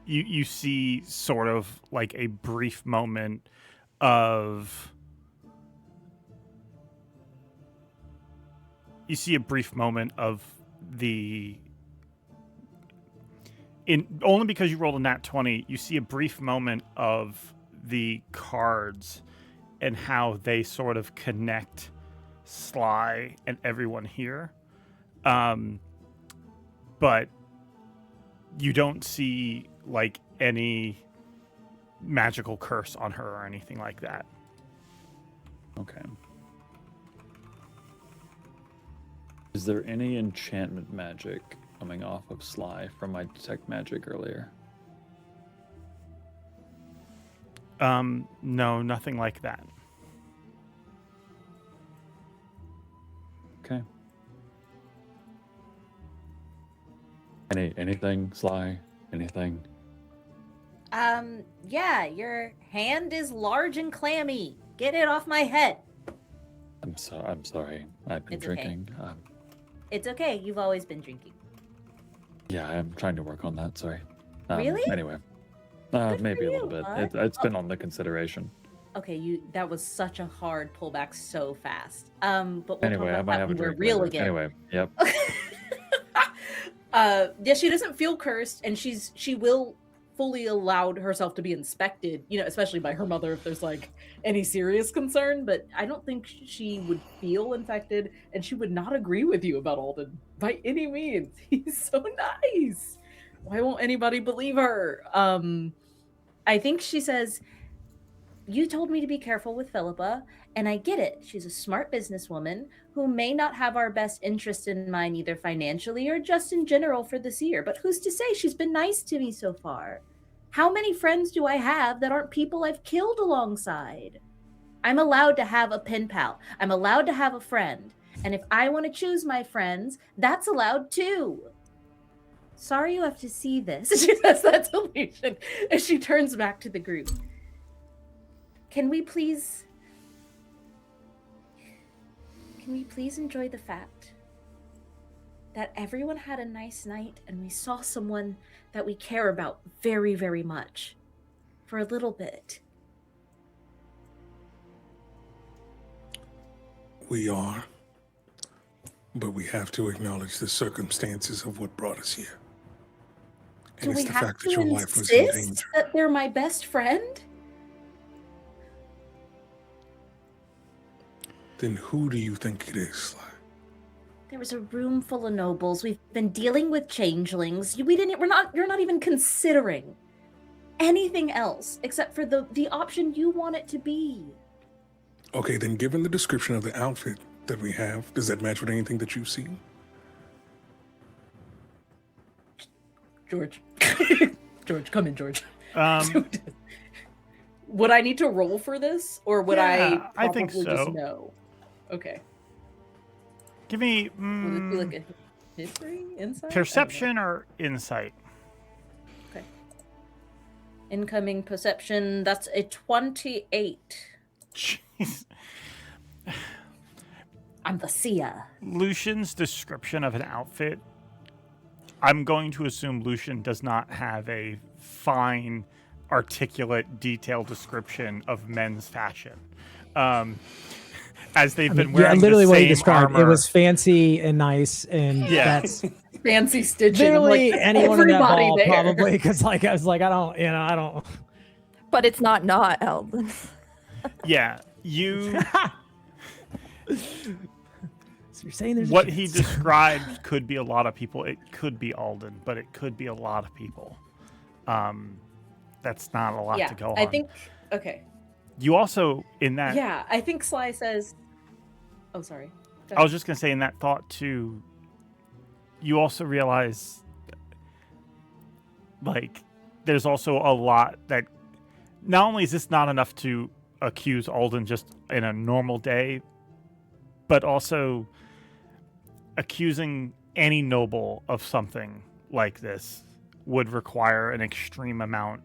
you see sort of like a brief moment of. You see a brief moment of only because you rolled a nat 20, you see a brief moment of the cards and how they sort of connect Sly and everyone here. But you don't see like any magical curse on her or anything like that. Okay. Is there any enchantment magic coming off of Sly from my detect magic earlier? No, nothing like that. Okay. Anything, Sly? Anything? Yeah, your hand is large and clammy. Get it off my head. I'm sorry. I've been It's okay. drinking. It's okay. You've always been drinking. Yeah, I'm trying to work on that. Sorry. Really? Anyway, Good maybe for a little you, bit. bud. It's been on the consideration. Okay, that was such a hard pullback so fast. But we'll Anyway, I talk might about have that a when we're drink real later. again. Anyway, yep. Yeah, she doesn't feel cursed, and she will fully allowed herself to be inspected, especially by her mother if there's like any serious concern, but I don't think she would feel infected, and she would not agree with you about Alden by any means. He's so nice. Why won't anybody believe her? I think she says, you told me to be careful with Philippa, and I get it. She's a smart businesswoman who may not have our best interest in mind either financially or just in general for this year, but who's to say? She's been nice to me so far. How many friends do I have that aren't people I've killed alongside? I'm allowed to have a pen pal. I'm allowed to have a friend. And if I want to choose my friends, that's allowed too. Sorry you have to see this. She says that to Legion as she turns back to the group. Can we please enjoy the fact that everyone had a nice night and we saw someone that we care about very, very much for a little bit? We are. But we have to acknowledge the circumstances of what brought us here. Do And we it's the have fact to that your life was in insist danger. that they're my best friend? Then who do you think it is, Sly? There was a room full of nobles. We've been dealing with changelings. You're not even considering anything else except for the option you want it to be. Okay, then given the description of the outfit that we have, does that match with anything that you've seen? George. George, come in, George. Would I need to roll for this, or would I I think probably so. just know? Okay. Give me Would it be like a history, insight? perception or insight. Okay. Incoming perception, that's a 28. Jeez. I'm the Seer. Lucian's description of an outfit, I'm going to assume Lucian does not have a fine, articulate, detailed description of men's fashion. As they've been wearing literally the what he same described. armor. It was fancy and nice, and that's fancy stitching. literally Like, anyone in that everybody ball there. probably, because I was like, I don't. But it's not Eldon. Yeah, you. So you're saying there's what a he chance. described could be a lot of people. It could be Alden, but it could be a lot of people. That's not a lot Yeah, to go on. I think. Okay. You also in that. Yeah, I think Sly says. Oh, sorry. Go I was ahead. just gonna say in that thought too. You also realize, like, there's also a lot that. Not only is this not enough to accuse Alden just in a normal day, but also accusing any noble of something like this would require an extreme amount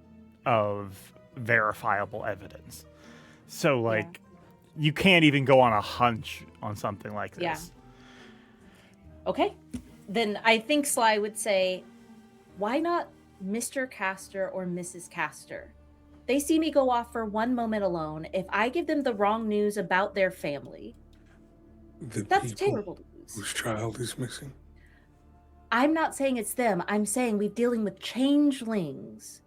of verifiable evidence. So, like, you can't even go on a hunch on something like this. Yeah. Okay. Then I think Sly would say, why not Mr. Castor or Mrs. Castor? They see me go off for one moment alone. If I give them the wrong news about their family, that's terrible to lose. Whose child is missing? I'm not saying it's them. I'm saying we're dealing with changelings.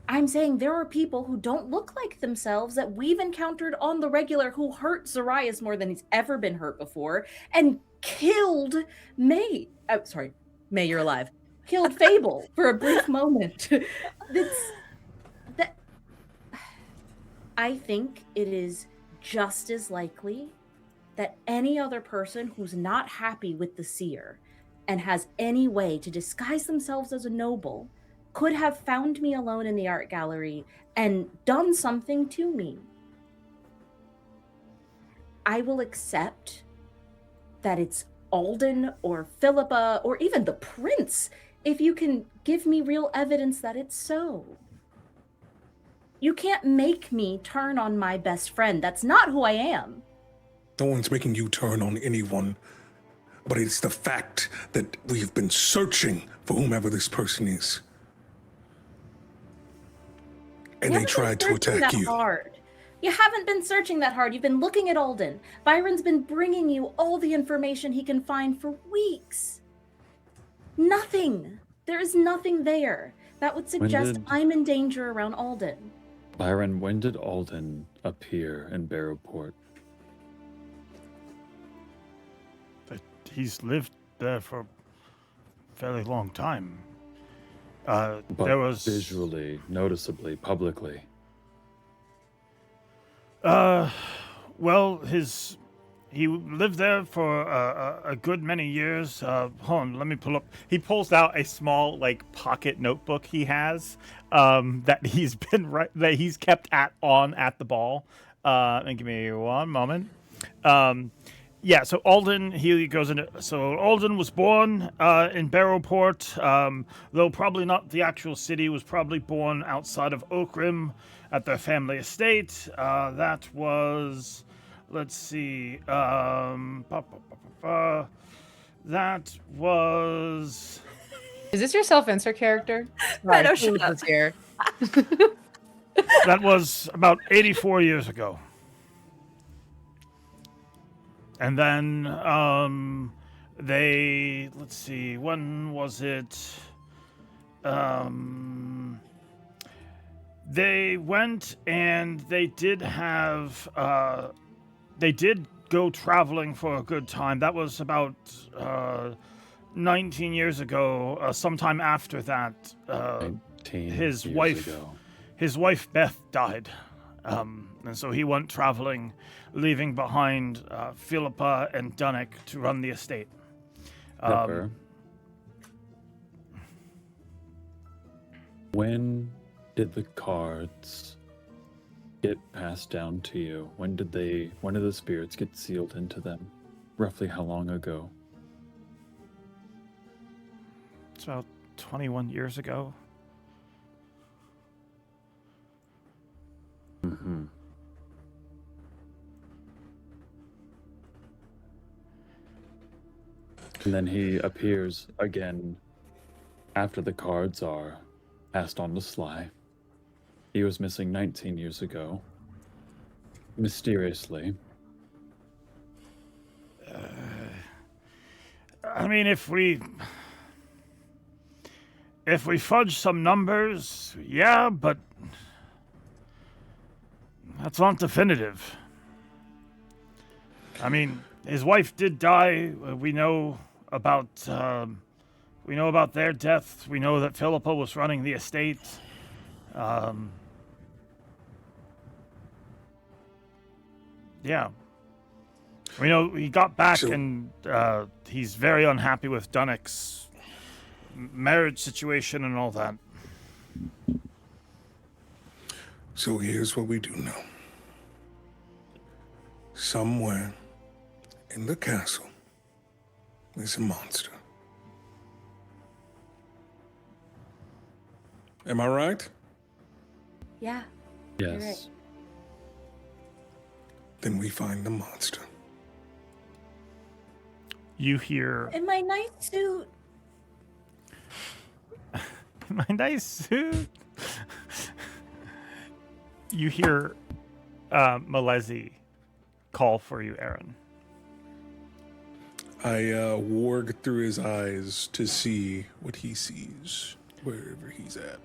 I'm saying there are people who don't look like themselves that we've encountered on the regular who hurt Zoraius more than he's ever been hurt before and killed May. Oh, sorry, May, you're alive. Killed Fable for a brief moment. I think it is just as likely that any other person who's not happy with the Seer and has any way to disguise themselves as a noble could have found me alone in the art gallery and done something to me. I will accept that it's Alden or Philippa or even the prince if you can give me real evidence that it's so. You can't make me turn on my best friend. That's not who I am. No one's making you turn on anyone, but it's the fact that we've been searching for whomever this person is. And they tried to attack you. Hard. You haven't been searching that hard. You've been looking at Alden. Byron's been bringing you all the information he can find for weeks. Nothing. There is nothing there. That would suggest I'm in danger around Alden. Byron, when did Alden appear in Barrowport? He's lived there for a fairly long time. But there was visually, noticeably, publicly. Well, he lived there for a good many years. Hold on, let me pull up. He pulls out a small, like, pocket notebook he has that he's kept at the ball. And give me one moment. Yeah, so Alden, he goes into. So Alden was born in Barrowport, though probably not the actual city. Was probably born outside of Oakrim at their family estate. That was, let's see, that was. Is this your self-insert character? I know, Right, shut up. here. That was about 84 years ago. And then let's see, when was it? They went and they did go traveling for a good time. That was about 19 years ago. Sometime after that, 19 his years wife, ago. his wife Beth died, and so he went traveling, leaving behind Philippa and Dunnick to run the estate. Pepper. When did the cards get passed down to you? When did the spirits get sealed into them? Roughly how long ago? It's about 21 years ago. Mm-hmm. And then he appears again after the cards are passed on to Sly. He was missing 19 years ago. Mysteriously. I mean, if we fudge some numbers, yeah, but that's not definitive. I mean, his wife did die. We know about their deaths. We know that Philippa was running the estate. Yeah. We know he got back and he's very unhappy with Dunnick's marriage situation and all that. So here's what we do know. Somewhere in the castle is a monster. Am I right? Yeah. Yes. You're right. Then we find the monster. You hear... In my nice suit. My nice suit. You hear MaeLeFay call for you, Aaren. I warg through his eyes to see what he sees, wherever he's at.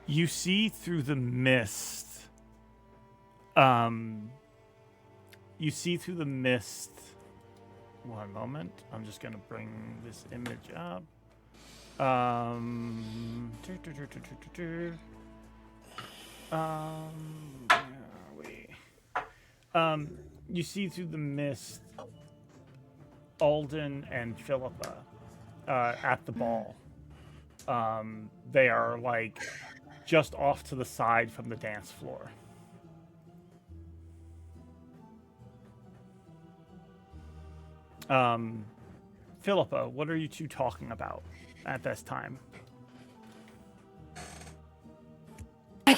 You see through the mist. You see through the mist. One moment. I'm just gonna bring this image up. Where are we? You see through the mist Alden and Philippa at the ball. They are like just off to the side from the dance floor. Philippa, what are you two talking about at this time? I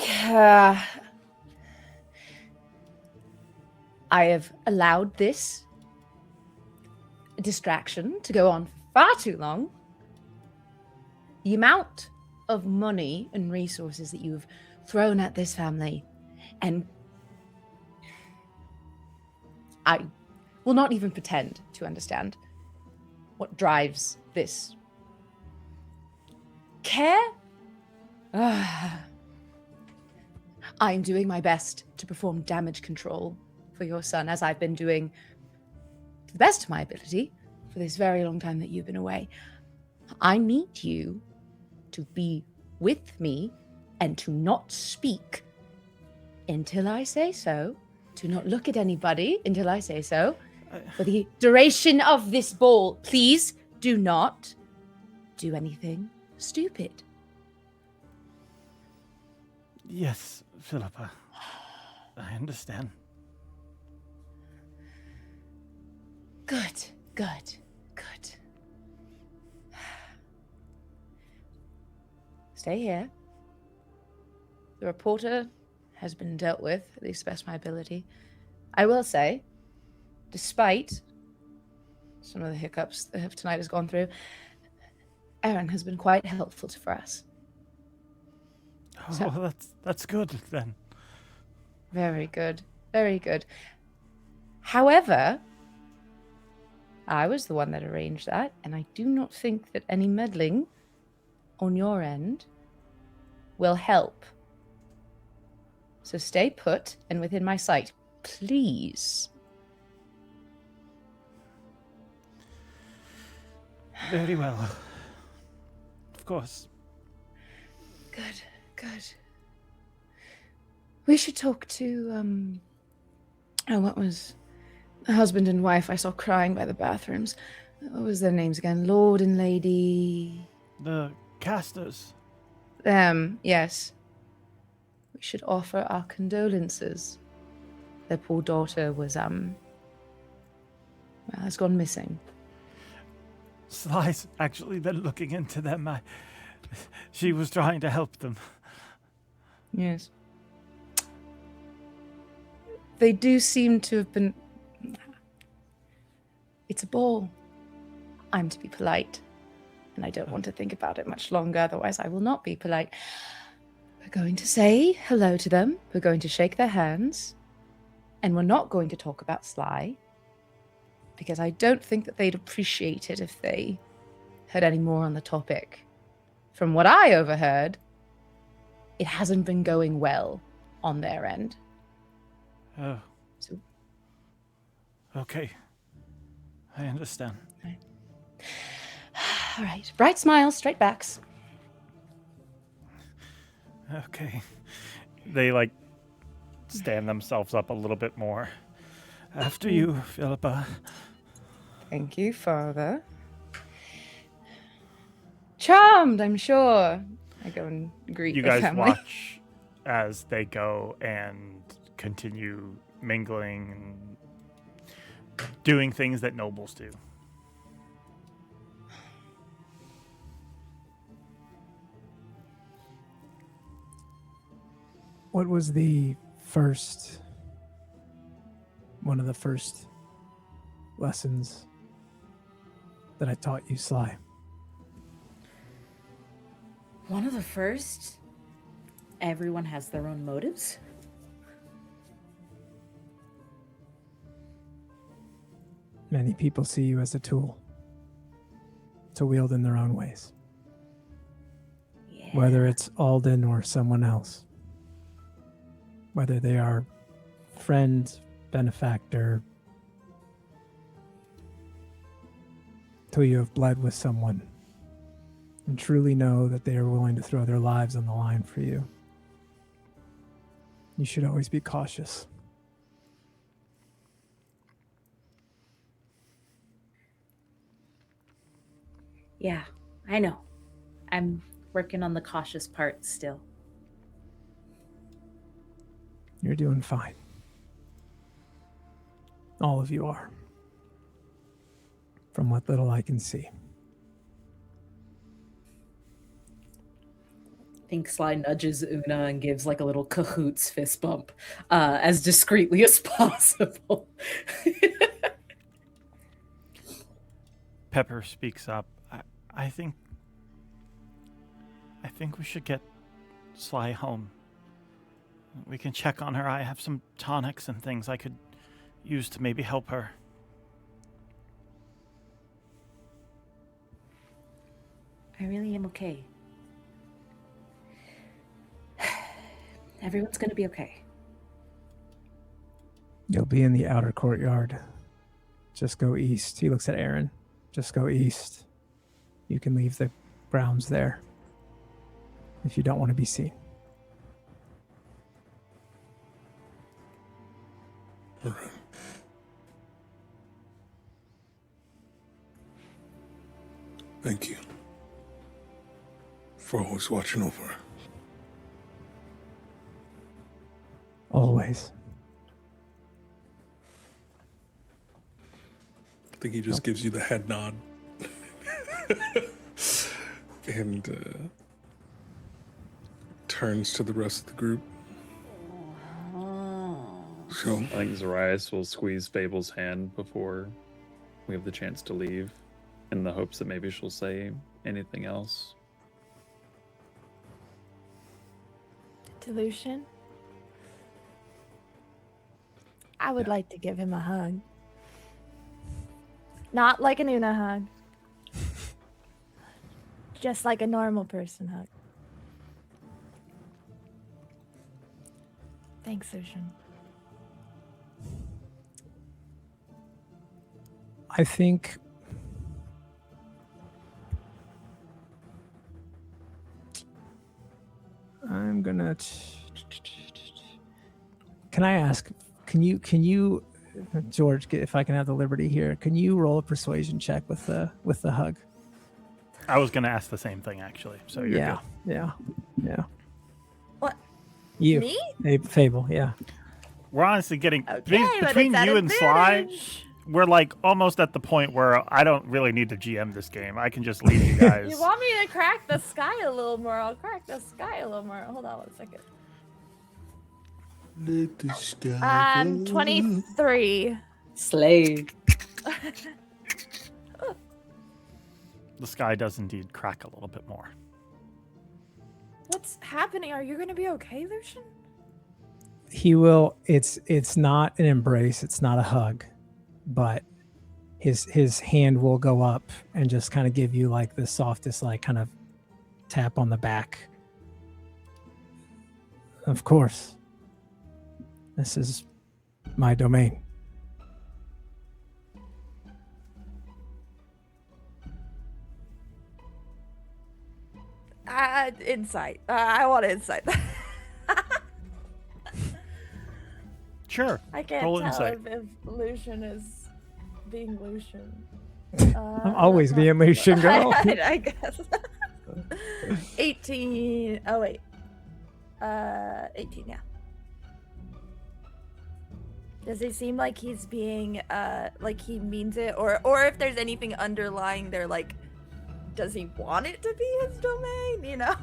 have allowed this distraction to go on far too long. The amount of money and resources that you've thrown at this family, and I will not even pretend to understand what drives this. Care? I'm doing my best to perform damage control for your son, as I've been doing to the best of my ability for this very long time that you've been away. I need you to be with me and to not speak until I say so, to not look at anybody until I say so. For the duration of this ball, please do not do anything stupid. Yes, Philippa. I understand. Good, good, good. Stay here. The reporter has been dealt with, at least best of my ability. I will say, despite some of the hiccups that tonight has gone through, Aaren has been quite helpful for us. Oh, so, that's good then. Very good, very good. However, I was the one that arranged that, and I do not think that any meddling on your end will help. So stay put and within my sight, please. Very well. Of course. Good, good. We should talk to, what was the husband and wife I saw crying by the bathrooms? What was their names again? Lord and Lady... The Casters. Them, yes. We should offer our condolences. Their poor daughter was, has gone missing. Sly's actually been looking into them. She was trying to help them. Yes. They do seem to have been... It's a ball. I'm to be polite. And I don't want to think about it much longer, otherwise I will not be polite. We're going to say hello to them. We're going to shake their hands. And we're not going to talk about Sly. Because I don't think that they'd appreciate it if they heard any more on the topic. From what I overheard, it hasn't been going well on their end. Oh. So, okay. I understand. Right. All right. Bright smiles, straight backs. Okay. They, stand themselves up a little bit more. After you, Philippa. Thank you, Father. Charmed, I'm sure. I go and greet You the guys family. watch as they go and continue mingling and doing things that nobles do. What was one of the first lessons that I taught you, Sly? One of the first? Everyone has their own motives? Many people see you as a tool to wield in their own ways. Yeah. Whether it's Alden or someone else. Whether they are friend, benefactor, till you have bled with someone and truly know that they are willing to throw their lives on the line for you. You should always be cautious. Yeah, I know. I'm working on the cautious part still. You're doing fine. All of you are. From what little I can see. I think Sly nudges Una and gives a little cahoots fist bump as discreetly as possible. Pepper speaks up. I think we should get Sly home. We can check on her. I have some tonics and things I could use to maybe help her. I really am okay. Everyone's gonna be okay. You'll be in the outer courtyard. Just go east. He looks at Aaren. Just go east. You can leave the grounds there if you don't want to be seen. All right. Thank you for always watching over her. Always. I think he just gives you the head nod. And turns to the rest of the group. So, I think Zoraius will squeeze Fable's hand before we have the chance to leave, in the hopes that maybe she'll say anything else. Delusion. I would like to give him a hug. Not like an Una hug. Just like a normal person hug. Thanks, Lucian. I think I'm gonna. Can I ask? Can you, George? If I can have the liberty here, can you roll a persuasion check with the hug? I was gonna ask the same thing actually. So you're Yeah. What? You? Me? Fable. Yeah. We're honestly getting Okay, but between it's at you and Sly. advantage. We're like almost at the point where I don't really need to GM this game. I can just leave you guys. You want me to crack the sky a little more? I'll crack the sky a little more. Hold on 1 second. Let the sky 23. Slay. The sky does indeed crack a little bit more. What's happening? Are you gonna be okay, Lucian? He will. It's not an embrace. It's not a hug, but his hand will go up and just kind of give you like the softest like kind of tap on the back. Of course, this is my domain. Insight. I want insight. Sure. I can't Roll tell insight. if Lucian is being Lucian. I'm always being Lucian, girl. I guess. 18. Oh wait. 18. Yeah. Does he seem like he's being like he means it, or if there's anything underlying there, like, does he want it to be his domain? You know.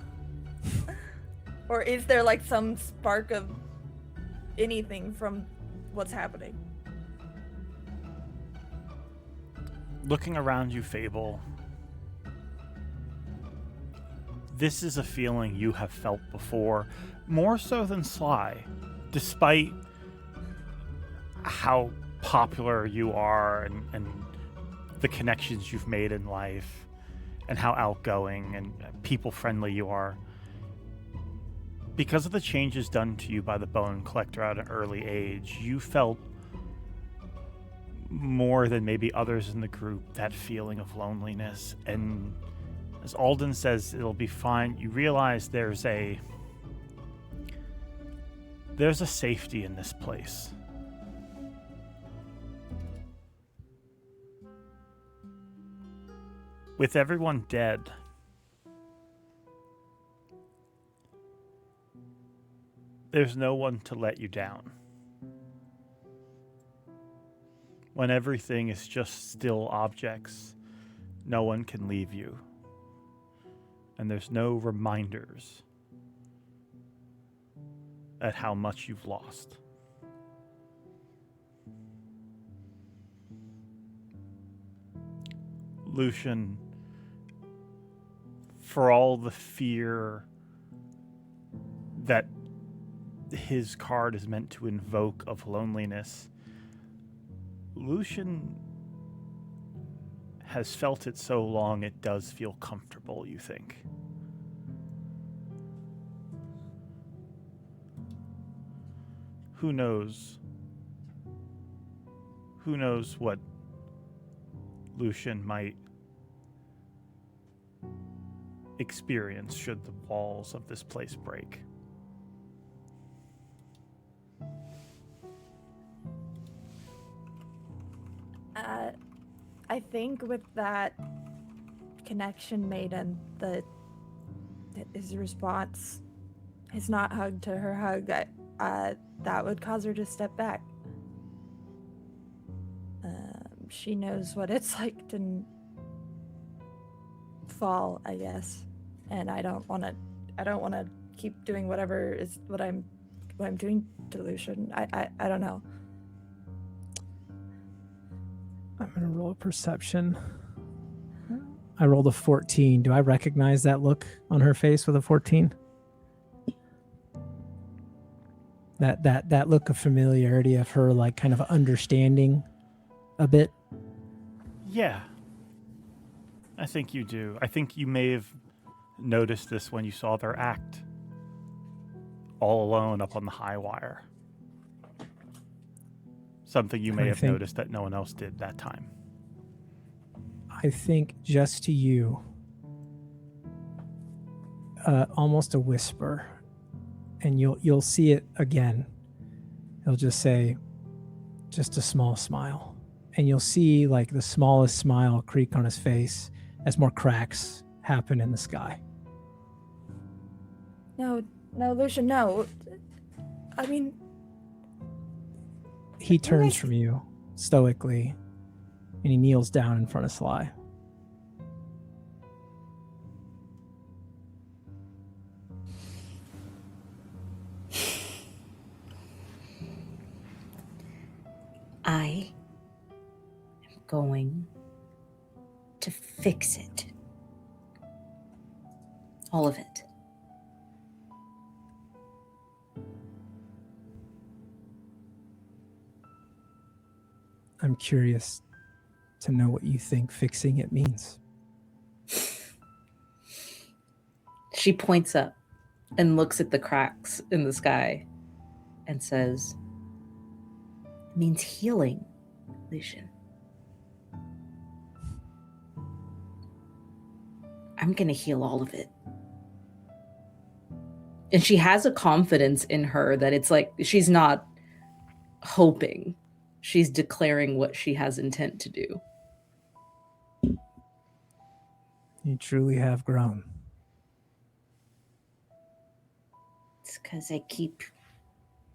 Or is there like some spark of anything from what's happening? Looking around you, Fable, this is a feeling you have felt before, more so than Sly, despite how popular you are and the connections you've made in life and how outgoing and people-friendly you are. Because of the changes done to you by the Bone Collector at an early age, you felt more than maybe others in the group that feeling of loneliness. And as Alden says, it'll be fine. You realize there's a safety in this place. With everyone dead, there's no one to let you down. When everything is just still objects, no one can leave you. And there's no reminders at how much you've lost. Lucian, for all the fear that his card is meant to invoke of loneliness, Lucian has felt it so long it does feel comfortable, you think. Who knows? Who knows what Lucian might experience should the walls of this place break. I think with that connection made and his response, his not hug to her hug, that would cause her to step back. She knows what it's like to fall, I guess, and I don't want to keep doing what I'm doing to Lucian. I don't know. I'm gonna roll a perception. I rolled a 14. Do I recognize that look on her face with a 14? That look of familiarity of her, like kind of understanding a bit. Yeah. I think you do. I think you may have noticed this when you saw their act. All alone up on the high wire. Something you may have noticed that no one else did that time. I think just to you, almost a whisper, and you'll see it again. He'll just say, just a small smile. And you'll see like the smallest smile creak on his face as more cracks happen in the sky. No, Lucian, no. I mean... He turns from you stoically, and he kneels down in front of Sly. I am going to fix it. All of it. I'm curious to know what you think fixing it means. She points up and looks at the cracks in the sky and says, it means healing, Lucian. I'm going to heal all of it. And she has a confidence in her that it's like she's not hoping. She's declaring what she has intent to do. You truly have grown. It's because I keep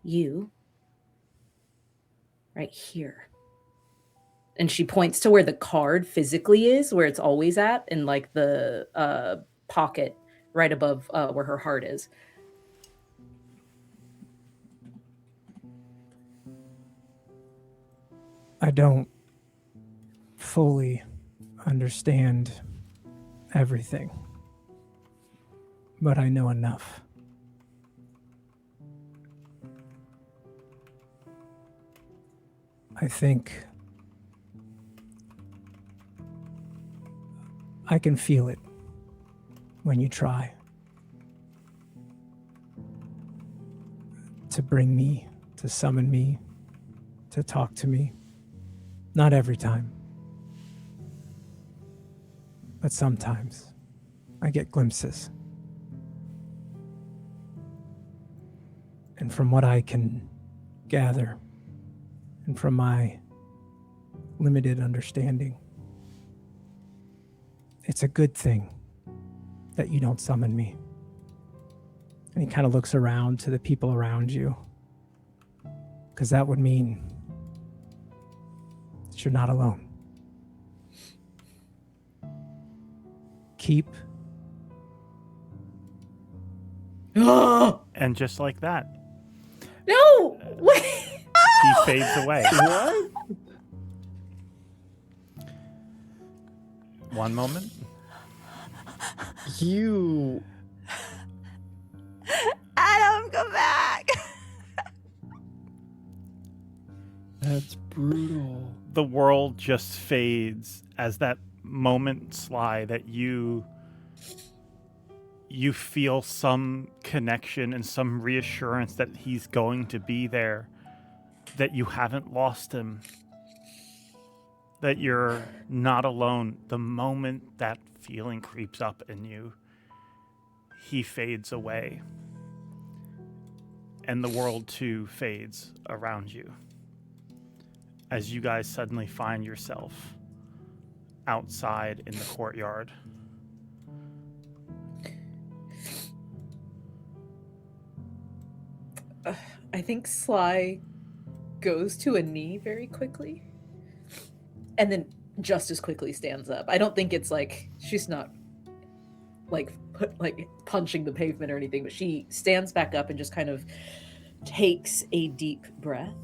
you right here. And she points to where the card physically is, where it's always at, in like the pocket right above where her heart is. I don't fully understand everything, but I know enough. I think I can feel it when you try to bring me, to summon me, to talk to me. Not every time, but sometimes I get glimpses. And from what I can gather, and from my limited understanding, it's a good thing that you don't summon me. And he kind of looks around to the people around you, because that would mean that you're not alone. Keep. And just like that, No! Wait! he fades away. What? One moment. You. Adam, come back! That's brutal. The world just fades as that moment, Sly, that you feel some connection and some reassurance that he's going to be there, that you haven't lost him, that you're not alone. The moment that feeling creeps up in you, he fades away. And the world too fades around you. As you guys suddenly find yourself outside in the courtyard. I think Sly goes to a knee very quickly and then just as quickly stands up. I don't think it's like she's not like punching the pavement or anything, but she stands back up and just kind of takes a deep breath.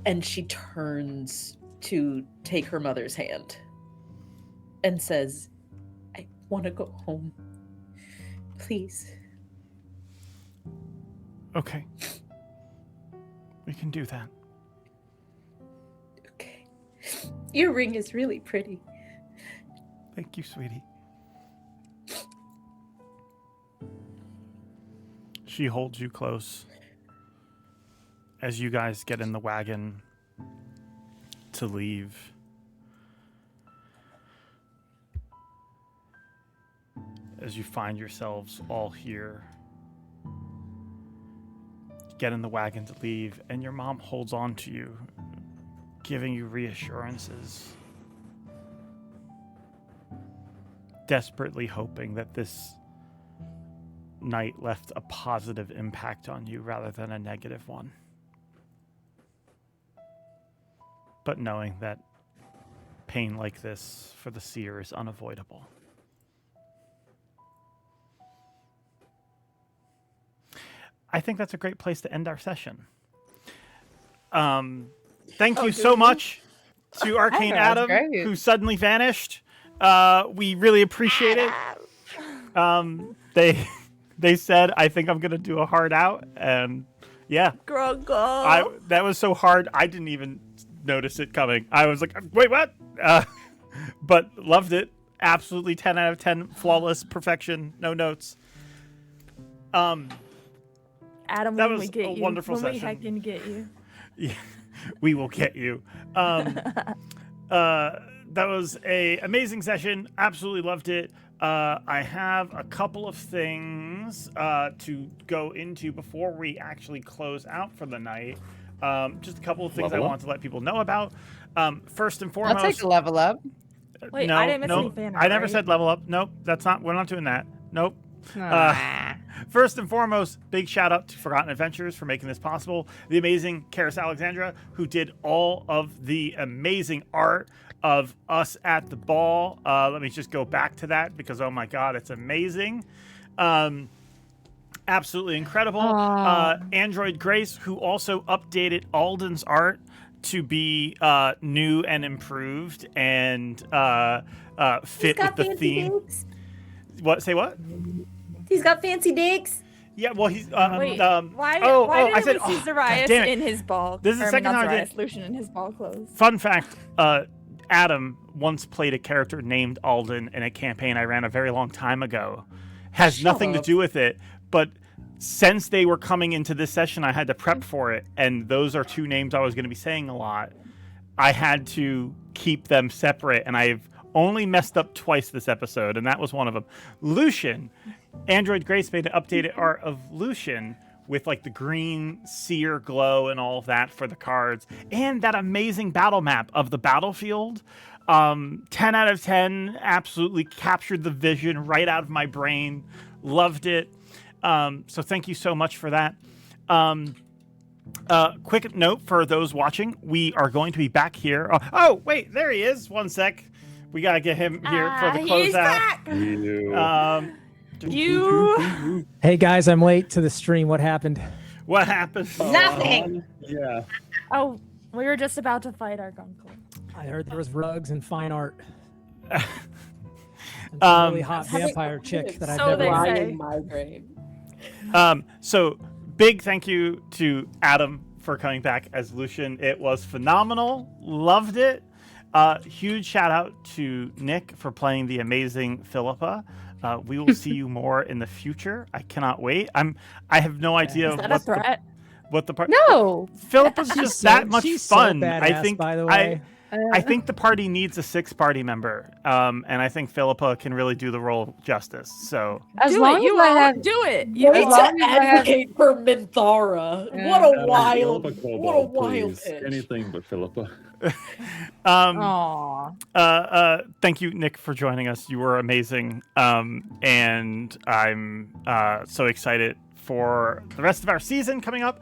And she turns to take her mother's hand and says, I want to go home. Please. Okay. We can do that. Your ring is really pretty. Thank you, sweetie. She holds you close as you guys get in the wagon to leave. As you find yourselves all here, get in the wagon to leave, and your mom holds on to you, giving you reassurances, desperately hoping that this night left a positive impact on you rather than a negative one. But knowing that pain like this for the Seer is unavoidable. I think that's a great place to end our session. Thank you so much to Arcane Adam, who suddenly vanished. We really appreciate it. They said, I think I'm going to do a hard out. And yeah, that was so hard. I didn't even notice it coming. I was like, wait, what? But loved it. Absolutely 10 out of 10. Flawless perfection. No notes. Adam, that when was we get a you, wonderful when session. we heckin' get you. Yeah, we will get you. That was a amazing session. Absolutely loved it. I have a couple of things to go into before we actually close out for the night. Just a couple of things I want to let people know about. First and foremost, I'll take a level up. Wait, no, I didn't miss no, any fan art, I never right? said level up. Nope, we're not doing that. Nope. First and foremost, big shout out to Forgotten Adventures for making this possible. The amazing Karis Alexandra, who did all of the amazing art of us at the ball. Let me just go back to that because, oh my God, it's amazing. Absolutely incredible. Android Grace, who also updated Alden's art to be new and improved and fit with the theme. Digs. What? Say what? He's got fancy digs. Yeah, well, he's. Wait, why I didn't said, we see Zoraius damn it. in his ball? This is the or, second not time I Zoraius, did. Lucian in his ball clothes. Fun fact: Adam once played a character named Alden in a campaign I ran a very long time ago. Has nothing to do with it, but since they were coming into this session, I had to prep for it, and those are two names I was going to be saying a lot. I had to keep them separate, and I've only messed up twice this episode, and that was one of them. Lucian, Android Grace made an updated art of Lucian with like the green seer glow and all of that for the cards, and that amazing battle map of the battlefield. 10 out of 10, absolutely captured the vision right out of my brain. Loved it. So thank you so much for that. Quick note for those watching, we are going to be back here. Oh, wait, there he is. One sec. We got to get him here for the closeout. Hey guys, I'm late to the stream. What happened? What happened? Nothing. Yeah. Oh, we were just about to fight our guncle. I heard there was rugs and fine art. And some really hot vampire chick that I've never say. So big thank you to Adam for coming back as Lucian. It was phenomenal. Loved it. Huge shout out to Nick for playing the amazing Philippa. We will see you more in the future. I cannot wait. I have no idea what the part. No, Philippa's just that much fun. So badass, I think. By the way. I think the party needs a 6th party member, and I think Philippa can really do the role justice. So as long as I have do it. You need to advocate for Minthara. Yeah. What a wild, Philippa what a Cobalt, wild please. pitch. Anything but Philippa. Thank you, Nick, for joining us. You were amazing, and I'm so excited for the rest of our season coming up.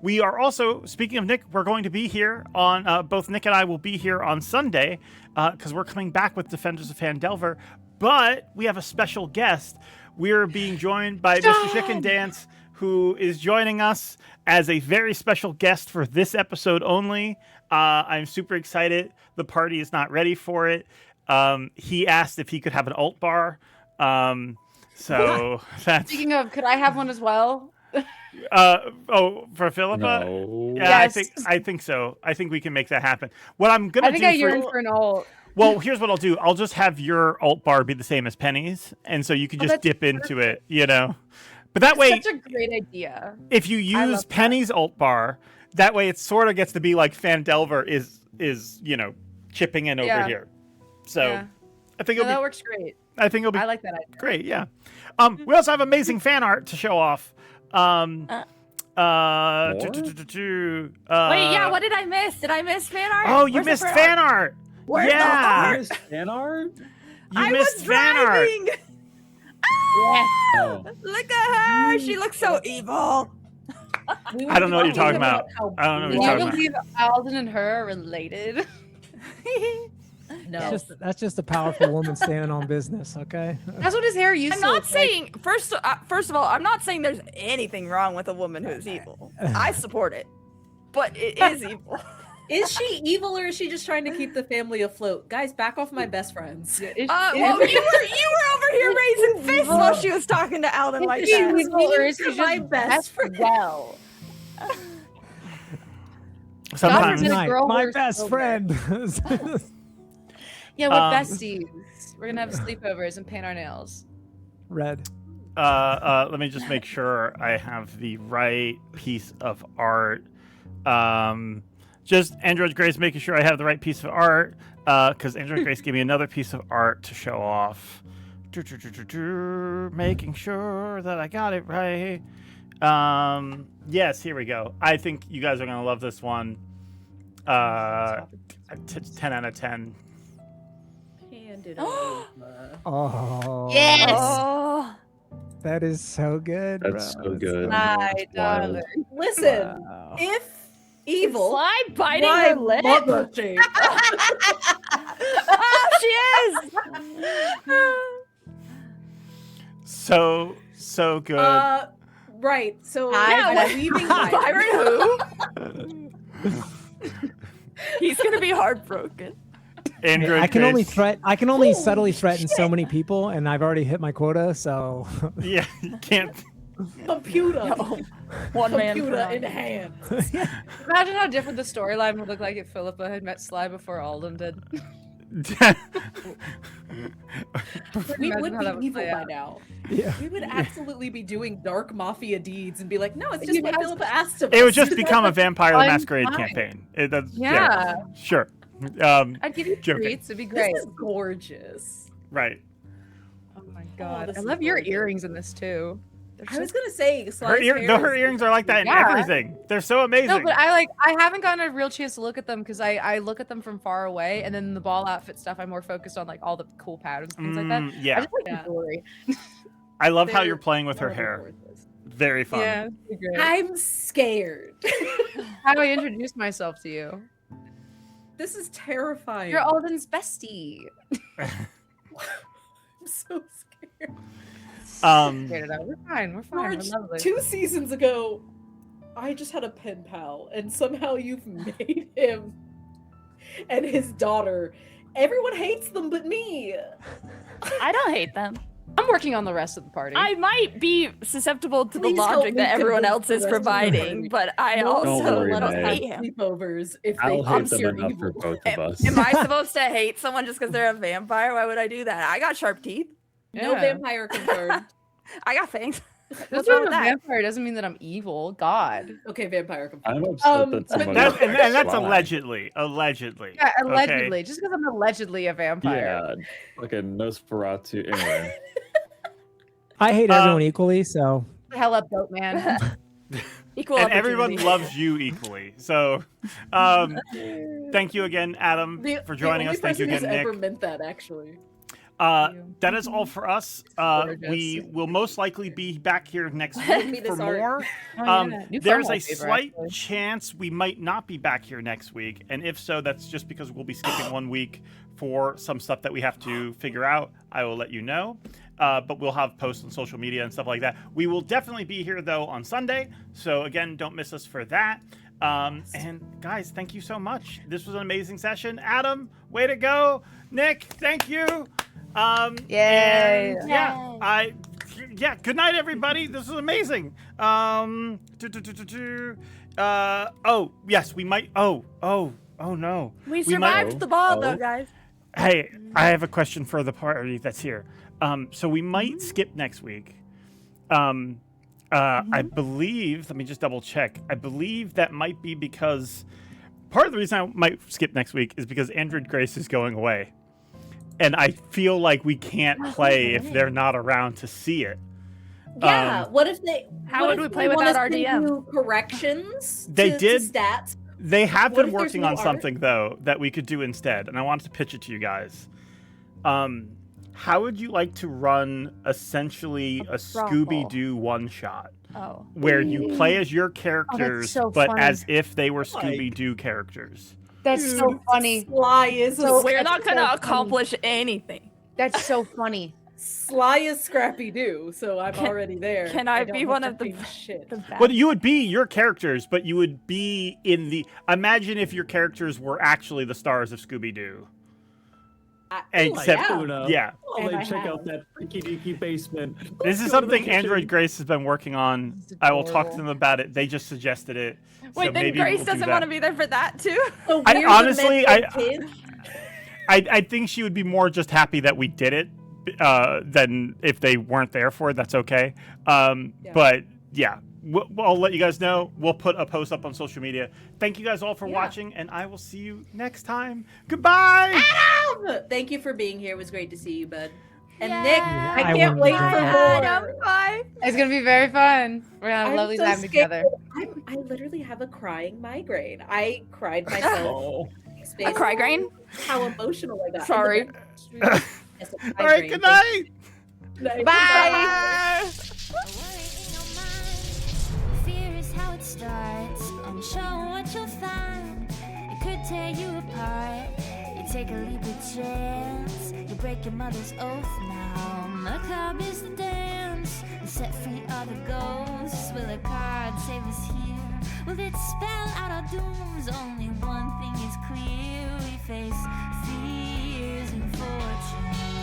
We are also, speaking of Nick, we're going to be here on, both Nick and I will be here on Sunday, because we're coming back with Defenders of Phandelver, but we have a special guest. We're being joined by Mr. Chicken Dance, who is joining us as a very special guest for this episode only. I'm super excited. The party is not ready for it. He asked if he could have an alt bar. So that's... Speaking of, could I have one as well? For Philippa? No. Yeah, Yes. I think so. I think we can make that happen. What I'm gonna I think do I yearn for an alt. Well, here's what I'll do. I'll just have your alt bar be the same as Penny's, and so you can just that's dip into it, you know. But that way, Such a great idea. if you use Penny's alt bar, that way it sort of gets to be like Fandelver is chipping in over here. So Yeah. I think That works great. I think it'll be I like that idea. great. Yeah. We also have amazing fan art to show off. Wait, yeah, what did I miss? Did I miss fan art? Oh, you Where's the missed fan art. Where's the Yeah. You missed fan art? You missed fan art. driving. Yeah. Oh. Look at her. She looks so evil. I don't know what you're talking about. I don't know what Do you're you talking about. believe Alden and her are related? No. That's just a powerful woman standing on business. Okay. That's what his hair used I'm to not look saying first of all, I'm not saying there's anything wrong with a woman who's evil. I support it, but it is evil. Is she evil or is she just trying to keep the family afloat? Guys, back off my best friends. Well, you were over here raising fists while she was talking to Alden like that. evil or is she my just best friend. well? Sometimes God's Tonight, girl my horse best over. friend. Yeah, we're besties. We're gonna have sleepovers and paint our nails. Red. Let me just make sure I have the right piece of art. Just Android Grace making sure I have the right piece of art, because Android Grace gave me another piece of art to show off. Making sure that I got it right. Yes, here we go. I think you guys are gonna love this one. 10 out of 10. Handed over. Oh. Yes. Oh, That is so good. That's bro. so good. My darling. Listen, Wow. if evil, Sly biting my her lip. mother shape. Oh, she is. So good. Right. So Yeah, I'm leaving Byron who? He's gonna be heartbroken. Android I can only Grace. I can only subtly threaten so many people, and I've already hit my quota. So Yeah, you can't. computer. One man. Computer for in hand. Imagine how different the storyline would look like if Philippa had met Sly before Alden did. We Imagine would how that be would evil play by out. now. yeah. We would absolutely be doing dark mafia deeds and be like, no, it's just You what guys- Philippa asked of It would us. just become a Vampire the Fun Masquerade time. campaign. That's Yeah. sure. I'd give you Joking. treats. It'd be This great. is gorgeous. Right. Oh my god. this I is love your gorgeous. earrings in this too. I was gonna say, Her, Sly's ear, hair no, her is- earrings are like that in Yeah. everything. They're so amazing. No, but I haven't gotten a real chance to look at them because I look at them from far away, and then the ball outfit stuff I'm more focused on like all the cool patterns and things like that. Yeah. I just like Yeah. the jewelry. I love how They're you're playing with her hair. gorgeous. Very fun. Yeah, it'd be great. I'm scared. How do I introduce myself to you? This is terrifying. You're Alden's bestie. I'm so scared. Get it out. We're fine. We're fine. Marge, We're lovely. 2 seasons ago, I just had a pen pal, and somehow you've made him and his daughter. Everyone hates them but me. I don't hate them. I'm working on the rest of the party. I might be susceptible to Please the help logic me that everyone convince else the is rest of the providing, party. but I No, Don't also worry, let us Meg. have hate him. sleepovers if they I'll hate them you're enough for evil. both of us. Am I supposed to hate someone just because they're a vampire? Why would I do that? I got sharp teeth. No Yeah. vampire confirmed. I got fangs. Just What's wrong being a with that? vampire doesn't mean that I'm evil. God. Okay, vampire confirmed. I'm upset that but someone That, and that's Sly. allegedly. Allegedly. Yeah, Okay? allegedly. Just because I'm allegedly a vampire. Yeah, like a Nosferatu. Anyway, I hate everyone equally, so Hell up, goat man. Equal And everyone opportunity. loves you equally. So, thank you again, Adam, for joining us. Thank you again, who's Nick. ever meant that, actually. That is all for us. We will most likely be back here next Me week this for art. more. Oh, yeah. New There's phone a wallpaper, slight actually. chance we might not be back here next week, and if so, that's just because we'll be skipping 1 week for some stuff that we have to figure out. I will let you know. But we'll have posts on social media and stuff like that. We will definitely be here though on Sunday. So again, don't miss us for that. And guys, thank you so much. This was an amazing session. Adam, way to go. Nick, thank you. Yay. And yeah, yeah, good night, everybody. This was amazing. Oh, yes, we might. Oh, no. We survived the ball, though, guys. Hey, I have a question for the party that's here. So we might skip next week. I believe, let me just double check. I believe that might be because part of the reason I might skip next week is because Android Grace is going away. And I feel like we can't play if they're not around to see it. Yeah, what if they? How would we play want without us to RDM? do corrections? They to did. stats. They have What been if there's working no on art? something though that we could do instead, and I wanted to pitch it to you guys. How would you like to run essentially a Scooby-Doo one-shot? Oh. Where you play as your characters, so but funny. as if they were Scooby-Doo characters. That's so funny. Sly is We're not going to accomplish anything. That's so funny. Sly is Scrappy Doo, so I'm already there. Can I don't be have one to of the change shit? Well, you would be your characters, but you would be in the... Imagine if your characters were actually the stars of Scooby-Doo. Except, yeah. Oh, they check out that freaky deaky basement. This is something Android Grace has been working on. I will talk to them about it. They just suggested it. Wait, so then maybe Grace we'll do doesn't that. want to be there for that, too? I honestly, I think she would be more just happy that we did it than if they weren't there for it. That's okay. But yeah, I'll let you guys know. We'll put a post up on social media. Thank you guys all for watching, and I will see you next time. Goodbye. Adam! Thank you for being here. It was great to see you, bud. And Yay. Nick, Yeah, I I can't wanted wait to for go. more. Bye. It's gonna be very fun. We're gonna have a I'm lovely so time scared. together. I literally have a crying migraine. I cried myself. A crygrain? How emotional I got. Sorry. All right, good night. Bye. Fear is how it starts. Unsure what you'll find. It could tear you apart. You take a leap of chance. You break your mother's oath now. Macabre is the dance. And set free are the ghosts. Will a card save us here? Will it spell out our dooms? Only one thing is clear. We face fears and fortunes.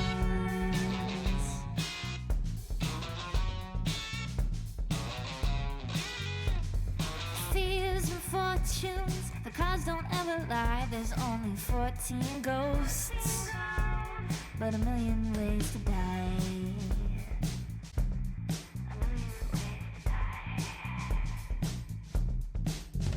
Fears and fortunes, the cards don't ever lie. There's only 14 ghosts, but a million ways to die.